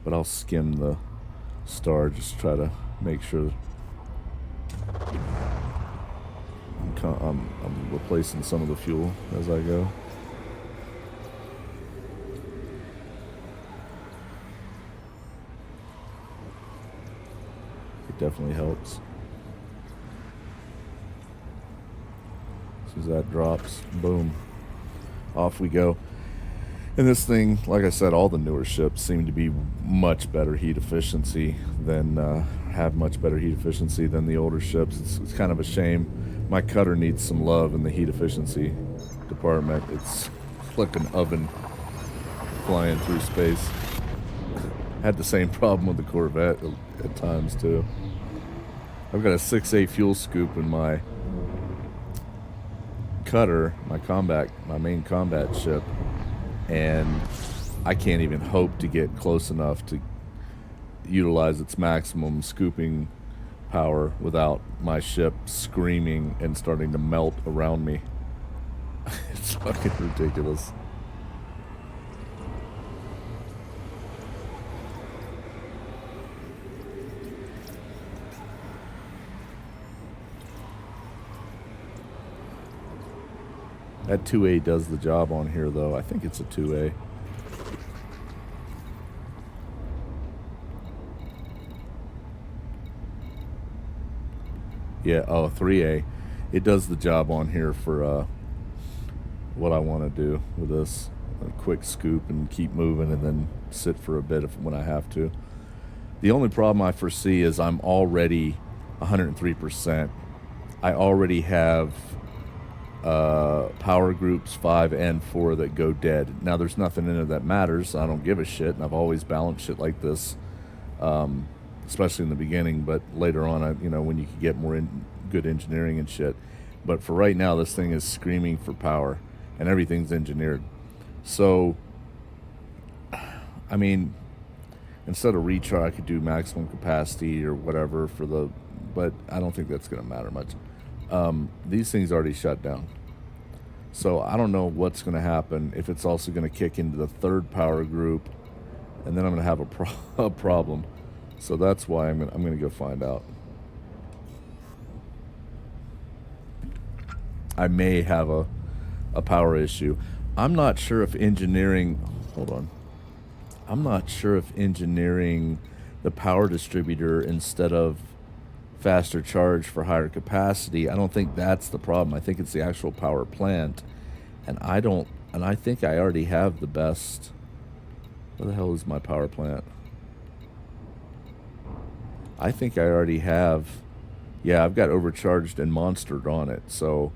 But I'll skim the star, just try to make sure I'm replacing some of the fuel as I go. It definitely helps. As that drops, boom, off we go. And this thing, like I said, all the newer ships seem to be much better heat efficiency than have much better heat efficiency than the older ships. It's kind of a shame. My cutter needs some love in the heat efficiency department. It's like an oven flying through space. Had the same problem with the Corvette at times too. I've got a 6A fuel scoop in my cutter, my main combat ship, and I can't even hope to get close enough to utilize its maximum scooping power without my ship screaming and starting to melt around me. It's fucking ridiculous. That 2A does the job on here, though. I think it's a 2A. Yeah, oh, 3A. It does the job on here for what I want to do with this. A quick scoop and keep moving and then sit for a bit when I have to. The only problem I foresee is I'm already 103%. I already have power groups 5 and 4 that go dead. Now there's nothing in it that matters. I don't give a shit, and I've always balanced shit like this, especially in the beginning. But later on, when you can get more good engineering and shit. But for right now, this thing is screaming for power, and everything's engineered. So, I mean, instead of retry, I could do maximum capacity or whatever but I don't think that's going to matter much. These things already shut down. So I don't know what's going to happen, if it's also going to kick into the 3rd power group, and then I'm going to have a problem. So that's why I'm going to go find out. I may have a power issue. I'm not sure if engineering... Hold on. I'm not sure if engineering the power distributor instead of faster charge for higher capacity, I don't think that's the problem. I think it's the actual power plant. And I think I already have the best... Where the hell is my power plant? I think I already have... Yeah, I've got overcharged and monstered on it. So,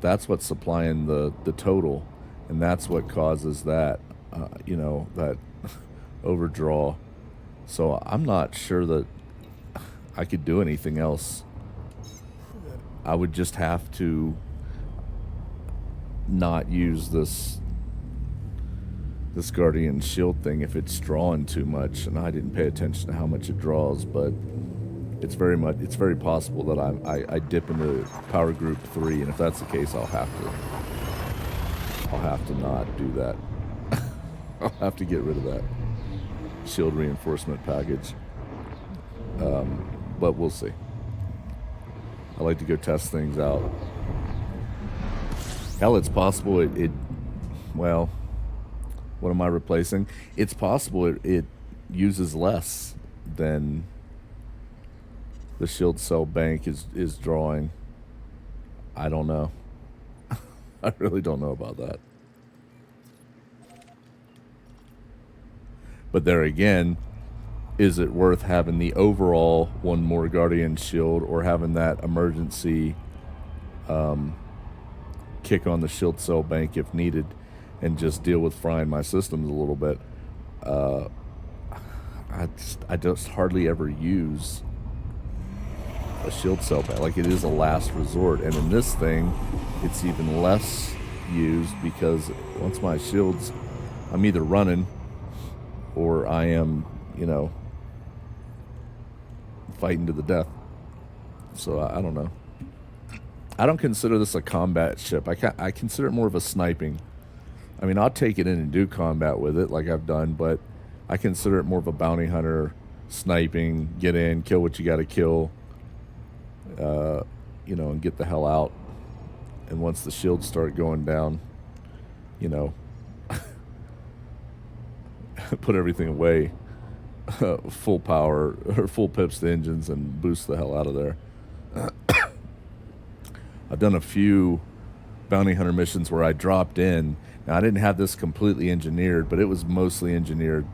that's what's supplying the total. And that's what causes that, that overdraw. So I'm not sure that I could do anything else. I would just have to not use this Guardian Shield thing if it's drawing too much, and I didn't pay attention to how much it draws, but it's very possible that I dip into power group 3, and if that's the case, I'll have to not do that. I'll have to get rid of that shield reinforcement package. But we'll see. I like to go test things out. Hell, it's possible well, What am I replacing? It's possible it uses less than the shield cell bank is drawing. I don't know. I really don't know about that. But there again, is it worth having the overall one more Guardian shield or having that emergency kick on the shield cell bank if needed and just deal with frying my systems a little bit? I just hardly ever use a shield cell bank. Like, it is a last resort. And in this thing, it's even less used because once my shields, I'm either running or I am, fighting to the death. So I don't know. I don't consider this a combat ship. I consider it more of a sniping. I mean, I'll take it in and do combat with it like I've done, but I consider it more of a bounty hunter, sniping, get in, kill what you got to kill, and get the hell out. And once the shields start going down, put everything away, full power, or full pips the engines and boost the hell out of there. I've done a few bounty hunter missions where I dropped in. Now, I didn't have this completely engineered, but it was mostly engineered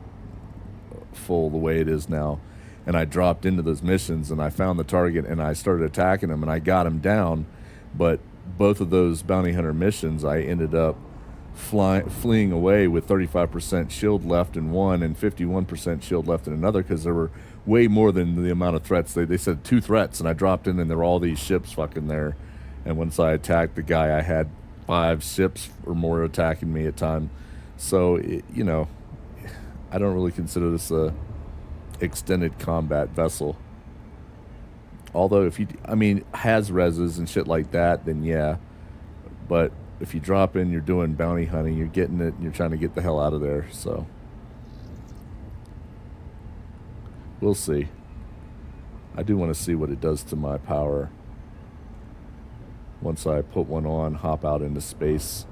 full the way it is now. And I dropped into those missions and I found the target and I started attacking him and I got him down. But both of those bounty hunter missions, I ended up fleeing away with 35% shield left in one and 51% shield left in another, because there were way more than the amount of threats. They said 2 threats, and I dropped in and there were all these ships fucking there. And once I attacked the guy, I had 5 ships or more attacking me at time. So, I don't really consider this a extended combat vessel. Although has reses and shit like that, then yeah. But if you drop in, you're doing bounty hunting, you're getting it, and you're trying to get the hell out of there. So we'll see. I do want to see what it does to my power once I put one on, hop out into space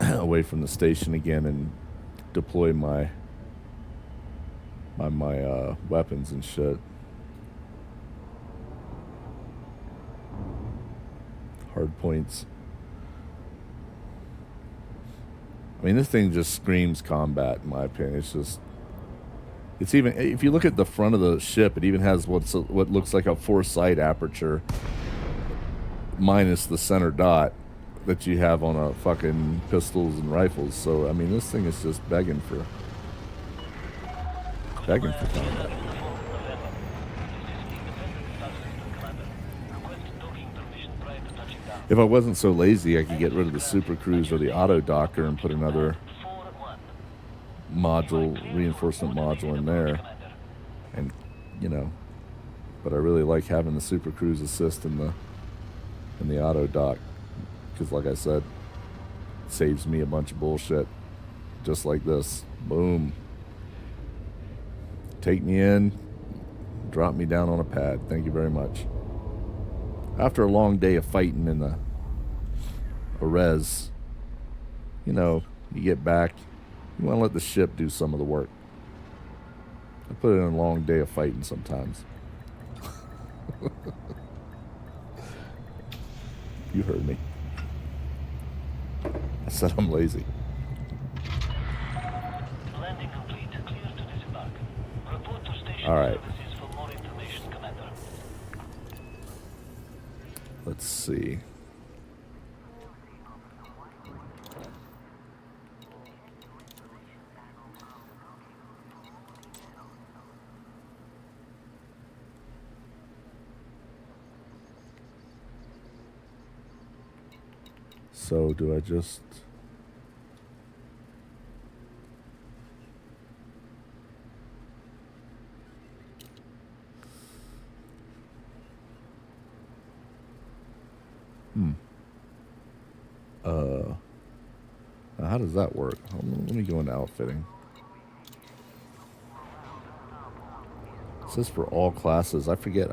away from the station again, and deploy my weapons and shit. Hard points. I mean, this thing just screams combat, in my opinion. It's even, if you look at the front of the ship, it even has what looks like a 4-sight aperture, minus the center dot that you have on a fucking pistols and rifles. So, I mean, this thing is just begging for combat. If I wasn't so lazy, I could get rid of the Super Cruise or the Auto Docker and put another reinforcement module in there. And, but I really like having the Super Cruise assist in the Auto Dock, because like I said, it saves me a bunch of bullshit. Just like this. Boom. Take me in, drop me down on a pad. Thank you very much. After a long day of fighting in a res, you get back, you want to let the ship do some of the work. I put in a long day of fighting sometimes. You heard me. I said I'm lazy. Landing complete. Clear to disembark. Report to station All right. services for more information, Commander. Let's see. So do I just... Now how does that work? Let me go into outfitting. It says for all classes. I forget.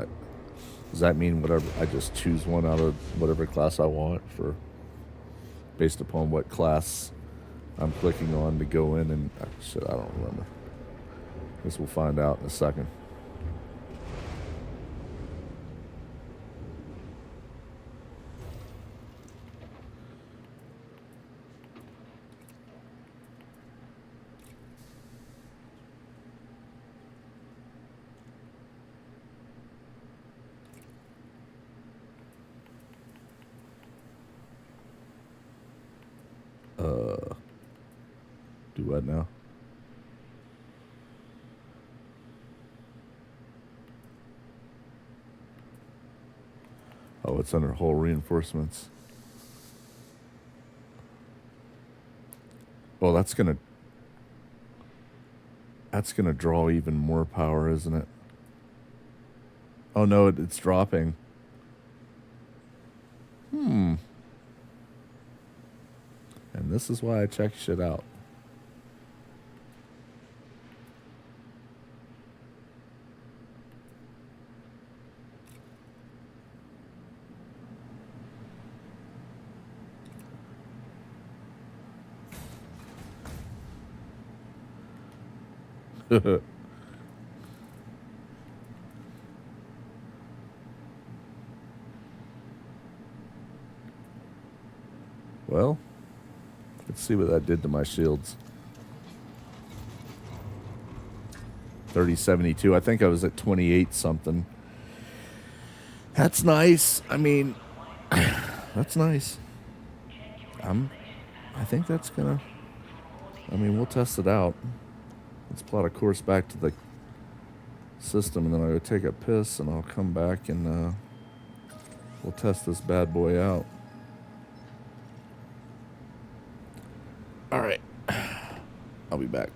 Does that mean whatever? I just choose one out of whatever class I want based upon what class I'm clicking on to go in and shit, I don't remember. Guess we'll find out in a second. Do what now? Oh, it's under hull reinforcements. Well, that's gonna draw even more power, isn't it? Oh no, it's dropping. And this is why I check shit out. Well, let's see what that did to my shields. 3072. I think I was at 28 something. That's nice. I mean, that's nice. I think that's gonna. I mean, we'll test it out. Let's plot a course back to the system, and then I'll go take a piss, and I'll come back and we'll test this bad boy out. All right. I'll be back.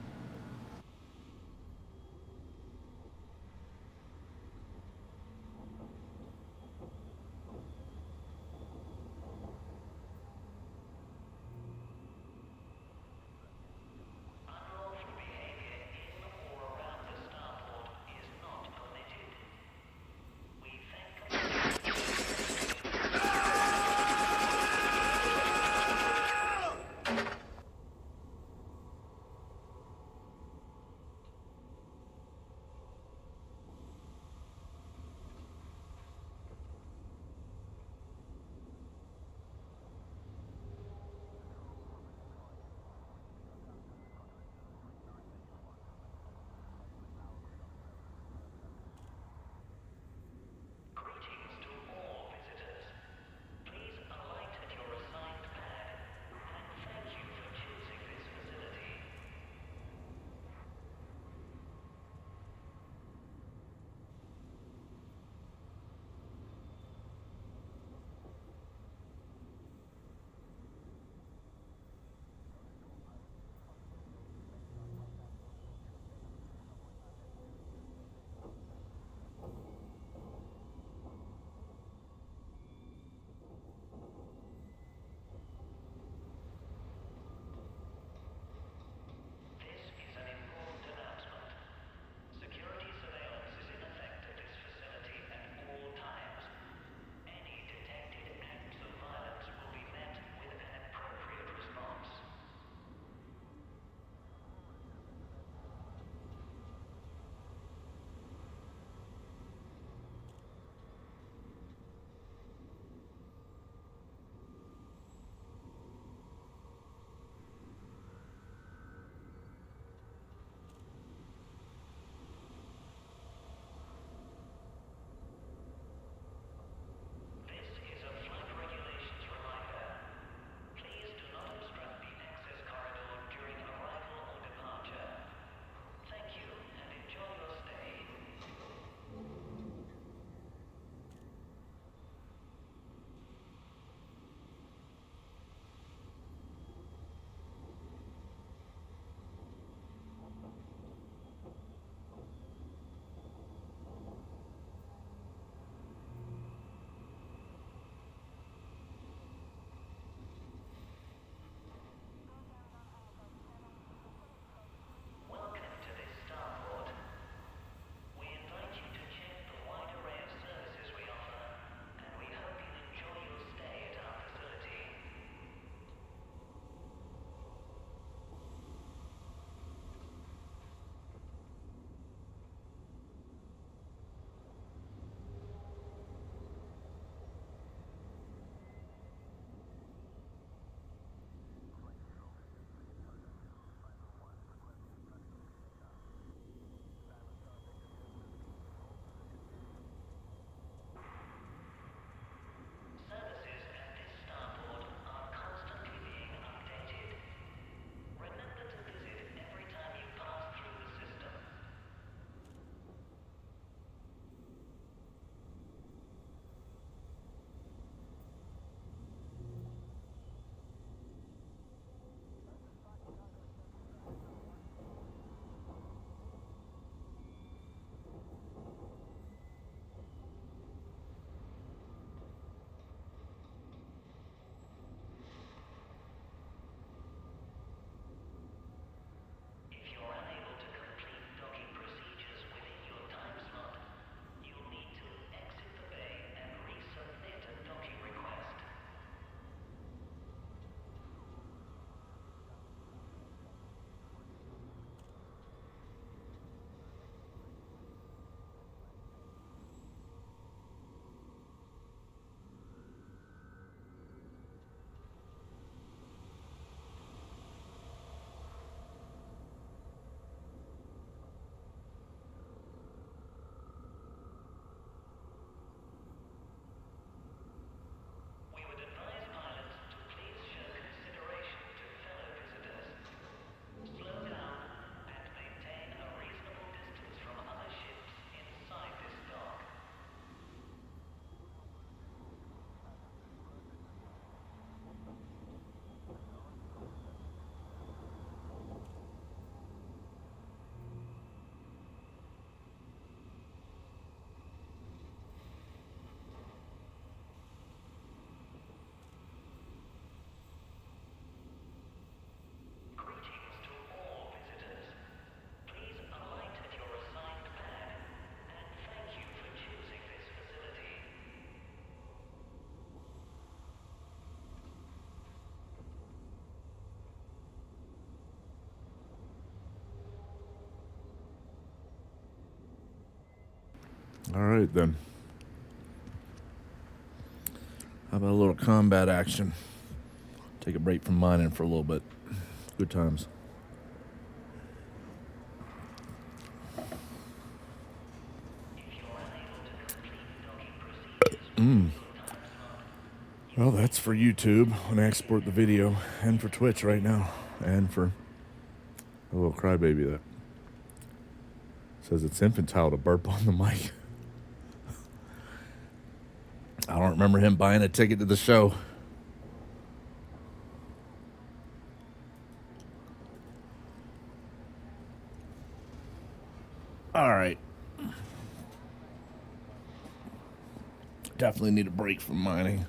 All right, then. How about a little combat action? Take a break from mining for a little bit. Good times. Well, that's for YouTube when I export the video, and for Twitch right now, and for a little crybaby that says it's infantile to burp on the mic. I don't remember him buying a ticket to the show. All right. Definitely need a break from mining.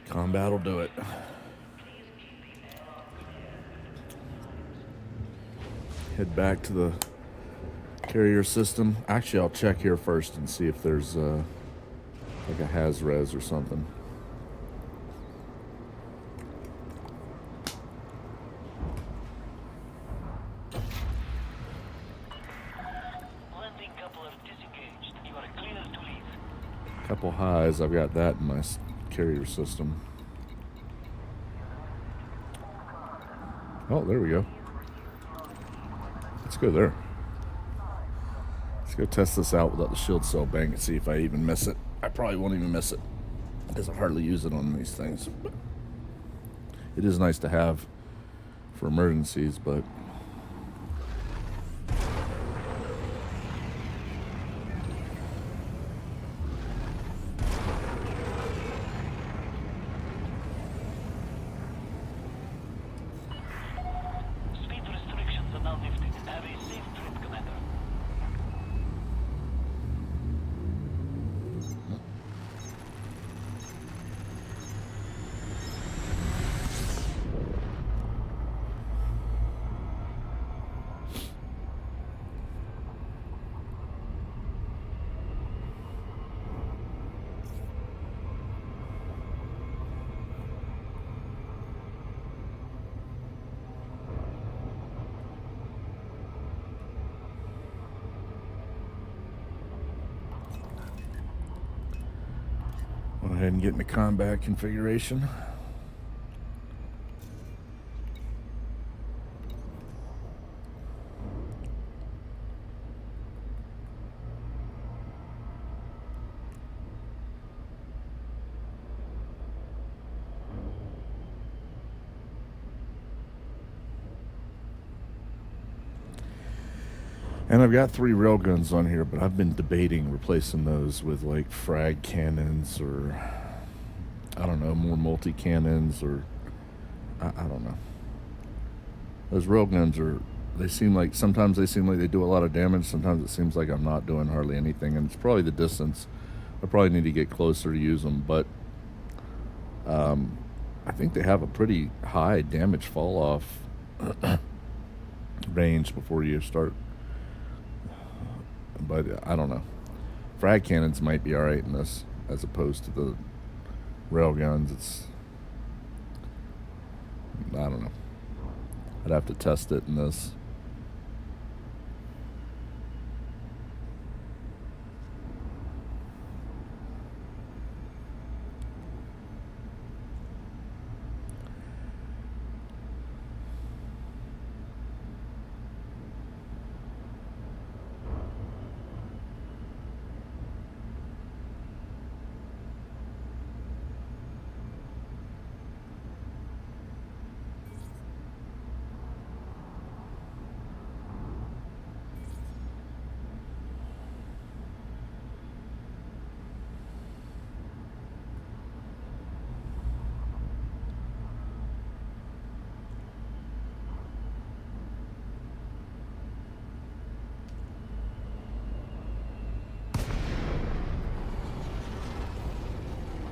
Combat will do it. Head back to the carrier system. Actually, I'll check here first and see if there's like a Haz-Res or something. Landing coupler disengaged. You are clear to leave. Couple highs. I've got that in my carrier system. Oh, there we go. Let's go there. Let's go test this out without the shield cell bank and see if I even miss it. I probably won't even miss it because I hardly use it on these things. But it is nice to have for emergencies, but Speed restrictions are now lifted. Have a safe trip, Commander. go ahead and get into combat configuration. And I've got 3 railguns on here, but I've been debating replacing those with like frag cannons or, I don't know, more multi-cannons or, I don't know. Those railguns are, sometimes they seem like they do a lot of damage. Sometimes it seems like I'm not doing hardly anything. And it's probably the distance. I probably need to get closer to use them. But I think they have a pretty high damage fall off range before you start. But I don't know. Frag cannons might be alright in this as opposed to the railguns. I don't know. I'd have to test it in this.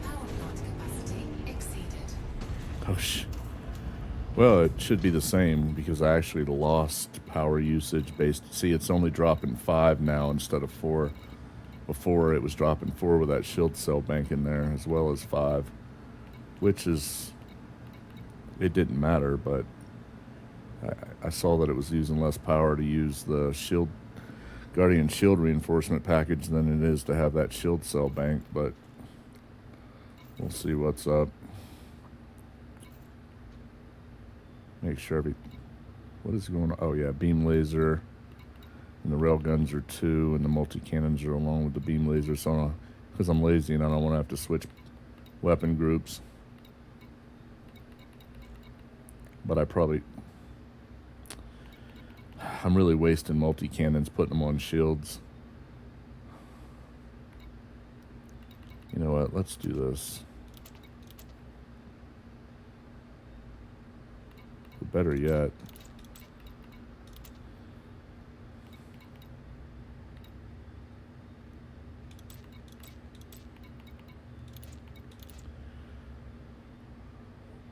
Power plant capacity exceeded. Oh, well, it should be the same because I actually lost power usage based. See, it's only dropping 5 now instead of 4. Before it was dropping 4 with that shield cell bank in there as well as 5, which is, it didn't matter, but I saw that it was using less power to use the shield Guardian shield reinforcement package than it is to have that shield cell bank, but we'll see what's up. Make sure what is going on? Oh yeah, beam laser, and the rail guns are 2, and the multi-cannons are along with the beam laser, so because I'm lazy and I don't want to have to switch weapon groups. But I'm really wasting multi-cannons putting them on shields. You know what, let's do this. Or better yet,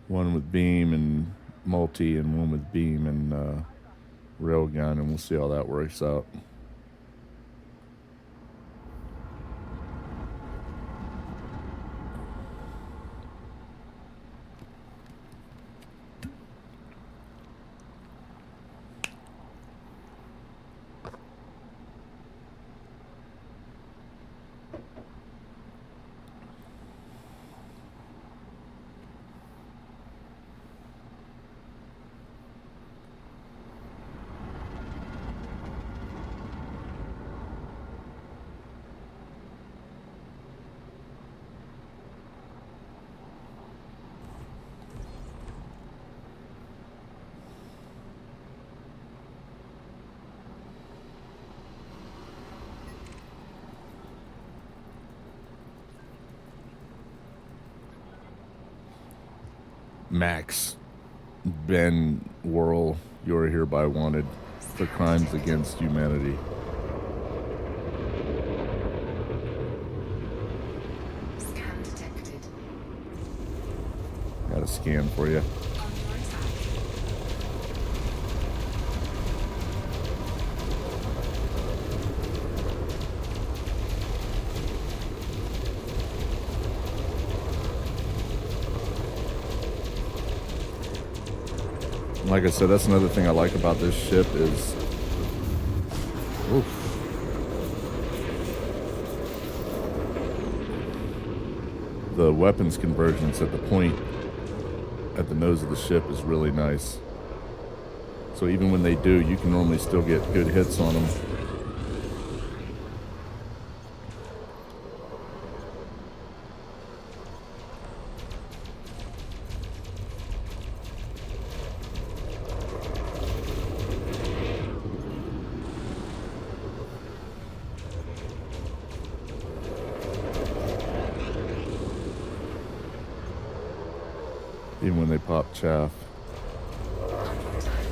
one with beam and multi and one with beam and railgun, and we'll see how that works out. Max, Ben Worrell, you are hereby wanted for crimes against humanity. Scan detected. Got a scan for you. Under attack. Like I said, that's another thing I like about this ship is, oof, the weapons convergence at the point at the nose of the ship is really nice. So even when they do, you can normally still get good hits on them. Even when they pop chaff. Under attack.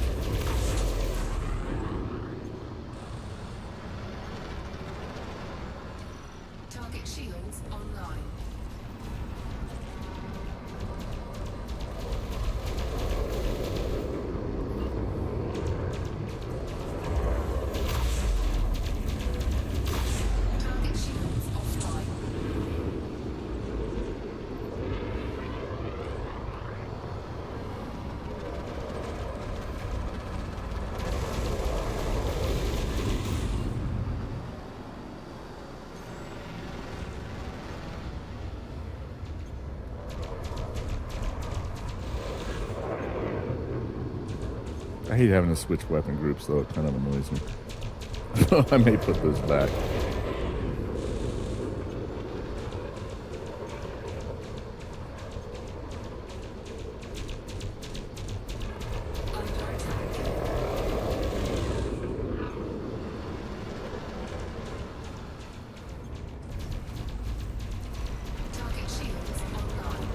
Target shields online. Target shields offline. I hate having to switch weapon groups, though. It kind of annoys me. I may put those back. Under attack. Target shields online.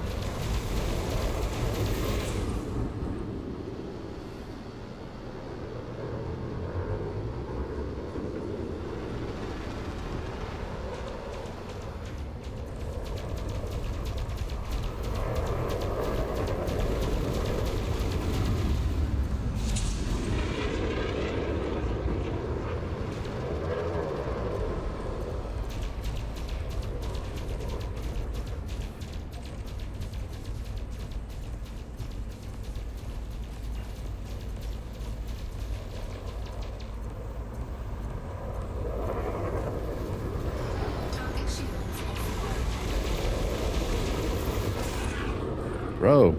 Bro,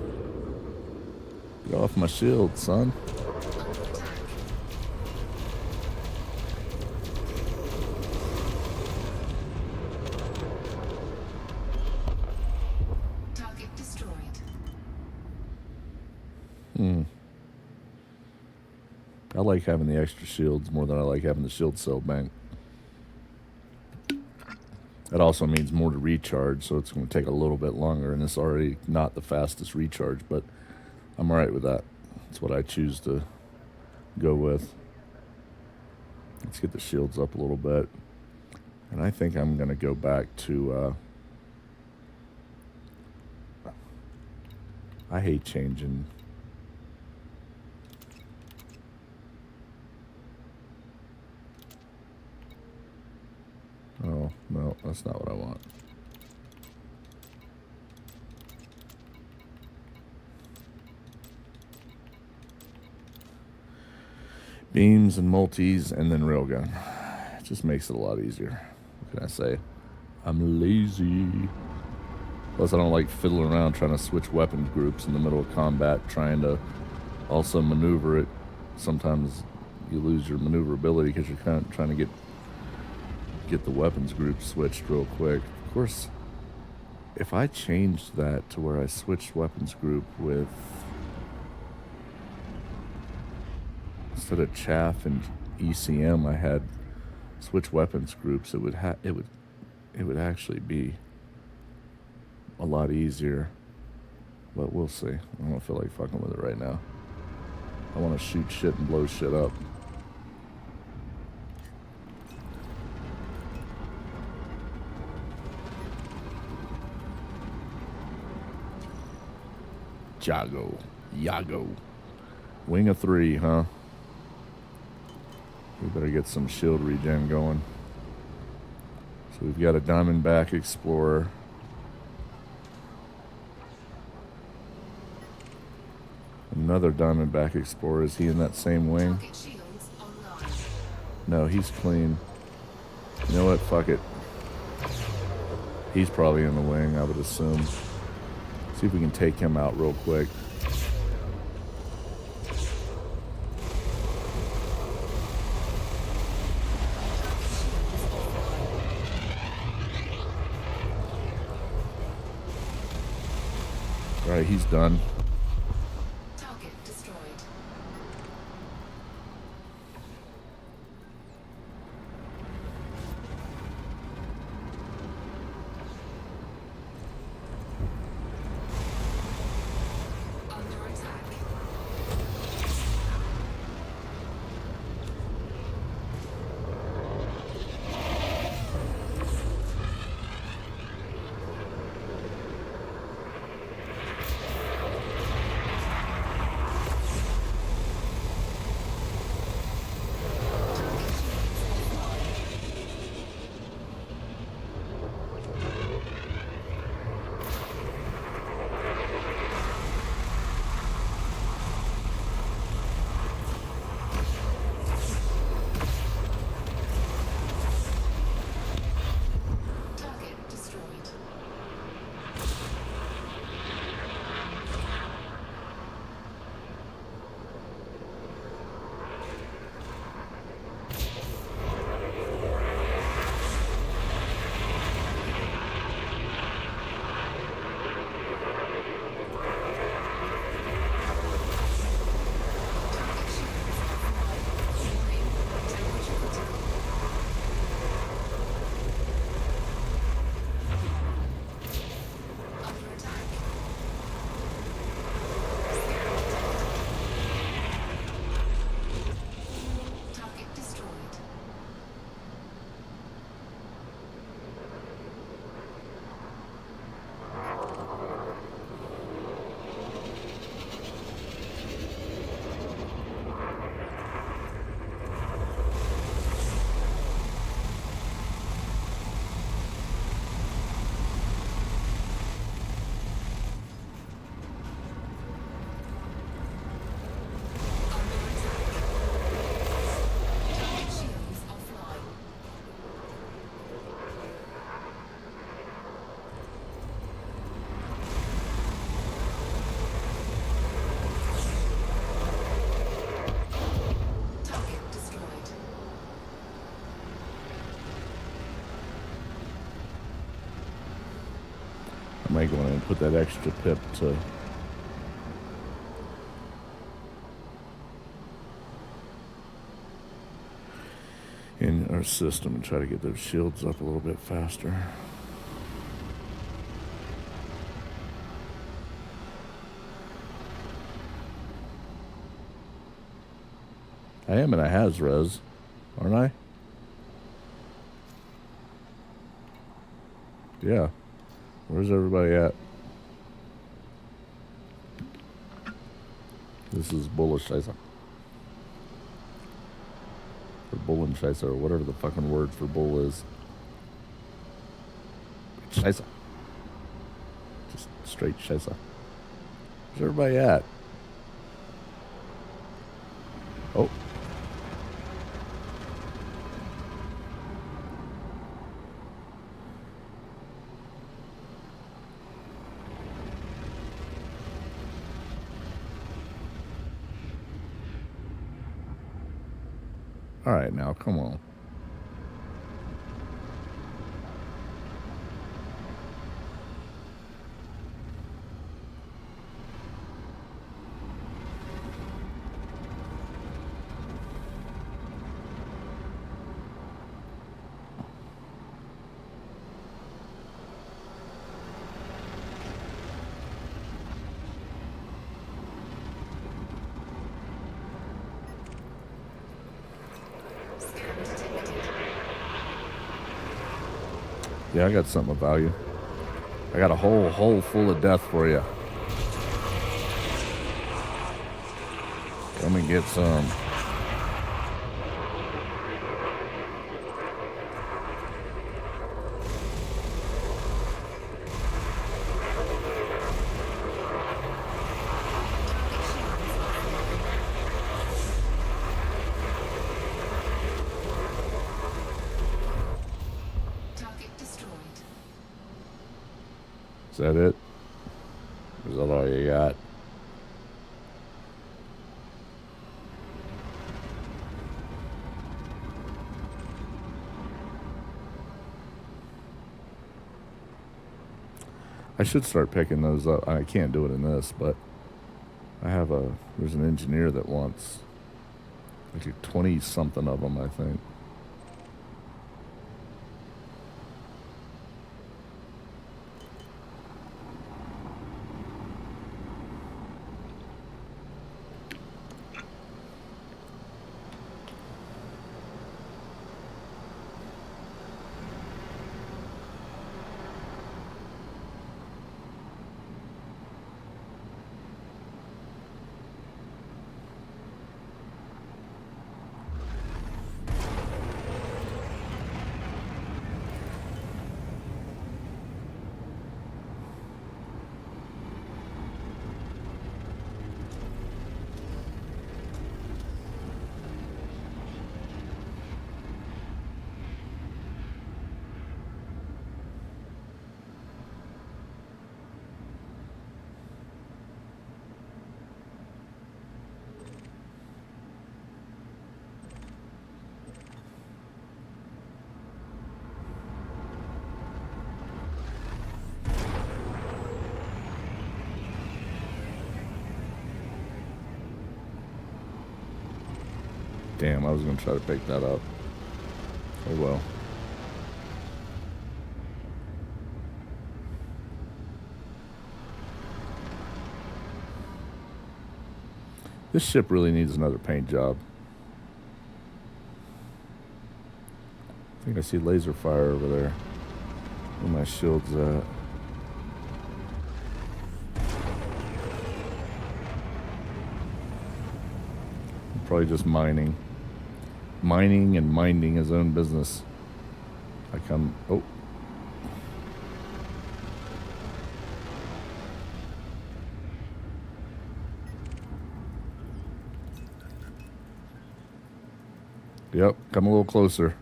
get off my shield, son. Under attack. Target destroyed. I like having the extra shields more than I like having the shield cell bank. That also means more to recharge, so it's going to take a little bit longer, and it's already not the fastest recharge, but I'm alright with that. That's what I choose to go with. Let's get the shields up a little bit. And I think I'm going to go back to... I hate changing... Oh, no, that's not what I want. Beams and multis and then railgun. It just makes it a lot easier. What can I say? I'm lazy. Plus, I don't like fiddling around trying to switch weapons groups in the middle of combat, trying to also maneuver it. Sometimes you lose your maneuverability because you're kind of trying to get the weapons group switched real quick. Of course, if I changed that to where I switched weapons group with, instead of chaff and ECM, I had switch weapons groups, it would actually be a lot easier. But we'll see. I don't feel like fucking with it right now. I want to shoot shit and blow shit up. Yago. Wing of 3, huh? We better get some shield regen going. So we've got a Diamondback Explorer. Another Diamondback Explorer. Is he in that same wing? Target shields online. No, he's clean. You know what? Fuck it. He's probably in the wing, I would assume. See if we can take him out real quick. All right, he's done. Target destroyed. Under attack. might go in and put that extra pip to in our system and try to get those shields up a little bit faster. I am in a Haz-Res, aren't I? Yeah. Where's everybody at? This is Bullenscheiße. Or Bullenscheiße, or whatever the fucking word for bull is. Scheiße. Just straight Scheiße. Where's everybody at? Oh. All right, now, come on. Yeah, I got something of value. I got a whole hole full of death for you. Come and get some. Is that it? Is that all you got? I should start picking those up. I can't do it in this, but there's an engineer that wants like 20 something of them, I think. Damn, I was going to try to pick that up. Oh well. This ship really needs another paint job. I think I see laser fire over there. Where my shield's at. Probably just mining. Mining and minding his own business. Oh. Yep, come a little closer.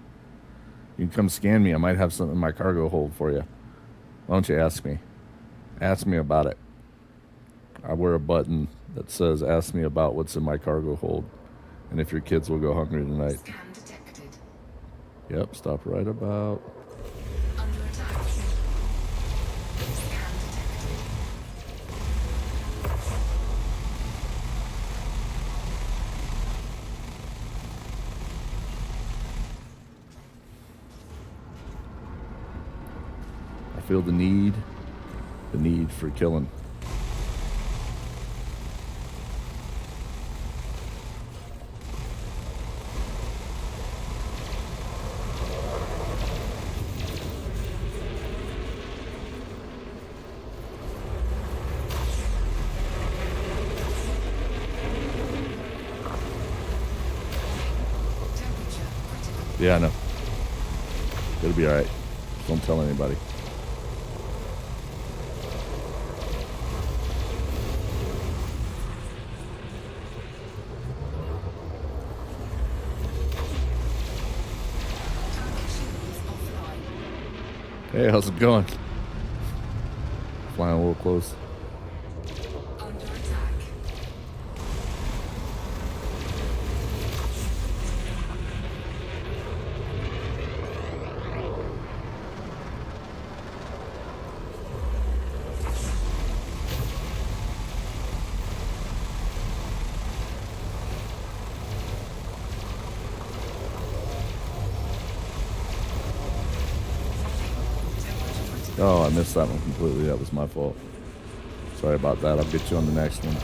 You can come scan me. I might have something in my cargo hold for you. Why don't you ask me? Ask me about it. I wear a button that says, ask me about what's in my cargo hold. And if your kids will go hungry tonight. Scan detected. Yep, stop right about. Under attack. Scan detected. feel the need for killing. Temperature critical. Yeah, I know. It'll be all right. Don't tell anybody. Target shields offline. Hey, how's it going? Flying a little close. Under attack. Oh, I missed that one completely. That was my fault. Sorry about that. I'll get you on the next one.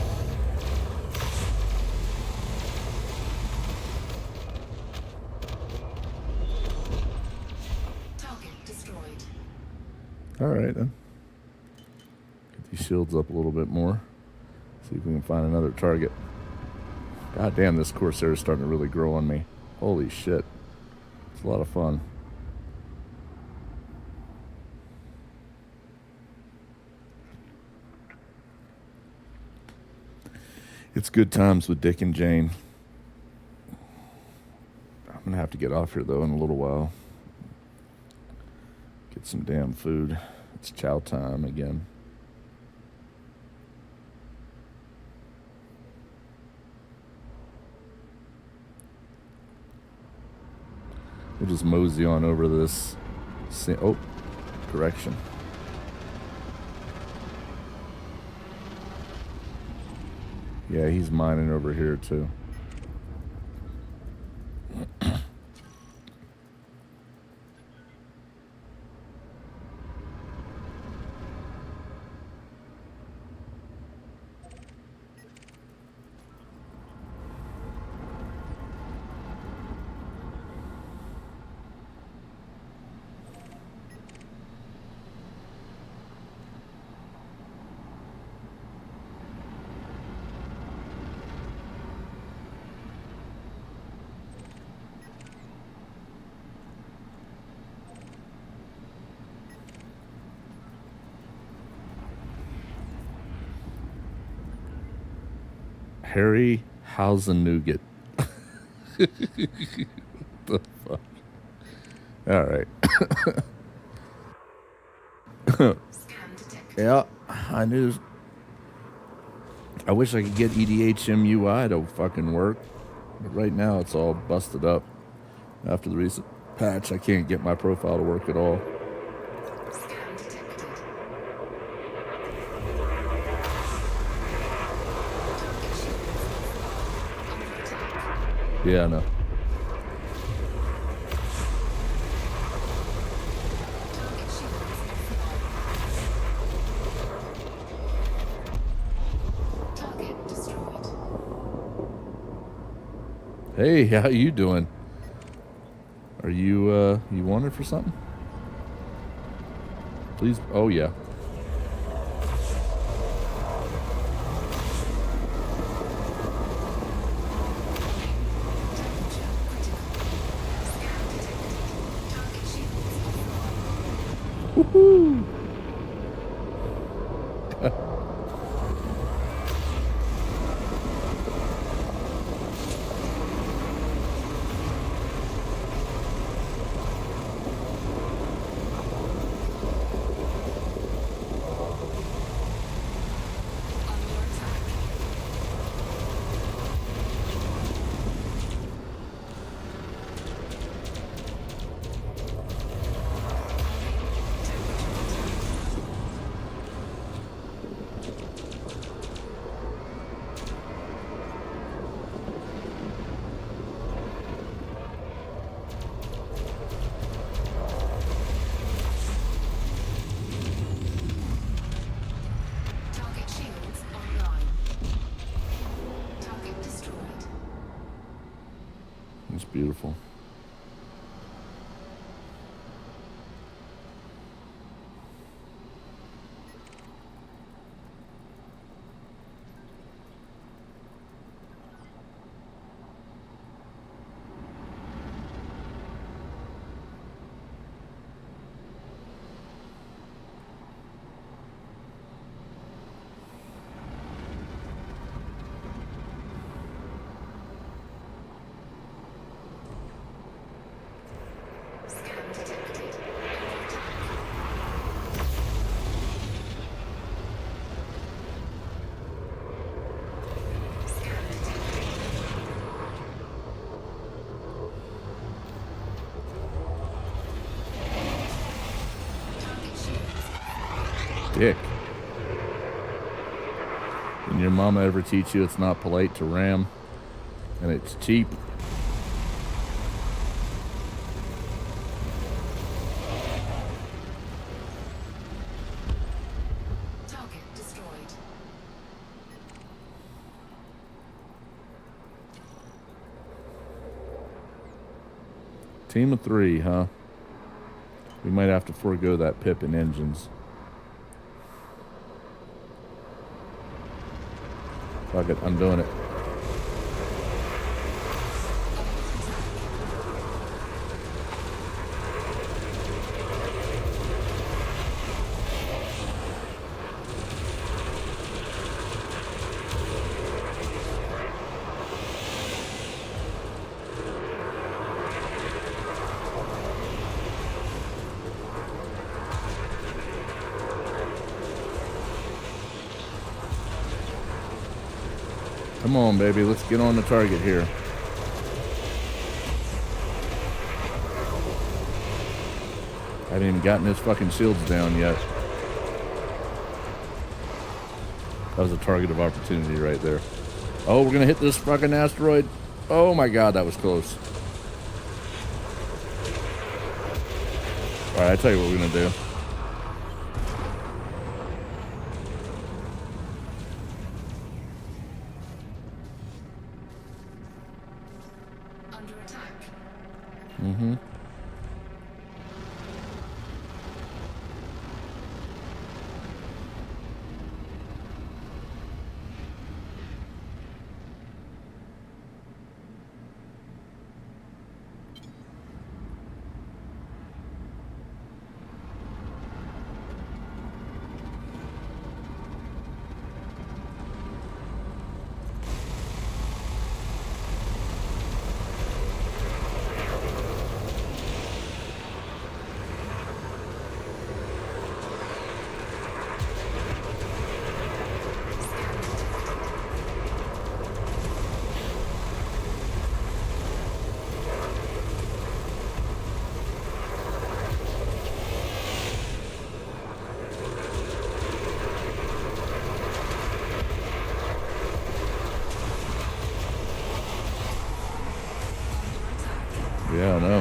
Target destroyed. All right, then. Get these shields up a little bit more. See if we can find another target. God damn, this Corsair is starting to really grow on me. Holy shit. It's a lot of fun. It's good times with Dick and Jane. I'm going to have to get off here, though, in a little while. Get some damn food. It's chow time again. We'll just mosey on over this. Oh, correction. Yeah, he's mining over here, too. Harry Hausen-Nougat. The fuck? All right. Scan detected. Yeah, I knew. I wish I could get EDHMUI to fucking work. But right now it's all busted up. After the recent patch, I can't get my profile to work at all. Scan detected. Target shields offline. Under attack. Yeah, I know. Target shields offline. Target destroyed. Hey, how you doing? Are you you wanted for something? Please. Oh yeah. Temperature critical. Scan detected. Target shields offline. Woohoo! Under attack. Temperature beautiful. Scan detected. Scan detected. Target shields. Dick. Did your mama ever teach you it's not polite to ram and it's cheap? Target destroyed. Team of 3, huh? We might have to forego that pip and engines. Fuck it, I'm doing it. Come on, baby, let's get on the target here. I haven't even gotten his fucking shields down yet. That was a target of opportunity right there. Oh, we're gonna hit this fucking asteroid. Oh my god, that was close. Alright, I tell you what we're gonna do. Under attack. Mm-hmm. Yeah, I know.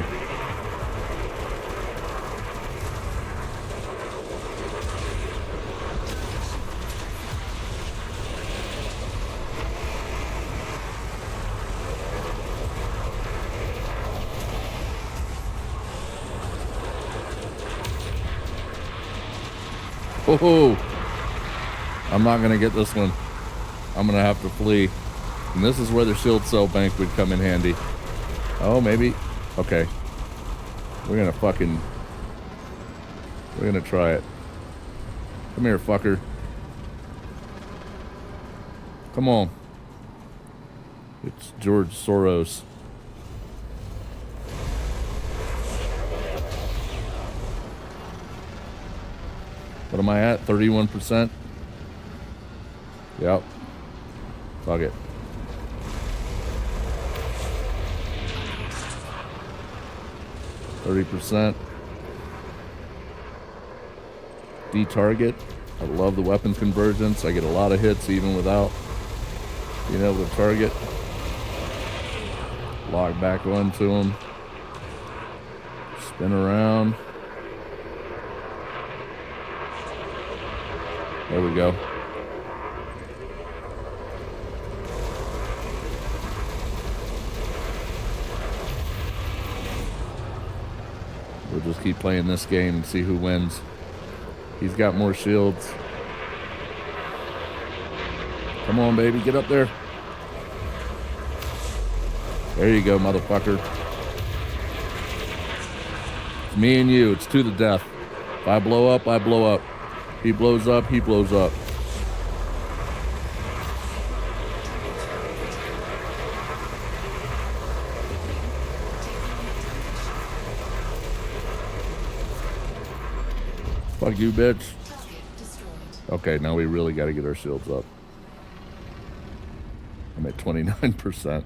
Whoa! I'm not gonna get this one. I'm gonna have to flee. And this is where the shield cell bank would come in handy. Oh, maybe. Okay. We're gonna try it. Come here, fucker. Come on. It's George Soros. What am I at? 31%? Yep. Fuck it. %. D-target. I love the weapons convergence. I get a lot of hits even without being able to target. Log back onto them. Spin around. There we go. We'll just keep playing this game and see who wins. He's got more shields. Come on, baby, get up there. There you go, motherfucker. It's me and you. It's to the death. If I blow up, I blow up. He blows up, he blows up. Fuck you, bitch. Target destroyed. Okay, now we really got to get our shields up. I'm at 29%.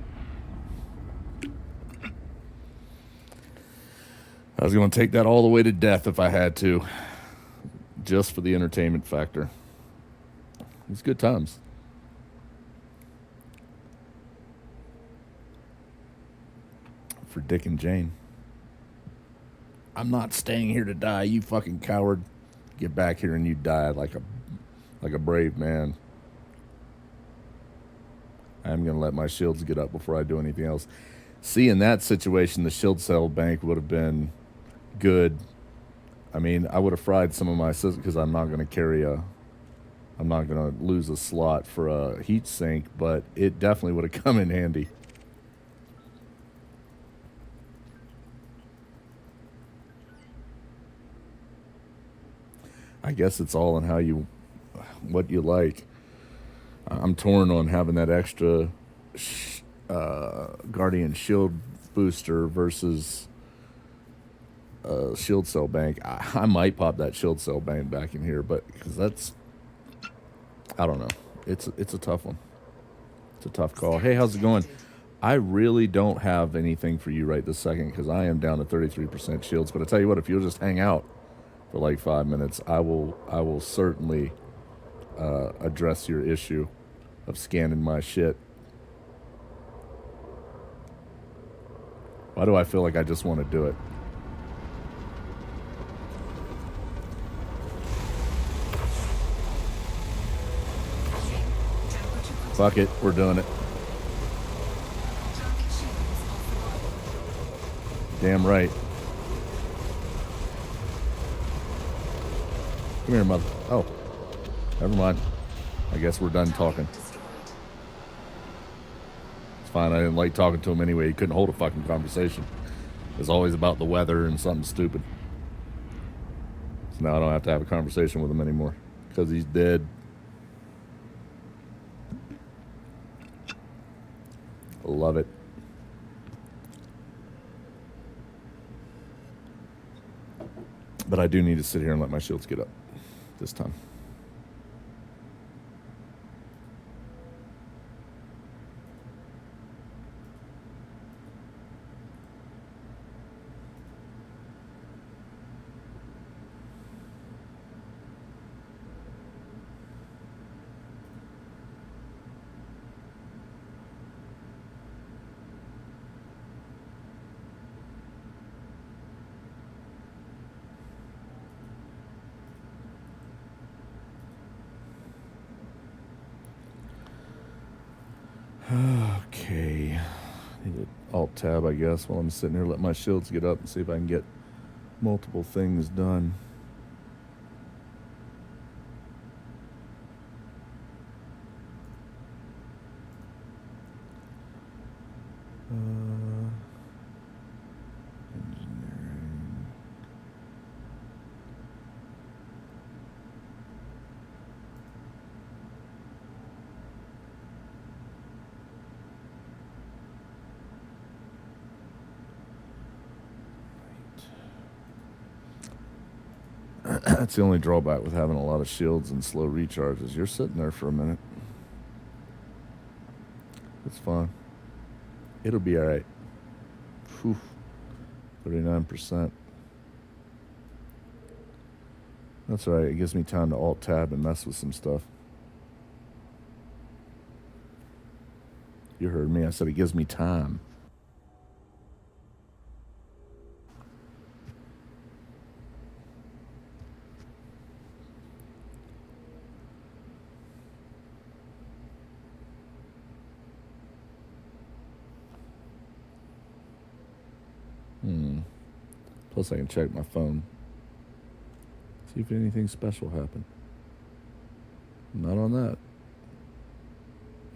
I was going to take that all the way to death if I had to, just for the entertainment factor. It's good times. For Dick and Jane. I'm not staying here to die, you fucking coward. Get back here and you die like a brave man. I'm going to let my shields get up before I do anything else. See, in that situation, the shield cell bank would have been good. I mean, I would have fried some of my systems because I'm not going to I'm not going to lose a slot for a heat sink, but it definitely would have come in handy. I guess it's all in what you like. I'm torn on having that extra Guardian Shield booster versus Shield Cell Bank. I might pop that Shield Cell Bank back in here, but because I don't know. It's a tough one. It's a tough call. Hey, how's it going? I really don't have anything for you right this second because I am down to 33% shields. But I tell you what, if you'll just hang out for like 5 minutes, I will certainly address your issue of scanning my shit. Why do I feel like I just want to do it? Fuck it, we're doing it. Target shields offline. Damn right. Come here, mother. Oh, never mind. I guess we're done talking. Destroyed. It's fine. I didn't like talking to him anyway. He couldn't hold a fucking conversation. It was always about the weather and something stupid. So now I don't have to have a conversation with him anymore because he's dead. I love it. But I do need to sit here and let my shields get up this time. Okay. Need to alt tab, I guess, while I'm sitting here, let my shields get up and see if I can get multiple things done. Engineering. That's the only drawback with having a lot of shields and slow recharges. You're sitting there for a minute. It's fine. It'll be all right. Whew. 39%. That's all right. It gives me time to alt tab and mess with some stuff. You heard me. I said it gives me time. Plus, I can check my phone. See if anything special happened. Not on that.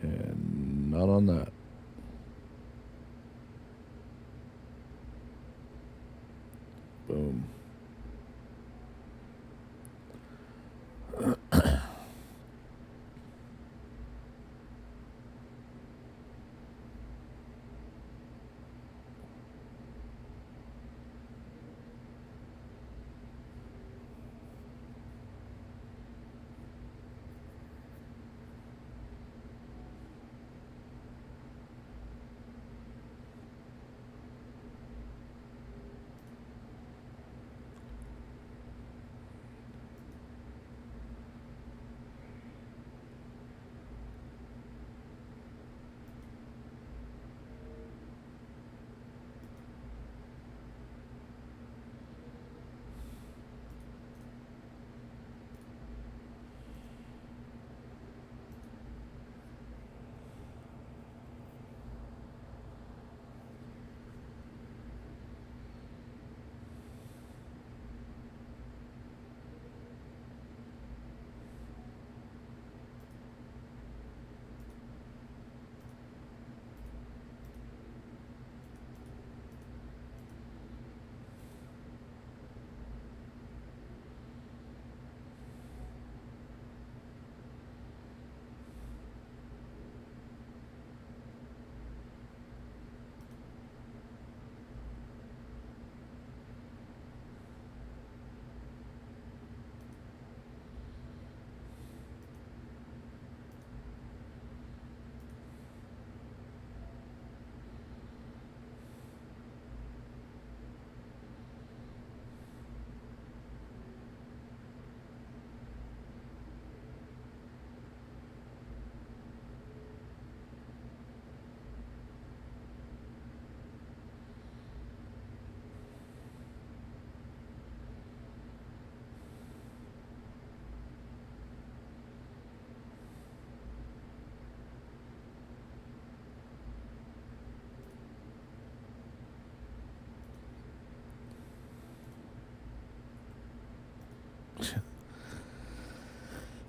And not on that. Boom.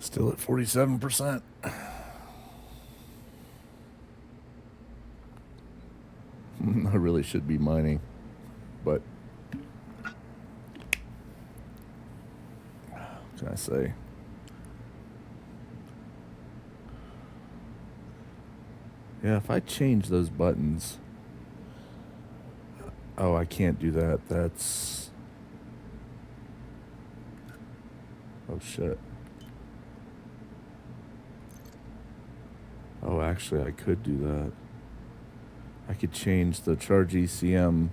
Still at 47%. I really should be mining, but what can I say? Yeah, if I change those buttons. Oh, I can't do that. That's. Oh, shit. Oh, actually, I could do that. I could change the charge ECM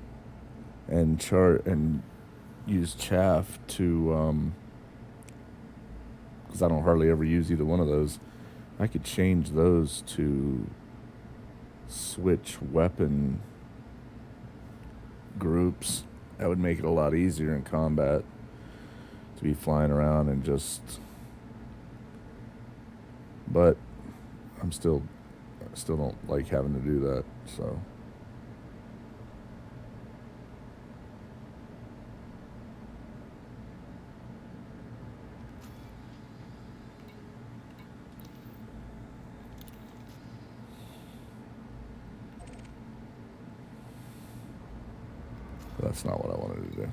and use chaff to, because I don't hardly ever use either one of those. I could change those to switch weapon groups. That would make it a lot easier in combat to be flying around and just. But I still don't like having to do that, so. That's not what I wanted to do.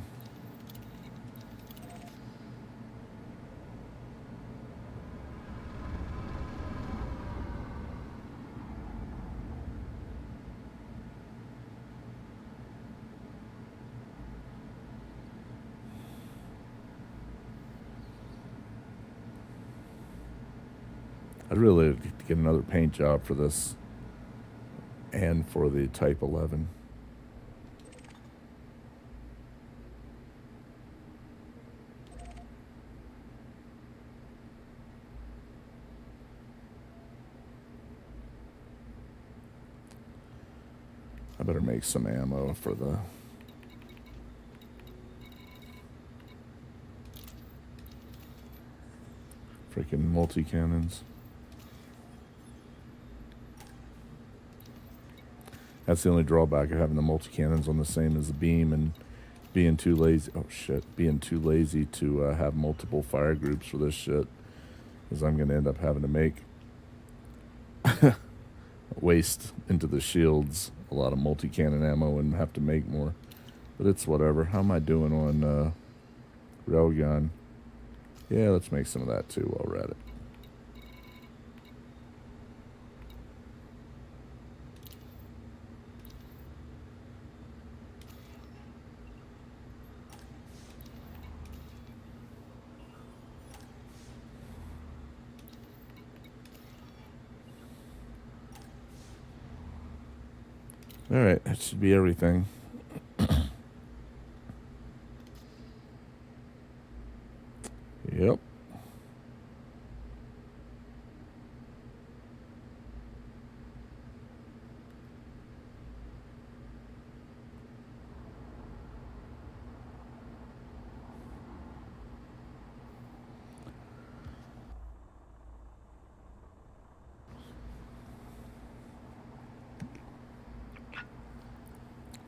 I'd really like to get another paint job for this and for the Type-11. I better make some ammo for the freaking multi-cannons. That's the only drawback of having the multi-cannons on the same as the beam, and being too lazy. Oh shit, being too lazy to have multiple fire groups for this shit, because I'm gonna end up having to make waste into the shields a lot of multi-cannon ammo and have to make more. But it's whatever. How am I doing on railgun? Yeah, let's make some of that too while we're at it. Alright, that should be everything. Yep.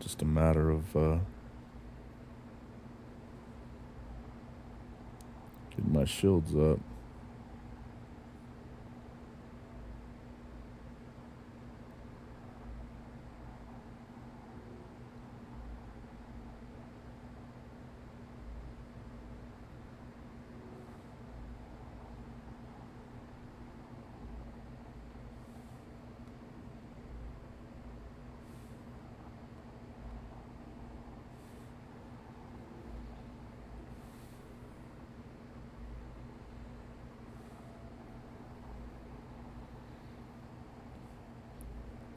Just a matter of getting my shields up.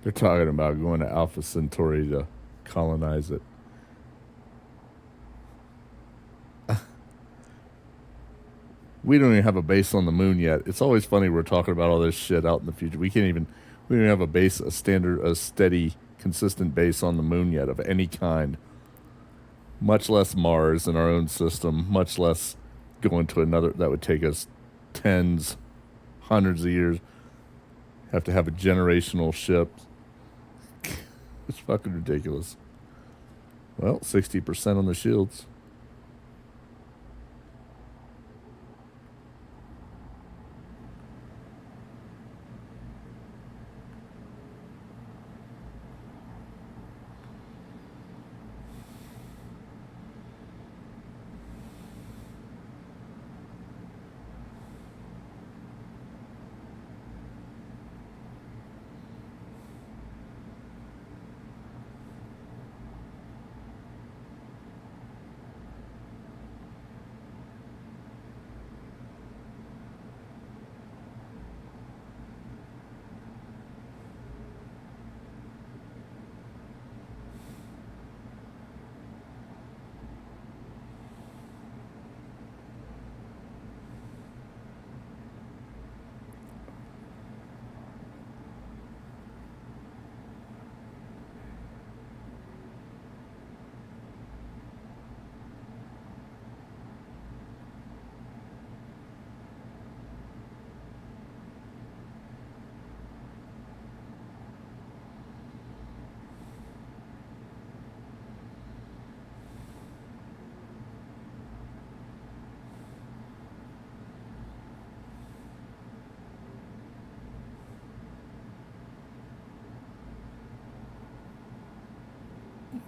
They're talking about going to Alpha Centauri to colonize it. We don't even have a base on the moon yet. It's always funny we're talking about all this shit out in the future. We don't even have a base, a steady, consistent base on the moon yet of any kind. Much less Mars in our own system. Much less going to another. That would take us tens, hundreds of years. Have to have a generational ship. It's fucking ridiculous. Well, 60% on the shields.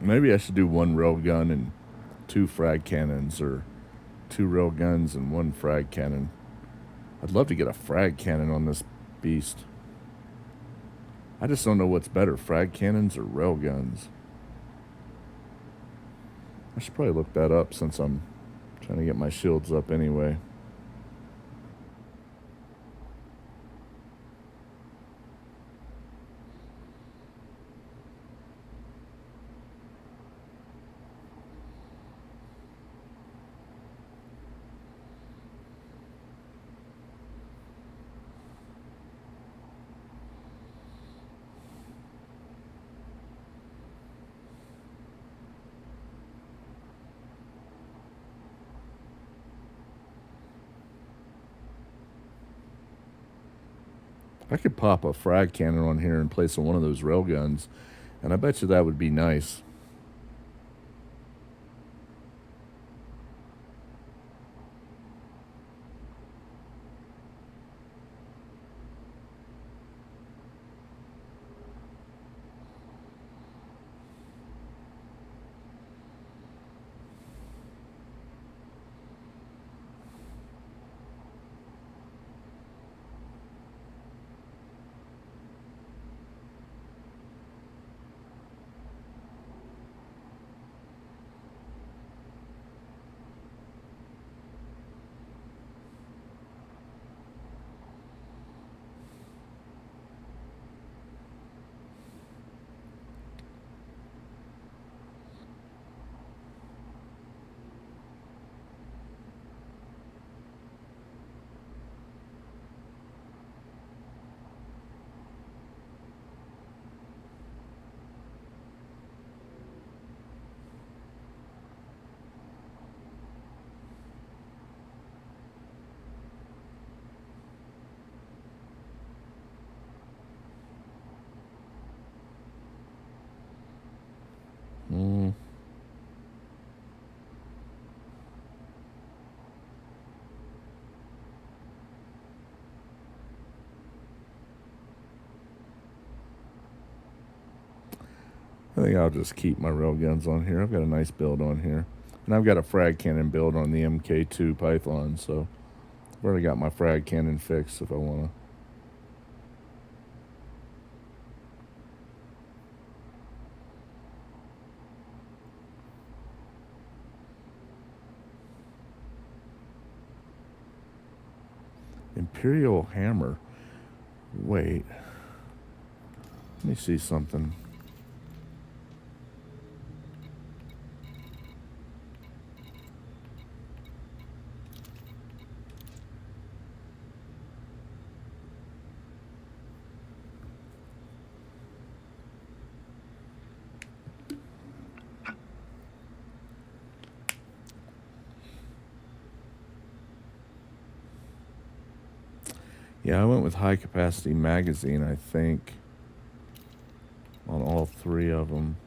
Maybe I should do one railgun and 2 frag cannons, or 2 railguns and 1 frag cannon. I'd love to get a frag cannon on this beast. I just don't know what's better, frag cannons or railguns. I should probably look that up since I'm trying to get my shields up anyway. I could pop a frag cannon on here and place on one of those railguns, and I bet you that would be nice. I think I'll just keep my railguns on here. I've got a nice build on here. And I've got a frag cannon build on the MK2 Python, so I've already got my frag cannon fixed if I want to. Imperial Hammer. Wait. Let me see something. Yeah, I went with high capacity magazine, I think, on all three of them.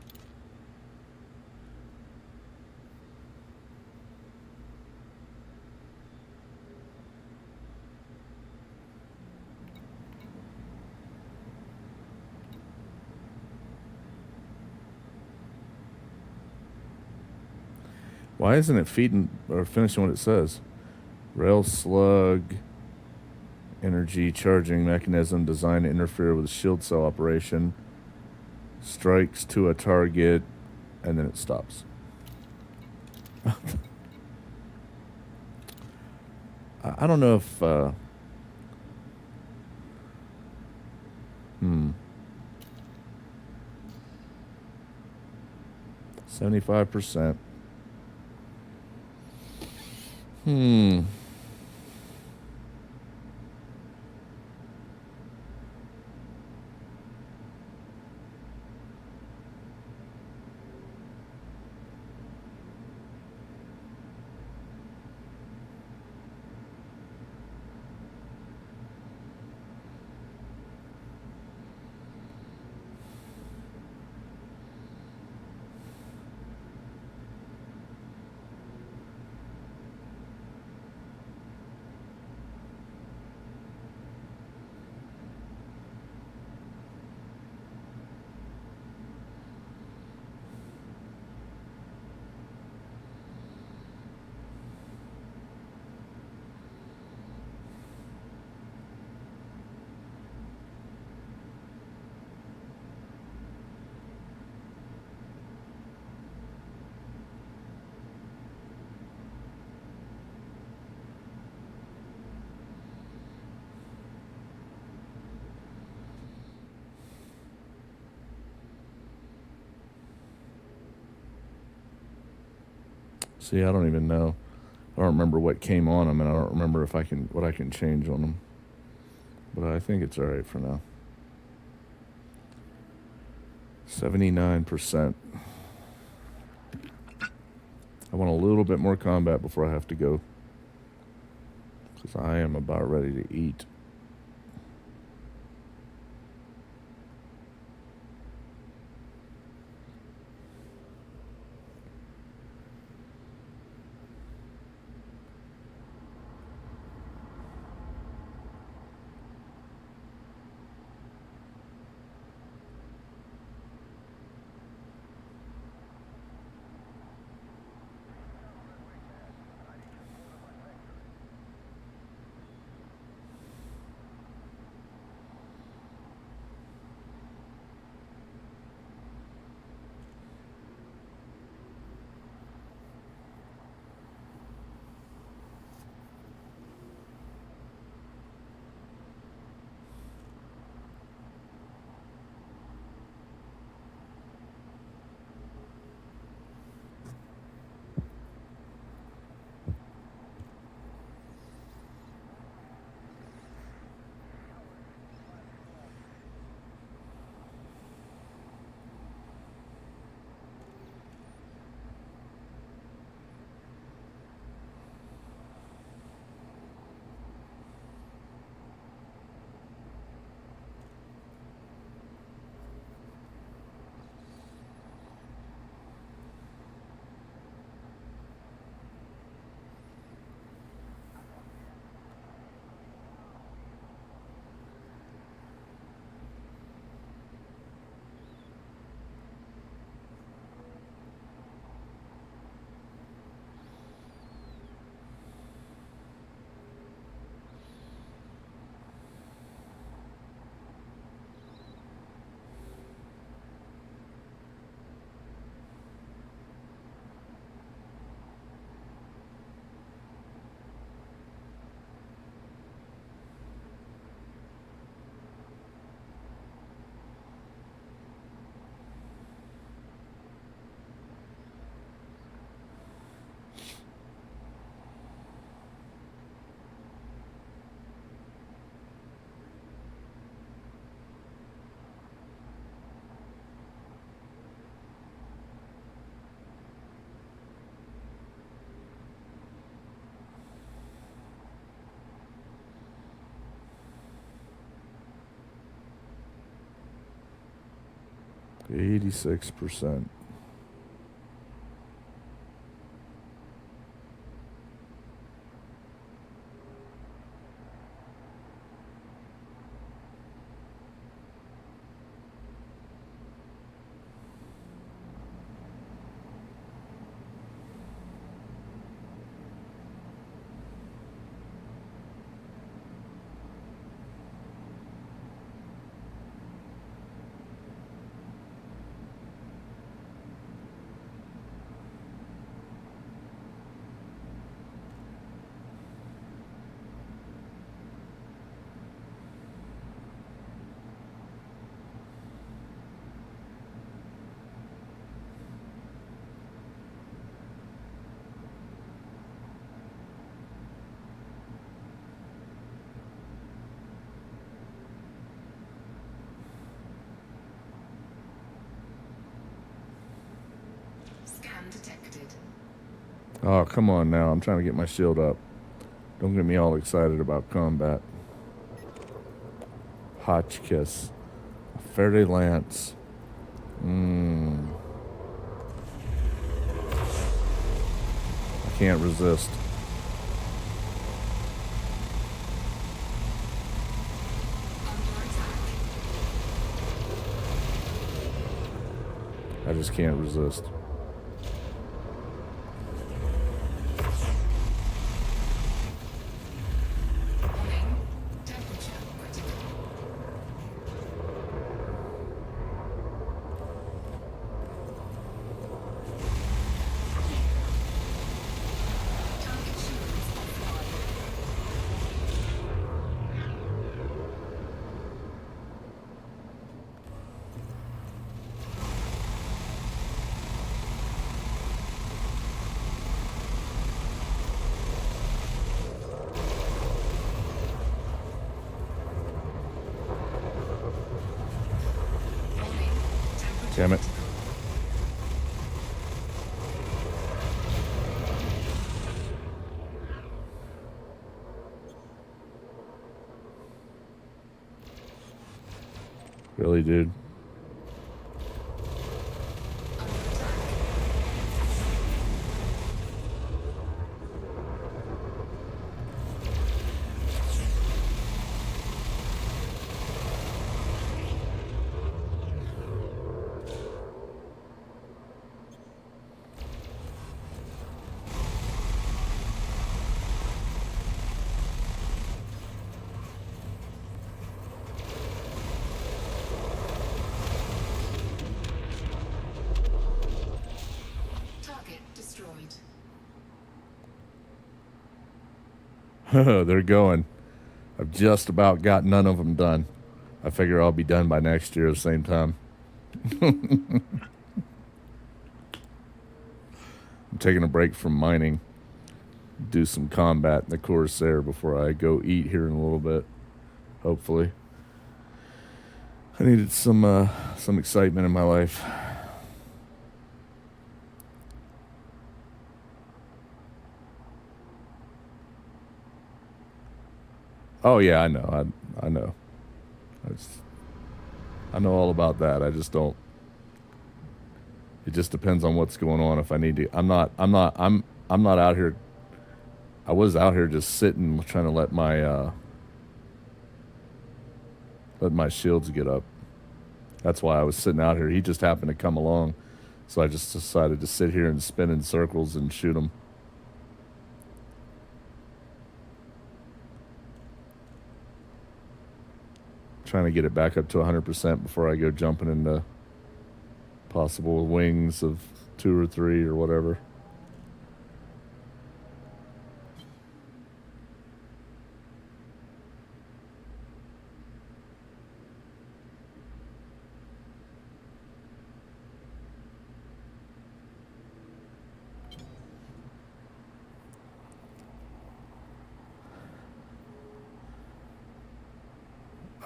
Why isn't it feeding or finishing what it says? Rail slug, energy charging mechanism designed to interfere with shield cell operation, strikes to a target, and then it stops. I don't know if 75%. See, I don't even know. I don't remember what came on them, and I don't remember if what I can change on them. But I think it's all right for now. 79%. I want a little bit more combat before I have to go, because I am about ready to eat. 86%. Scan detected. Oh, come on now. I'm trying to get my shield up. Don't get me all excited about combat. Hotchkiss. Faraday Lance. I can't resist. Under attack. I just can't resist. Warning. Temperature critical. Target shields offline. Warning. Temperature Damn it. critical. Really, dude? Under attack. Target destroyed. They're going. I've just about got none of them done. I figure I'll be done by next year at the same time. I'm taking a break from mining. Do some combat in the Corsair before I go eat here in a little bit. Hopefully. I needed some excitement in my life. Oh yeah, I know. I know. I know all about that. I just don't. It just depends on what's going on. If I need to, I'm not out here. I was out here just sitting, trying to let my shields get up. That's why I was sitting out here. He just happened to come along, so I just decided to sit here and spin in circles and shoot him. Trying to get it back up to 100% before I go jumping into possible wings of 2 or 3 or whatever.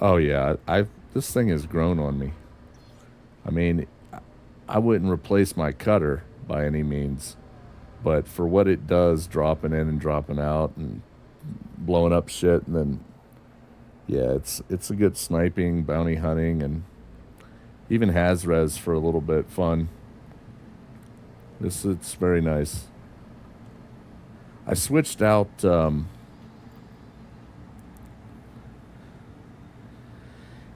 Oh yeah, this thing has grown on me. I mean, I wouldn't replace my cutter by any means, but for what it does, dropping in and dropping out and blowing up shit, and then yeah, it's a good sniping, bounty hunting, and Even has res for a little bit. Fun. It's very nice. I switched out.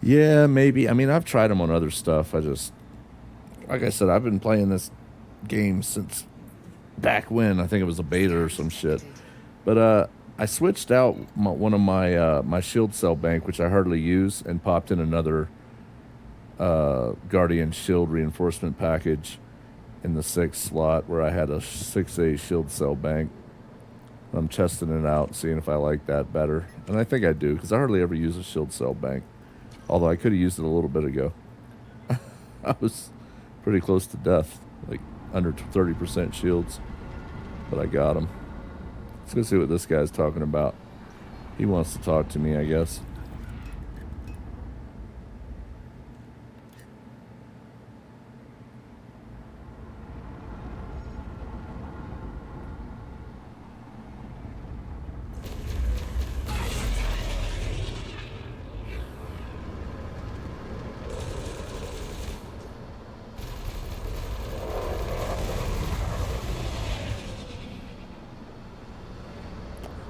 Yeah, maybe. I mean, I've tried them on other stuff. I just, like I said, I've been playing this game since back when. I think it was a beta or some shit. But I switched out one of my shield cell bank, which I hardly use, and popped in another Guardian shield reinforcement package in the 6 slot where I had a 6A shield cell bank. I'm testing it out, seeing if I like that better. And I think I do, because I hardly ever use a shield cell bank. Although I could have used it a little bit ago. I was pretty close to death, like under 30% shields. But I got him. Let's go see what this guy's talking about. He wants to talk to me, I guess.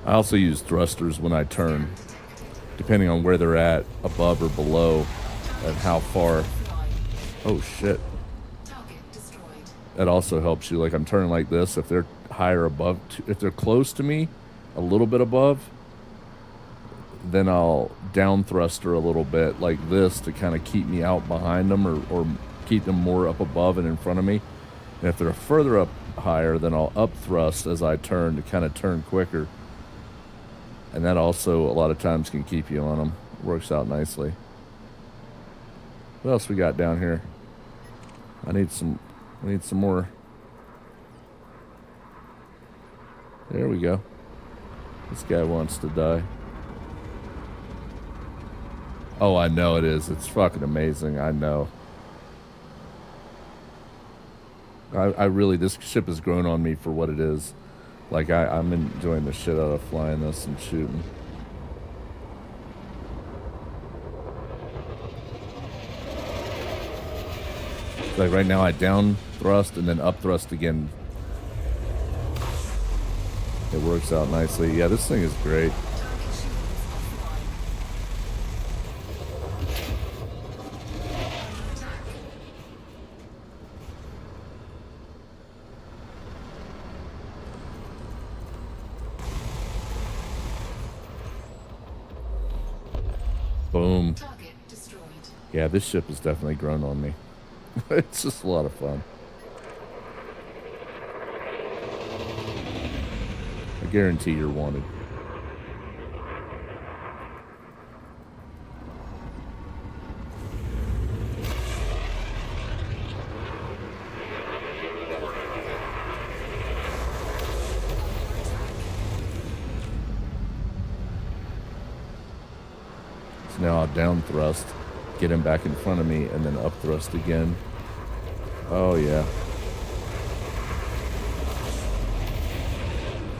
I also use thrusters when I turn, depending on where they're at, above or below, and how far. Oh shit. Target destroyed. That also helps you. Like I'm turning like this. If they're higher above, if they're close to me, a little bit above, then I'll down thruster a little bit like this to kind of keep me out behind them or keep them more up above and in front of me. And if they're further up higher, then I'll up thrust as I turn to kind of turn quicker. And that also a lot of times can keep you on them. It works out nicely. What else we got down here? I need some more. There we go. This guy wants to die. Oh, I know it is. It's fucking amazing. I know. I really, this ship has grown on me for what it is. Like, I'm enjoying the shit out of flying this and shooting. Like right now I down thrust and then up thrust again. It works out nicely. Yeah, this thing is great. Boom. Target destroyed. Yeah, this ship has definitely grown on me. It's just a lot of fun. I guarantee you're wanted. So now I'll down thrust, get him back in front of me, and then up thrust again. Oh yeah.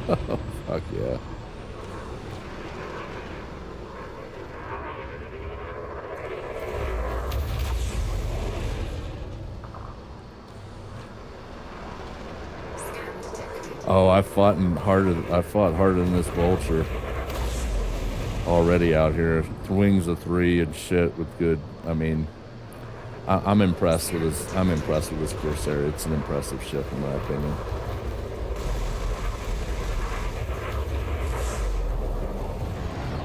Oh fuck yeah. Oh, I fought harder than this vulture already out here. Wings of 3 and shit with good. I mean, I'm impressed with this. I'm impressed with this Corsair. It's an impressive ship in my opinion.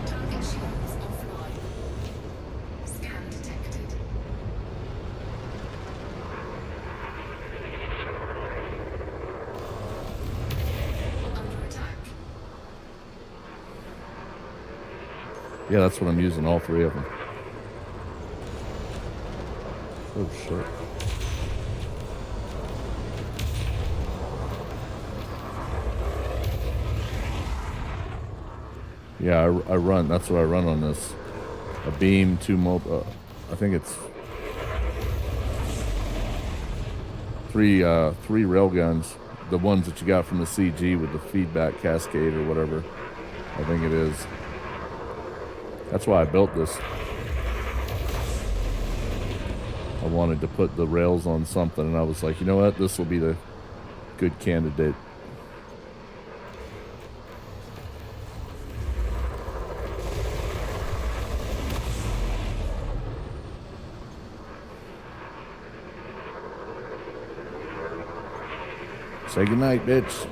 Target shields offline. Scan detected. Under attack. Yeah, that's what I'm using. All 3 of them. Oh shit. Yeah, I run. That's what I run on this. A beam, 2 I think it's 3 railguns. The ones that you got from the CG with the feedback cascade or whatever. I think it is. That's why I built this. I wanted to put the rails on something, and I was like, you know what? This will be the good candidate. Say goodnight, bitch.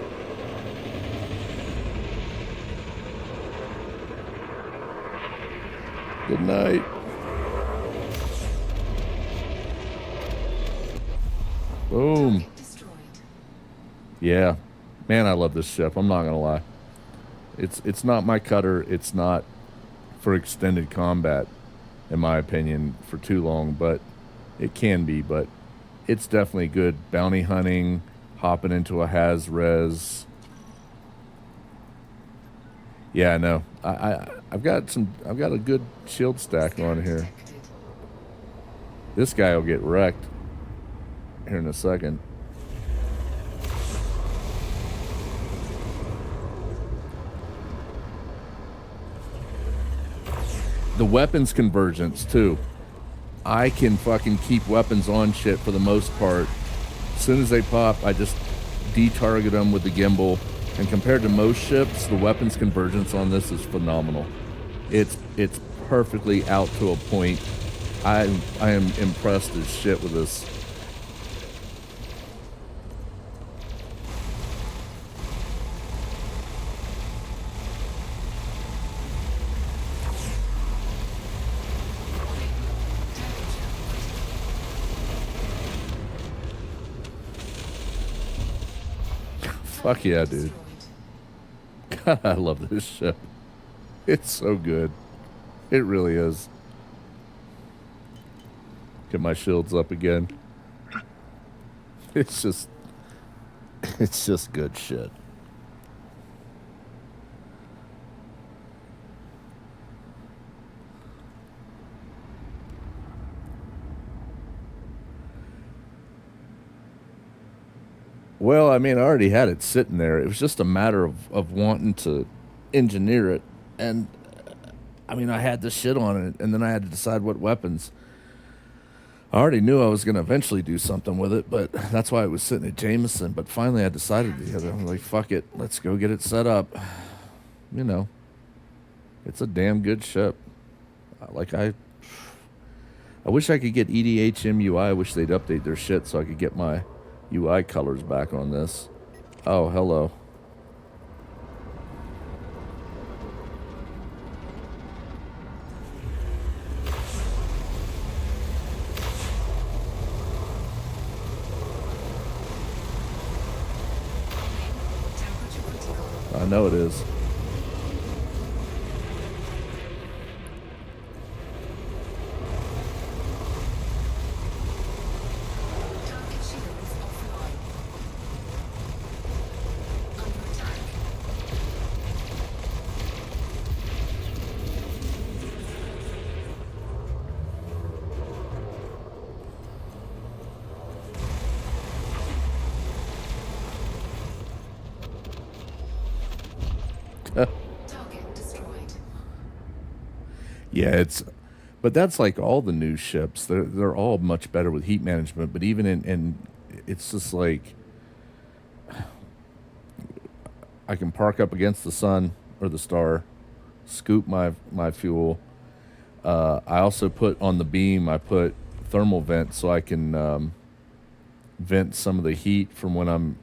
Good night. Boom. Target destroyed. Yeah. Man, I love this ship. I'm not going to lie. It's not my cutter. It's not for extended combat, in my opinion, for too long, but it can be. But it's definitely good bounty hunting, hopping into a Haz-Res. Yeah, no. I've got a good shield stack on here. Detected. This guy will get wrecked here in a second. The weapons convergence too. I can fucking keep weapons on shit for the most part. As soon as they pop, I just de-target them with the gimbal. And compared to most ships, the weapons convergence on this is phenomenal. It's perfectly out to a point. I am impressed as shit with this. Fuck yeah, dude. God, I love this ship. It's so good. It really is. Get my shields up again. It's just good shit. Well, I mean, I already had it sitting there. It was just a matter of wanting to engineer it. And, I mean, I had this shit on it, and then I had to decide what weapons. I already knew I was going to eventually do something with it, but that's why it was sitting at Jameson. But finally I decided the other. I'm like, fuck it. Let's go get it set up. You know, it's a damn good ship. I wish I could get EDH MUI. I wish they'd update their shit so I could get my UI colors back on this. Oh, hello. Temperature critical. I know it is. Target shields offline. Under attack. Target destroyed. Yeah, but that's like all the new ships. They're all much better with heat management. But even in it's just like I can park up against the sun or the star, scoop my fuel. I also put on the beam. I put thermal vent so I can vent some of the heat from when I'm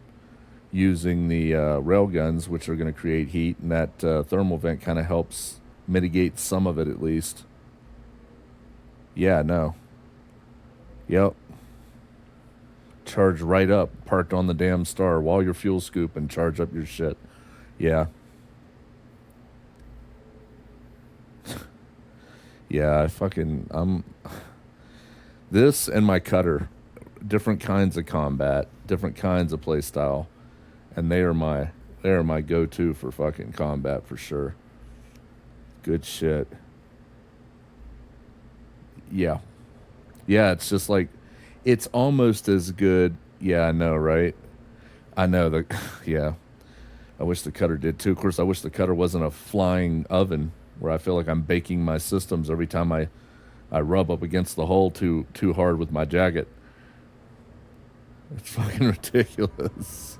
using the rail guns, which are going to create heat, and that thermal vent kind of helps mitigate some of it at least. Yeah, no. Yep. Charge right up, parked on the damn star while you're fuel scooping, charge up your shit. Yeah. Yeah, this and my cutter, different kinds of combat, different kinds of play style, and they are my go-to for fucking combat for sure. Good shit. Yeah. Yeah, it's just like, it's almost as good. Yeah, I know, right? I know yeah. I wish the cutter did too. Of course, I wish the cutter wasn't a flying oven where I feel like I'm baking my systems every time I I rub up against the hull too hard with my jacket. It's fucking ridiculous.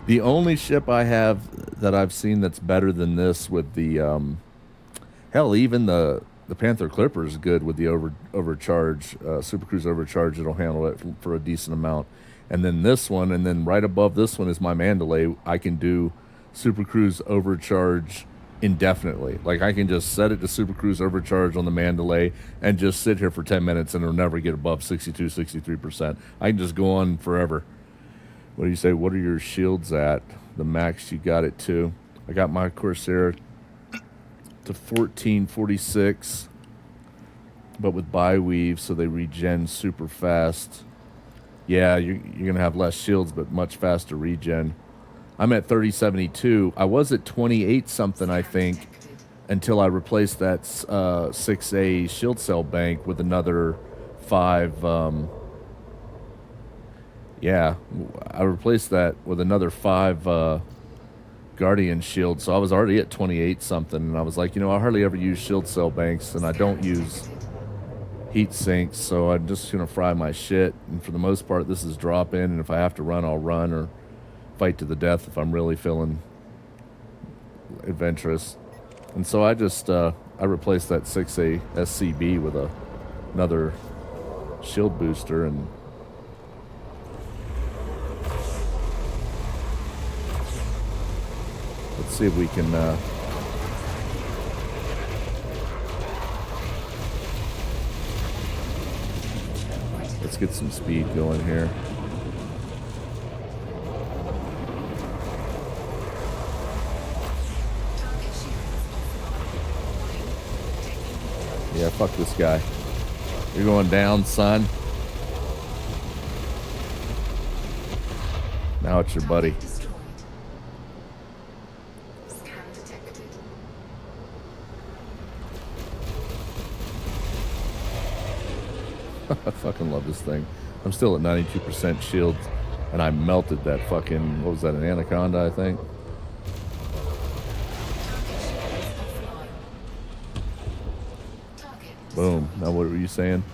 The only ship I have that I've seen that's better than this with the hell, even the Panther Clipper is good with the overcharge, Super Cruise overcharge. It'll handle it for a decent amount. And then this one, and then right above this one is my Mandalay. I can do Super Cruise overcharge indefinitely. Like I can just set it to Super Cruise overcharge on the Mandalay and just sit here for 10 minutes and it'll never get above 62, 63%. I can just go on forever. What do you say? What are your shields at? The max you got it to? I got my Corsair to 1446, but with bi-weave, so they regen super fast. Yeah, you're going to have less shields, but much faster regen. I'm at 3072. I was at 28 something, I think, until I replaced that 6A shield cell bank with another 5... yeah, I replaced that with another 5 Guardian shield, so I was already at 28 something, and I was like, I hardly ever use shield cell banks, and I don't use heat sinks, so I'm just going to fry my shit, and for the most part, this is drop in, and if I have to run, I'll run, or fight to the death if I'm really feeling adventurous. And so I just, I replaced that 6A SCB with another shield booster, and let's see if we can let's get some speed going here. Yeah, fuck this guy. You're going down, son. Now it's your buddy. I fucking love this thing. I'm still at 92% shield, and I melted that fucking, what was that, an Anaconda, I think? Boom. Now what were you saying?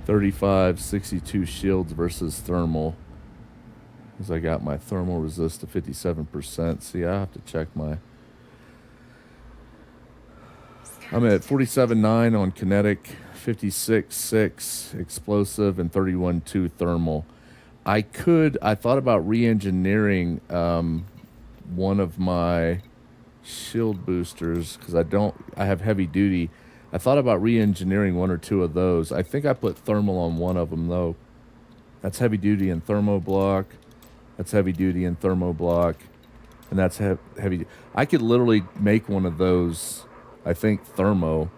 35, 62 shields versus thermal. Because I got my thermal resist to 57%. See, I have to check my... I'm at 47.9 on kinetic, 56.6 explosive, and 31.2 thermal. I thought about re-engineering one of my shield boosters, because I have heavy duty. I thought about re-engineering one or two of those. I think I put thermal on one of them, though. That's heavy duty and thermo block. That's heavy duty and thermo block. And that's heavy. I could literally make one of those, I think, thermo,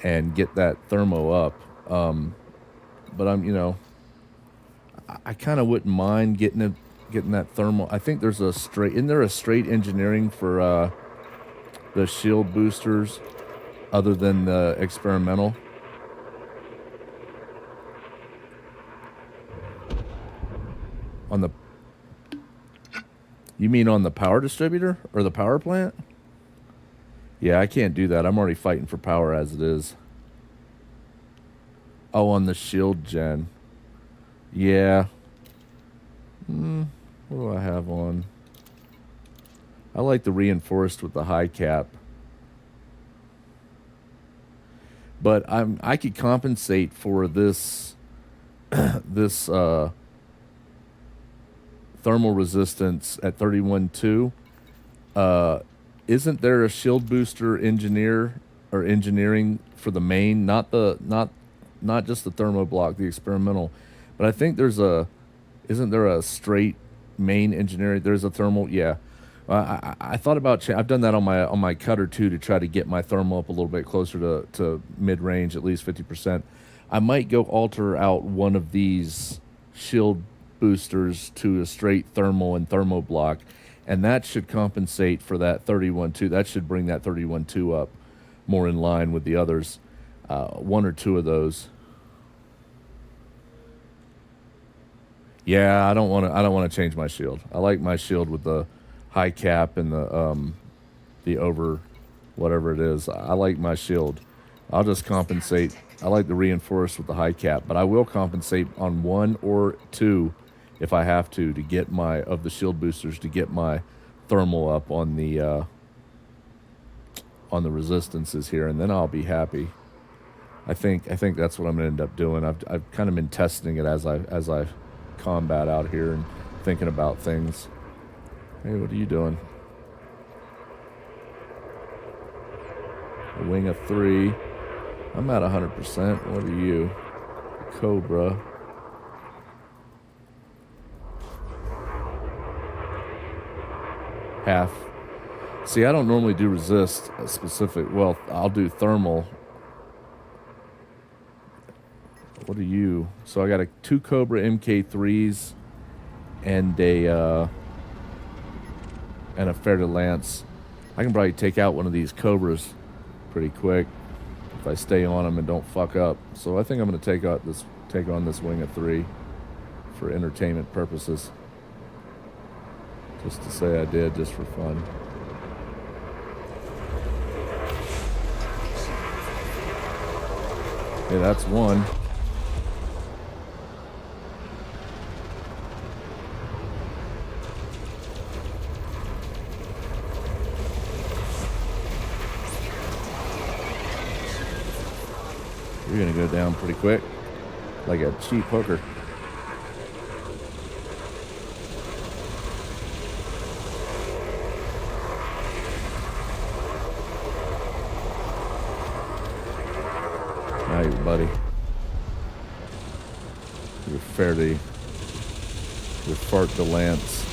and get that thermo up. But I'm, I kind of wouldn't mind getting that thermal. I think there's isn't there a straight engineering for the shield boosters other than the experimental? You mean on the power distributor or the power plant? Yeah, I can't do that. I'm already fighting for power as it is. Oh, on the shield gen. Yeah. What do I have on? I like the reinforced with the high cap. But I could compensate for this this thermal resistance at 31.2. Isn't there a shield booster engineering for the main, not just the thermo block, the experimental, but I think isn't there a straight main engineering? There's a thermal, yeah. I thought about I've done that on my cutter too, to try to get my thermal up a little bit closer to mid range, at least 50%. I might go alter out one of these shield boosters to a straight thermal and thermo block, and that should compensate for that 31.2. That should bring that 31.2 up. more in line with the others. One or two of those. Yeah, I don't want to. I don't want to change my shield. I like my shield with the high cap and the over, whatever it is. I like my shield. I'll just compensate. I like the reinforced with the high cap, but I will compensate on one or two if I have to get my of the shield boosters to get my thermal up on the resistances here, and then I'll be happy. I think that's what I'm gonna end up doing. I've kind of been testing it as I combat out here and thinking about things. Hey, what are you doing? A wing of 3. I'm at 100%. What are you? Cobra. Half. See, I don't normally do resist a specific. Well, I'll do thermal. What are you? So I got 2 Cobra MK3s and a Fer de Lance. I can probably take out one of these Cobras pretty quick if I stay on them and don't fuck up. So I think I'm going to take on this wing of 3 for entertainment purposes. Just to say I did, just for fun. Okay, that's one. You're gonna go down pretty quick, like a cheap hooker. Now you, buddy. You're fairly. Your Fer de Lance.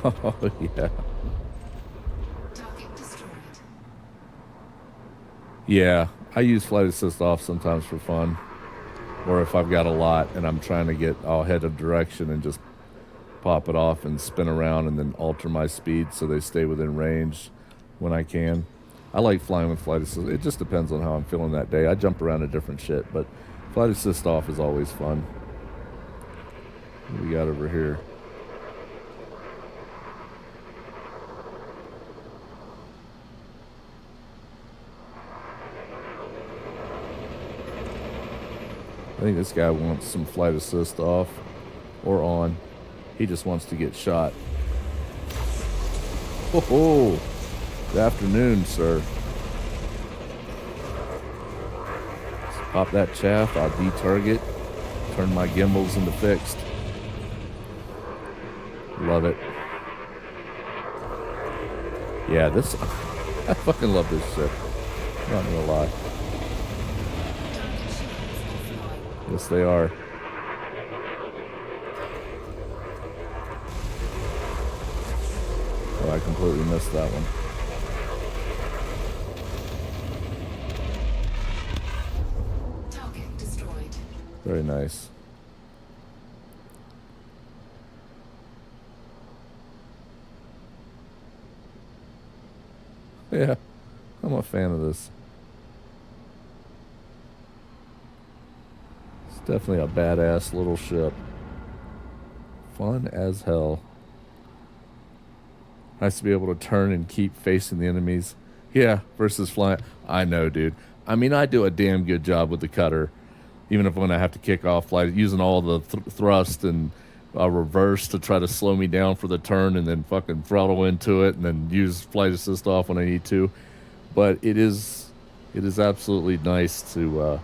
Oh, yeah. Target destroyed. Yeah, I use flight assist off sometimes for fun. Or if I've got a lot and I'm trying to get all head of direction and just pop it off and spin around and then alter my speed so they stay within range when I can. I like flying with flight assist. It just depends on how I'm feeling that day. I jump around to different shit, but flight assist off is always fun. What do we got over here? I think this guy wants some flight assist off or on. He just wants to get shot. Oh, good afternoon, sir. Let's pop that chaff. I'll detarget. Turn my gimbals into fixed. Love it. Yeah, this. I fucking love this shit. Not gonna lie. Yes, they are. Oh, I completely missed that one. Target destroyed. Very nice. Yeah, I'm a fan of this. Definitely a badass little ship. Fun as hell. Nice to be able to turn and keep facing the enemies. Yeah, versus flying. I know, dude. I mean, I do a damn good job with the cutter. Even if when I have to kick off flight, using all the thrust and reverse to try to slow me down for the turn and then fucking throttle into it and then use flight assist off when I need to. But it is It is absolutely nice to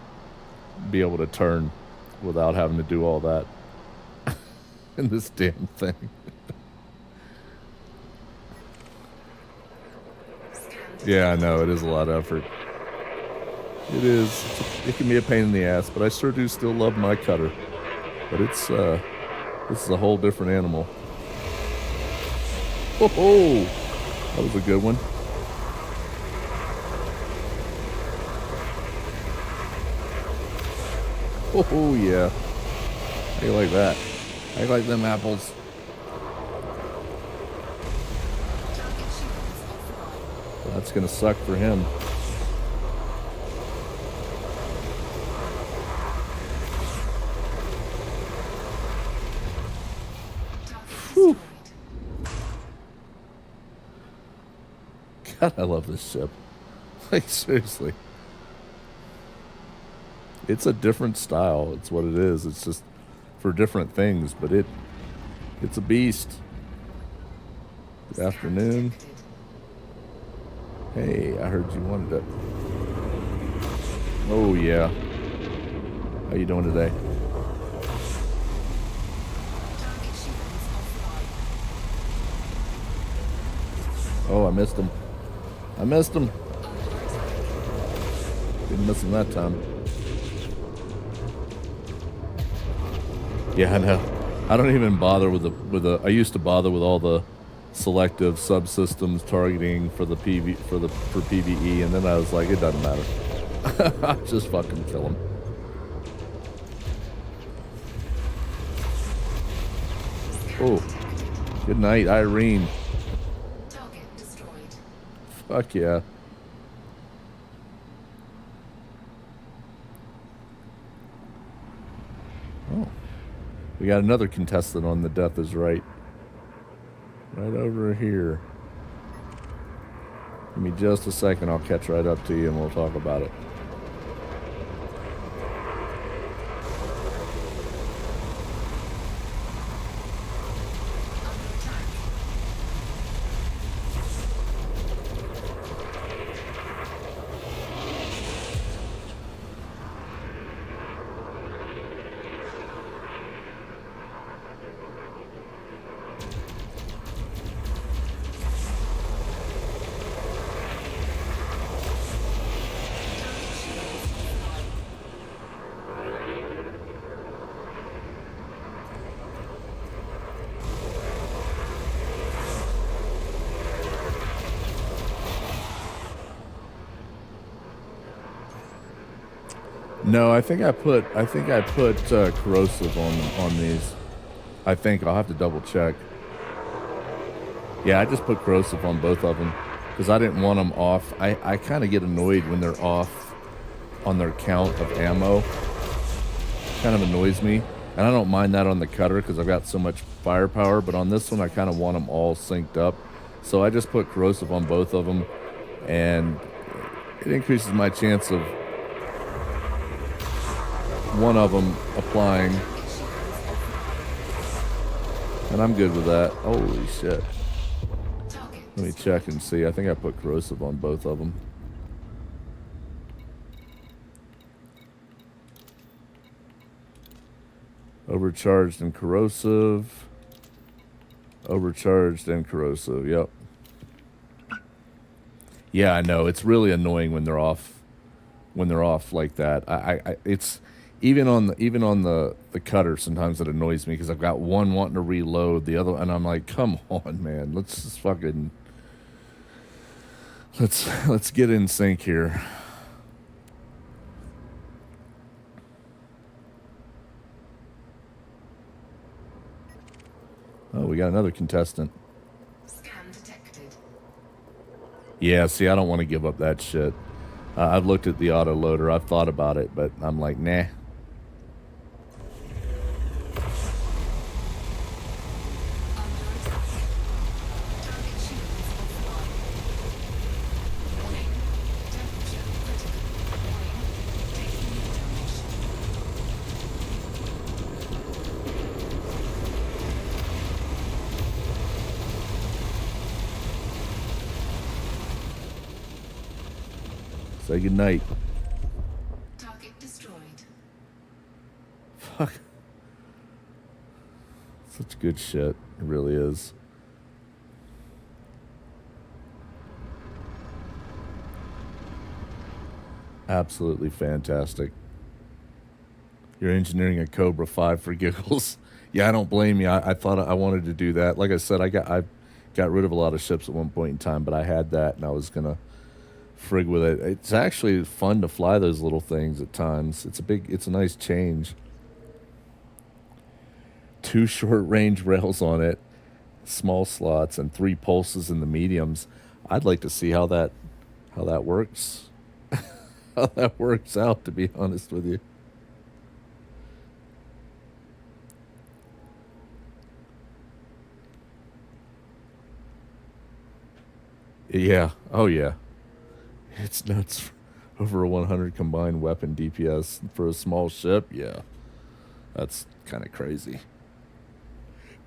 be able to turn without having to do all that in this damn thing. Yeah, I know, it is a lot of effort. It is. It can be a pain in the ass, but I sure do still love my cutter. But it's, this is a whole different animal. Oh, that was a good one. Oh, yeah. How you like that? How you like them apples? That's gonna suck for him. Whew. God, I love this ship. Like, seriously. It's a different style. It's what it is. It's just for different things, but it's a beast. Good afternoon. Hey, I heard you wanted it. Oh, yeah. How you doing today? Oh, I missed him. I missed him. Didn't miss him that time. Yeah, I know. I don't even bother with the. I used to bother with all the selective subsystems targeting for the for PvE, and then I was like, it doesn't matter. I'll just fucking kill him. Oh, good night, Irene. Target destroyed. Fuck yeah. Oh, we got another contestant on the Death is Right. Right over here. Give me just a second. I'll catch right up to you and we'll talk about it. No, I think I put corrosive on these. I think I'll have to double check. Yeah, I just put corrosive on both of them because I didn't want them off. I kind of get annoyed when they're off on their count of ammo. Kind of annoys me, and I don't mind that on the cutter because I've got so much firepower. But on this one, I kind of want them all synced up, so I just put corrosive on both of them, and it increases my chance of one of them applying, and I'm good with that. Holy shit. Let me check and see. I think I put corrosive on both of them. Overcharged and corrosive. Overcharged and corrosive, yep. Yeah, I know. It's really annoying when they're off like that. It's even on the cutter, sometimes it annoys me because I've got one wanting to reload, the other, and I'm like, come on, man, let's just fucking let's get in sync here. Oh, we got another contestant. Scan detected. Yeah, see, I don't want to give up that shit. I've looked at the auto loader. I've thought about it, but I'm like, nah. Say goodnight. Target destroyed. Fuck. Such good shit. It really is. Absolutely fantastic. You're engineering a Cobra 5 for giggles. Yeah, I don't blame you. I thought I wanted to do that. Like I said, I got rid of a lot of ships at one point in time, but I had that and I was gonna frig with it. It's actually fun to fly those little things at times. It's a nice change. 2 short range rails on it, small slots, and 3 pulses in the mediums. I'd like to see how that works. How that works out, to be honest with you. Yeah. Oh yeah. It's nuts. Over a 100 combined weapon DPS for a small ship. Yeah. That's kind of crazy.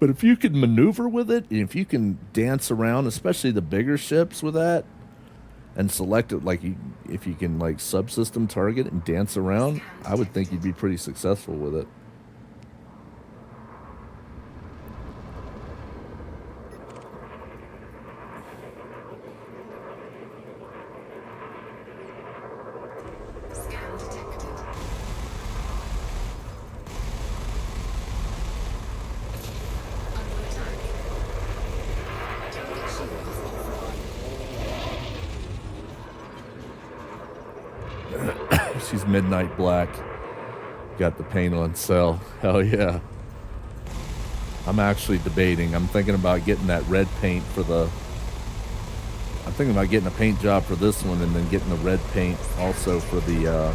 But if you can maneuver with it, and if you can dance around, especially the bigger ships with that, and select it, like if you can like subsystem target and dance around, I would think you'd be pretty successful with it. Scan detected. Under attack. Target shields offline. She's midnight black. Got the paint on cell. Hell yeah. I'm actually debating. I'm thinking about getting that red paint for the... I'm thinking about getting a paint job for this one and then getting the red paint also for the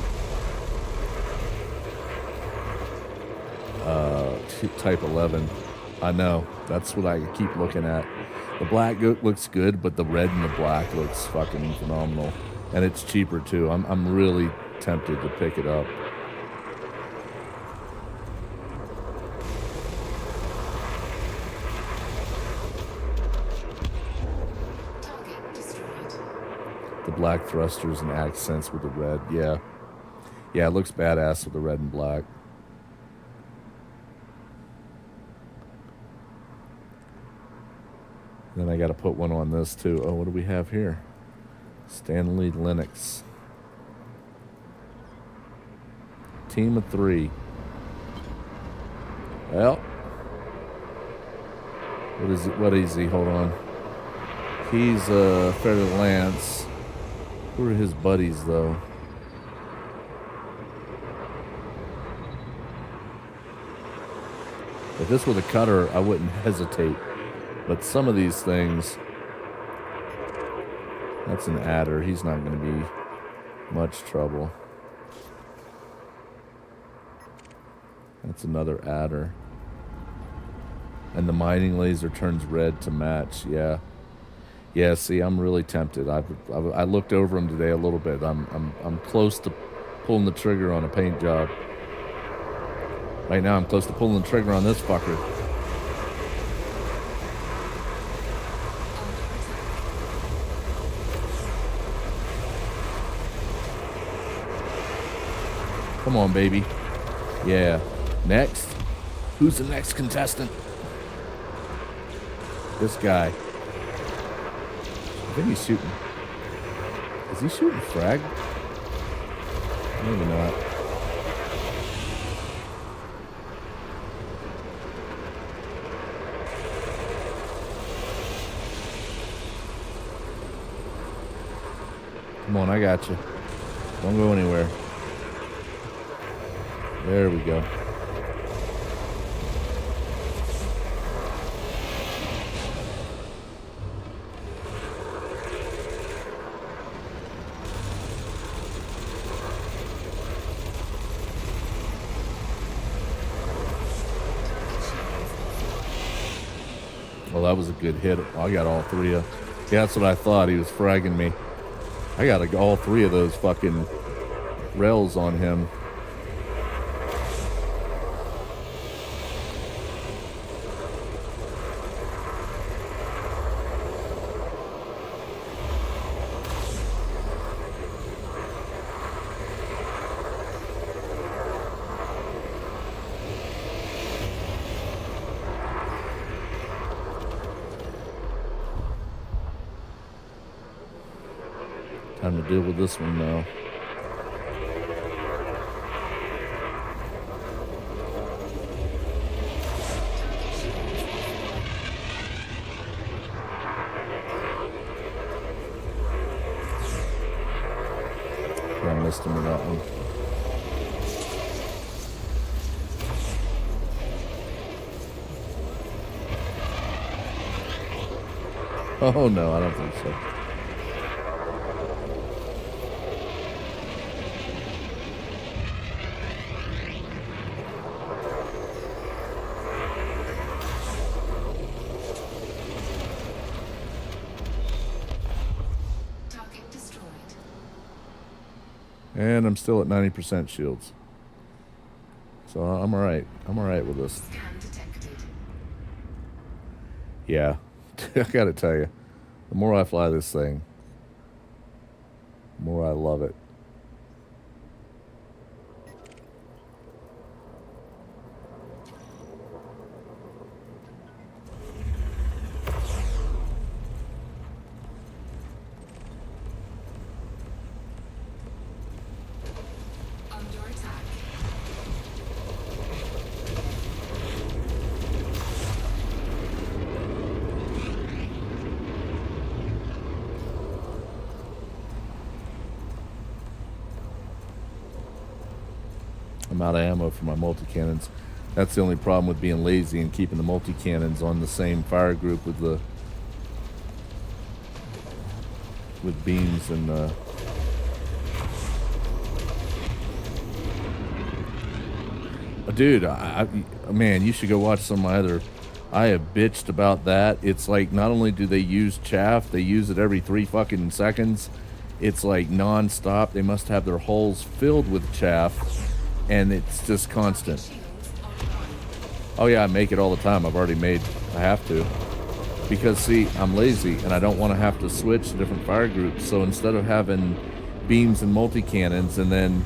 Type-11. I know. That's what I keep looking at. The black looks good, but the red and the black looks fucking phenomenal. And it's cheaper too. I'm really tempted to pick it up. Target destroyed. The black thrusters and accents with the red. Yeah. Yeah, it looks badass with the red and black. Then I got to put one on this too. Oh, what do we have here? Stanley Linux. Team of 3. Well, what is he? Hold on. He's Fairly Lance. Who are his buddies though? If this was a cutter, I wouldn't hesitate. But some of these things, that's an adder. He's not going to be much trouble. That's another adder. And the mining laser turns red to match. Yeah. Yeah, see, I'm really tempted. I looked over him today a little bit. I'm close to pulling the trigger on a paint job. Right now, I'm close to pulling the trigger on this fucker. Come on, baby. Yeah. Next. Who's the next contestant? This guy. I think he's shooting. Is he shooting frag? Maybe not. Come on, I got you. Don't go anywhere. There we go. Well, that was a good hit. I got all 3 of... Yeah, that's what I thought. He was fragging me. I got all 3 of those fucking rails on him. Time to deal with this one now. I missed him with that one. Oh no, I don't think so. Target destroyed. And I'm still at 90% shields. So I'm alright. I'm alright with this. Scan detected. Yeah. I gotta tell you, the more I fly this thing, the more I love it. Under attack. I'm out of ammo for my multi-cannons. That's the only problem with being lazy and keeping the multi-cannons on the same fire group with the beams and dude, man, you should go watch some of my other. I have bitched about that. It's like not only do they use chaff, they use it every 3 fucking seconds. It's like non-stop. They must have their holes filled with chaff, and it's just constant. Shields online. Oh yeah, I make it all the time. I've already made. I have to. Because see, I'm lazy and I don't want to have to switch to different fire groups. So instead of having beams and multi-cannons and then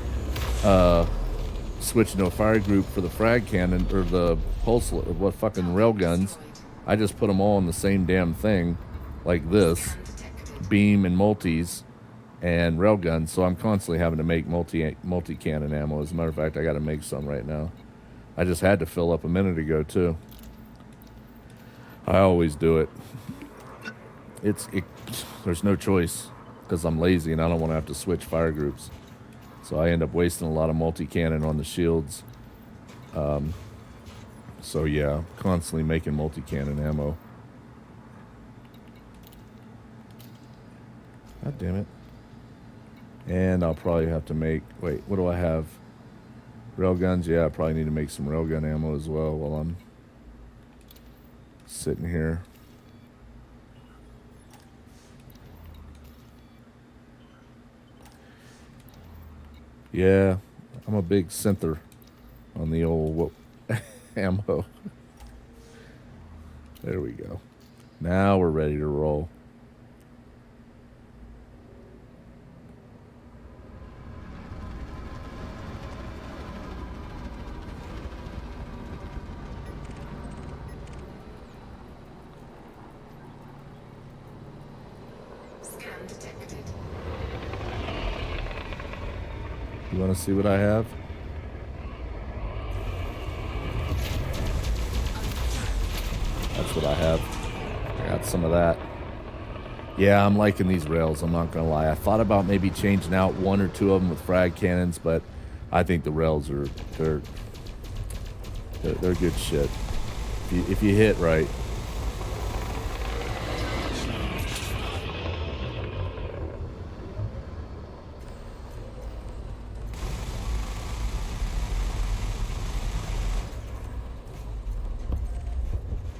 switching to a fire group for the frag cannon or the pulse or what fucking rail guns, I just put them all in the same damn thing, like this, Scan detected. beam and multis and rail guns. So I'm constantly having to make multi-cannon ammo. As a matter of fact, I got to make some right now. I just had to fill up a minute ago too. I always do it. There's no choice because I'm lazy and I don't want to have to switch fire groups. So I end up wasting a lot of multi-cannon on the shields. So yeah, constantly making multi-cannon ammo. God damn it. And I'll probably have to make, wait, what do I have? Railguns? Yeah, I probably need to make some railgun ammo as well while I'm sitting here. Yeah, I'm a big synther on the old ammo. There we go. Now we're ready to roll. Scan detected. You want to see what I have? That's what I have. I got some of that. Yeah, I'm liking these rails. I'm not gonna lie. I thought about maybe changing out 1 or 2 of them with frag cannons, but I think the rails are they're good shit. If you hit right.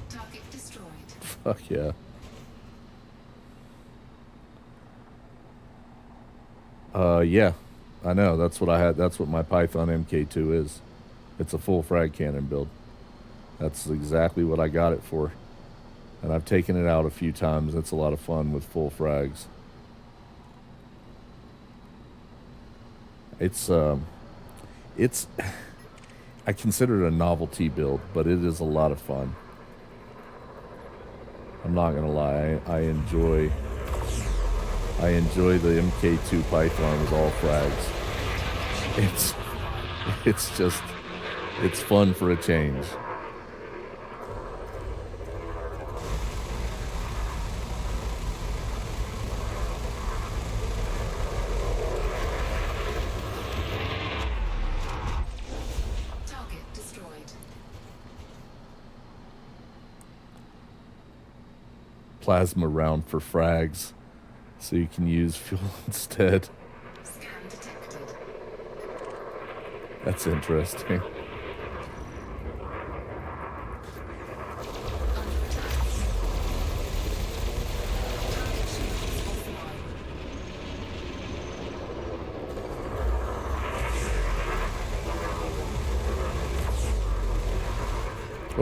Target destroyed. Fuck yeah. Yeah, I know. That's what I had. That's what my Python MK2 is. It's a full frag cannon build. That's exactly what I got it for. And I've taken it out a few times. It's a lot of fun with full frags. It's I consider it a novelty build, but it is a lot of fun. I enjoy the MK2 Python with all frags. It's just, it's fun for a change. Target destroyed. Plasma round for frags, so you can use fuel instead. Scan detected. That's interesting.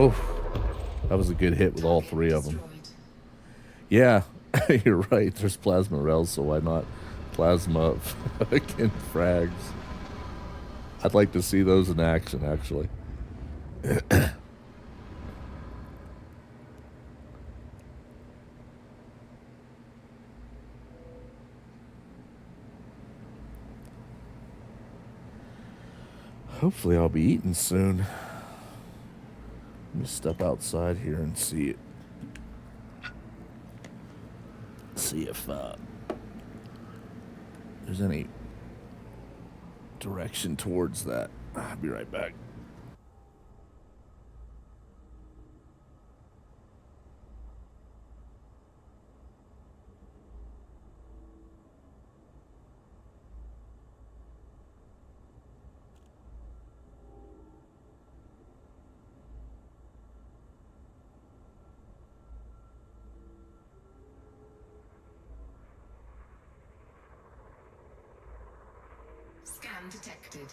Oh, that was a good hit with all three of them. Yeah, you're right. There's plasma rails, so why not plasma fucking frags? I'd like to see those in action, actually. Hopefully I'll be eating soon. Let me step outside here and see it. See if there's any direction towards that. I'll be right back. Scan detected.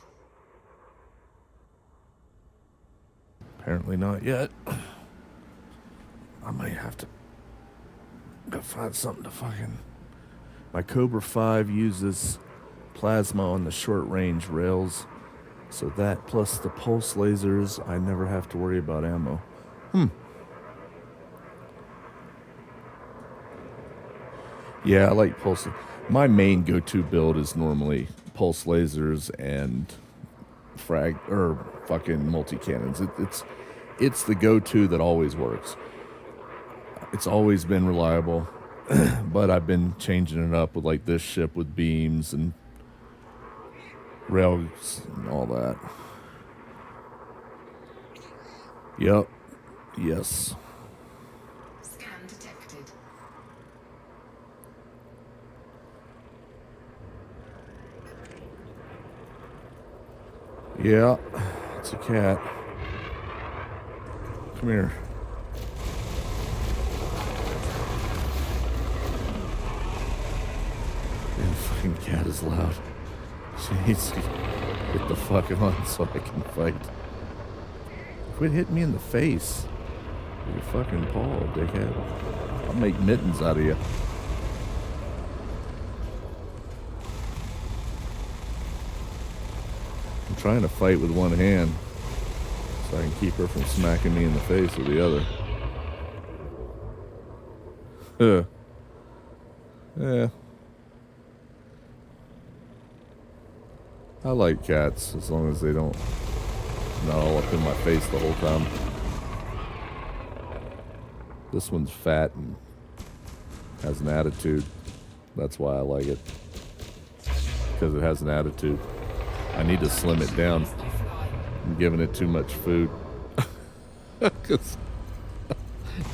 Apparently not yet. I might have to go find something to fucking... My Cobra 5 uses plasma on the short range rails, so that plus the pulse lasers, I never have to worry about ammo. Yeah, I like pulse. My main go-to build is normally pulse lasers and frag or fucking multi-cannons. It's the go-to that always works. It's always been reliable, but I've been changing it up with like this ship with beams and rails and all that. Yep. Yes. Scan detected. Yeah, it's a cat. Come here. Man, the fucking cat is loud. She needs to get the fuck on so I can fight. Quit hitting me in the face. With your fucking paw, dickhead. I'll make mittens out of you. I'm trying to fight with one hand so I can keep her from smacking me in the face with the other. Yeah. I like cats as long as they don't not all up in my face the whole time. This one's fat and has an attitude. That's why I like it. Because it has an attitude. I need to slim it down. I'm giving it too much food. Because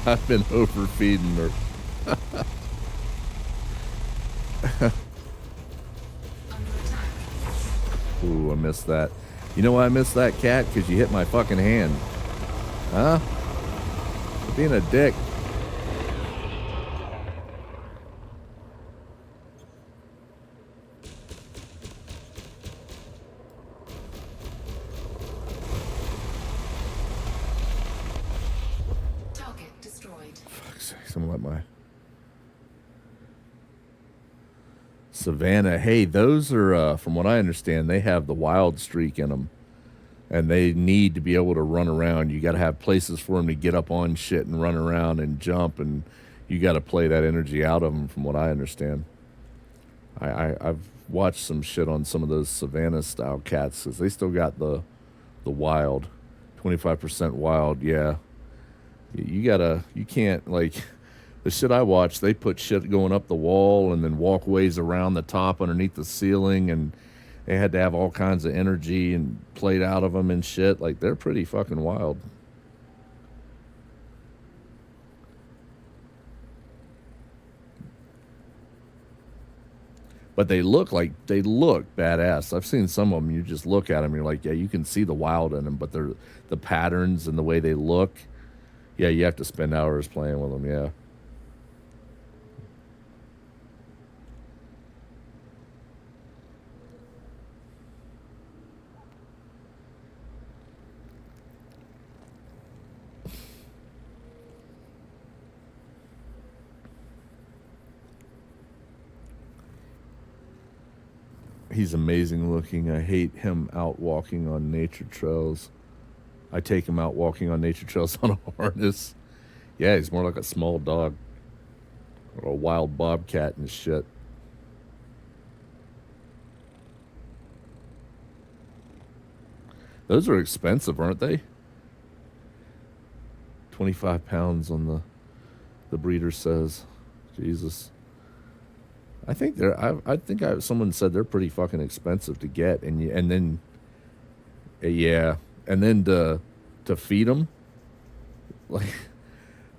I've been overfeeding her. Ooh, I missed that. You know why I missed that, cat? Because you hit my fucking hand. Huh? You're being a dick. Target destroyed. Fuck's sake, someone let my... Savannah. Hey, those are, from what I understand, they have the wild streak in them. And they need to be able to run around. You got to have places for them to get up on shit and run around and jump. And you got to play that energy out of them, from what I understand. I've watched some shit on some of those savannah style cats because they still got the wild, 25% wild. Yeah, you can't like the shit I watch. They put shit going up the wall and then walkways around the top underneath the ceiling, and they had to have all kinds of energy and played out of them and shit. Like they're pretty fucking wild. But they look badass. I've seen some of them. You just look at them, you're like, yeah, you can see the wild in them. But they're the patterns and the way they look. Yeah, you have to spend hours playing with them. Yeah. He's amazing looking. I hate him out walking on nature trails. I take him out walking on nature trails on a harness. Yeah, he's more like a small dog or a wild bobcat and shit. Those are expensive, aren't they? 25 pounds on the breeder says. Jesus. I think someone said they're pretty fucking expensive to get, and then yeah, and then to feed them. Like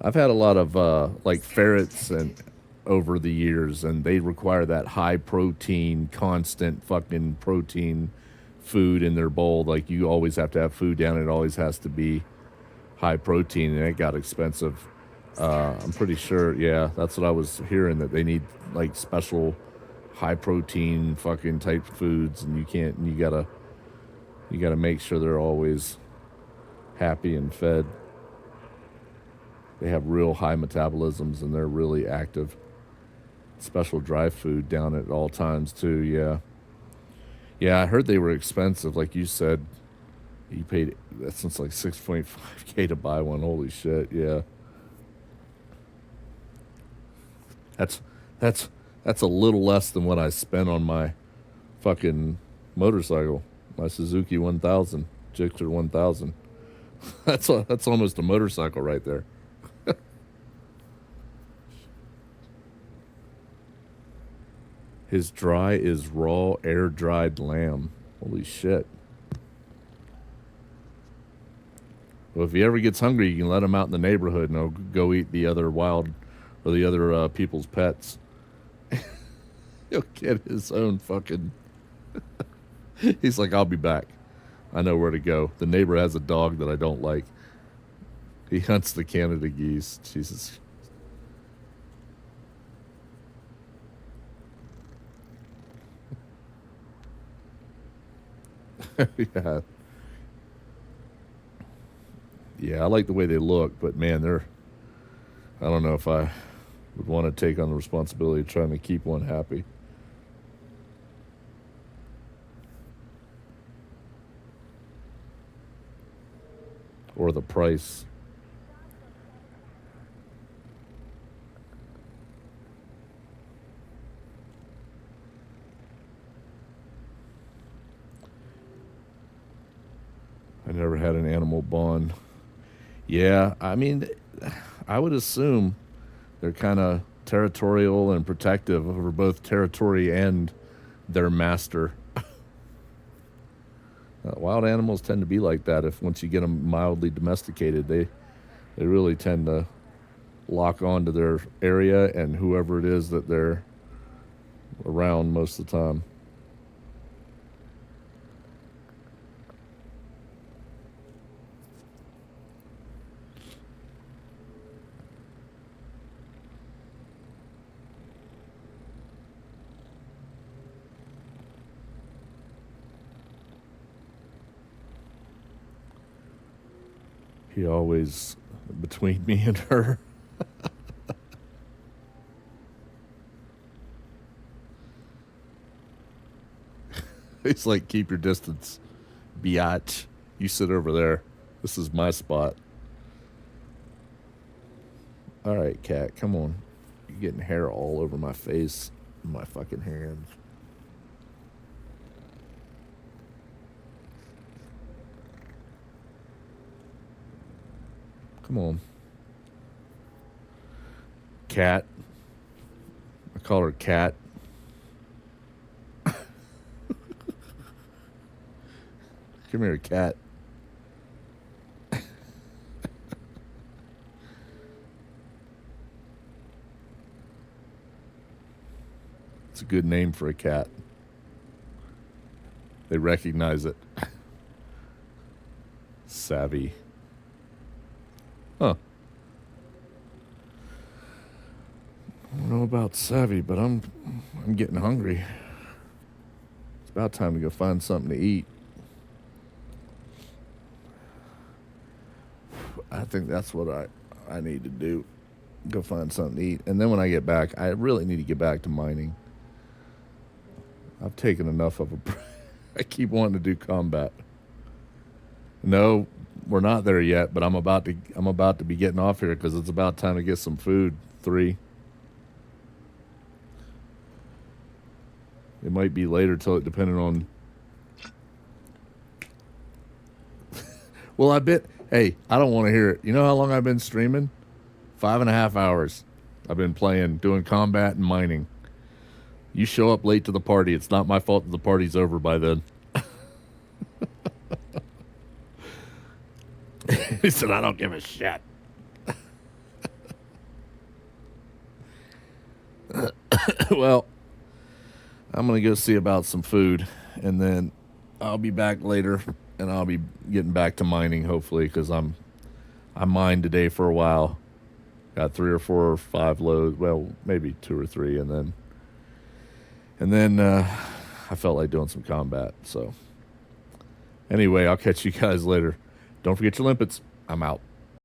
I've had a lot of like ferrets and over the years, and they require that high protein, constant fucking protein food in their bowl. Like you always have to have food down. It always has to be high protein, and it got expensive. I'm pretty sure, yeah, that's what I was hearing, that they need like special high protein fucking type foods, and you gotta make sure they're always happy and fed. They have real high metabolisms and they're really active. Special dry food down at all times too, yeah. Yeah, I heard they were expensive, like you said. You paid, that's like 6.5K to buy one. Holy shit, yeah. That's a little less than what I spent on my fucking motorcycle, my Suzuki 1000, Gixxer 1000. That's almost a motorcycle right there. His dry is raw, air dried lamb. Holy shit. Well, if he ever gets hungry, you can let him out in the neighborhood and he'll go eat the other wild or the other people's pets. He'll get his own fucking. He's like, I'll be back. I know where to go. The neighbor has a dog that I don't like. He hunts the Canada geese. Jesus. Yeah. Yeah, I like the way they look, but man, I don't know if I would want to take on the responsibility of trying to keep one happy. Or the price. I never had an animal bond. Yeah, I mean, I would assume they're kind of territorial and protective over both territory and their master. Wild animals tend to be like that. If once you get them mildly domesticated, they really tend to lock on to their area and whoever it is that they're around most of the time. He always between me and her. He's like, keep your distance, biatch. You sit over there. This is my spot. All right, cat, come on. You're getting hair all over my face. My fucking hands. Come on. Cat. I call her Cat. Come here, Cat. It's a good name for a cat. They recognize it. Savvy. Huh. I don't know about savvy, but I'm getting hungry. It's about time to go find something to eat. I think that's what I need to do. Go find something to eat. And then when I get back, I really need to get back to mining. I've taken enough of a I keep wanting to do combat. No, we're not there yet, but I'm about to be getting off here because it's about time to get some food. 3. It might be later depending on. Well, hey, I don't want to hear it. You know how long I've been streaming? 5.5 hours. I've been doing combat and mining. You show up late to the party. It's not my fault that the party's over by then. He said, I don't give a shit. Well, I'm going to go see about some food, and then I'll be back later, and I'll be getting back to mining, hopefully, because I mined today for a while. Got 3 or 4 or 5 loads, well, maybe 2 or 3, and then I felt like doing some combat. So anyway, I'll catch you guys later. Don't forget your limpets. I'm out.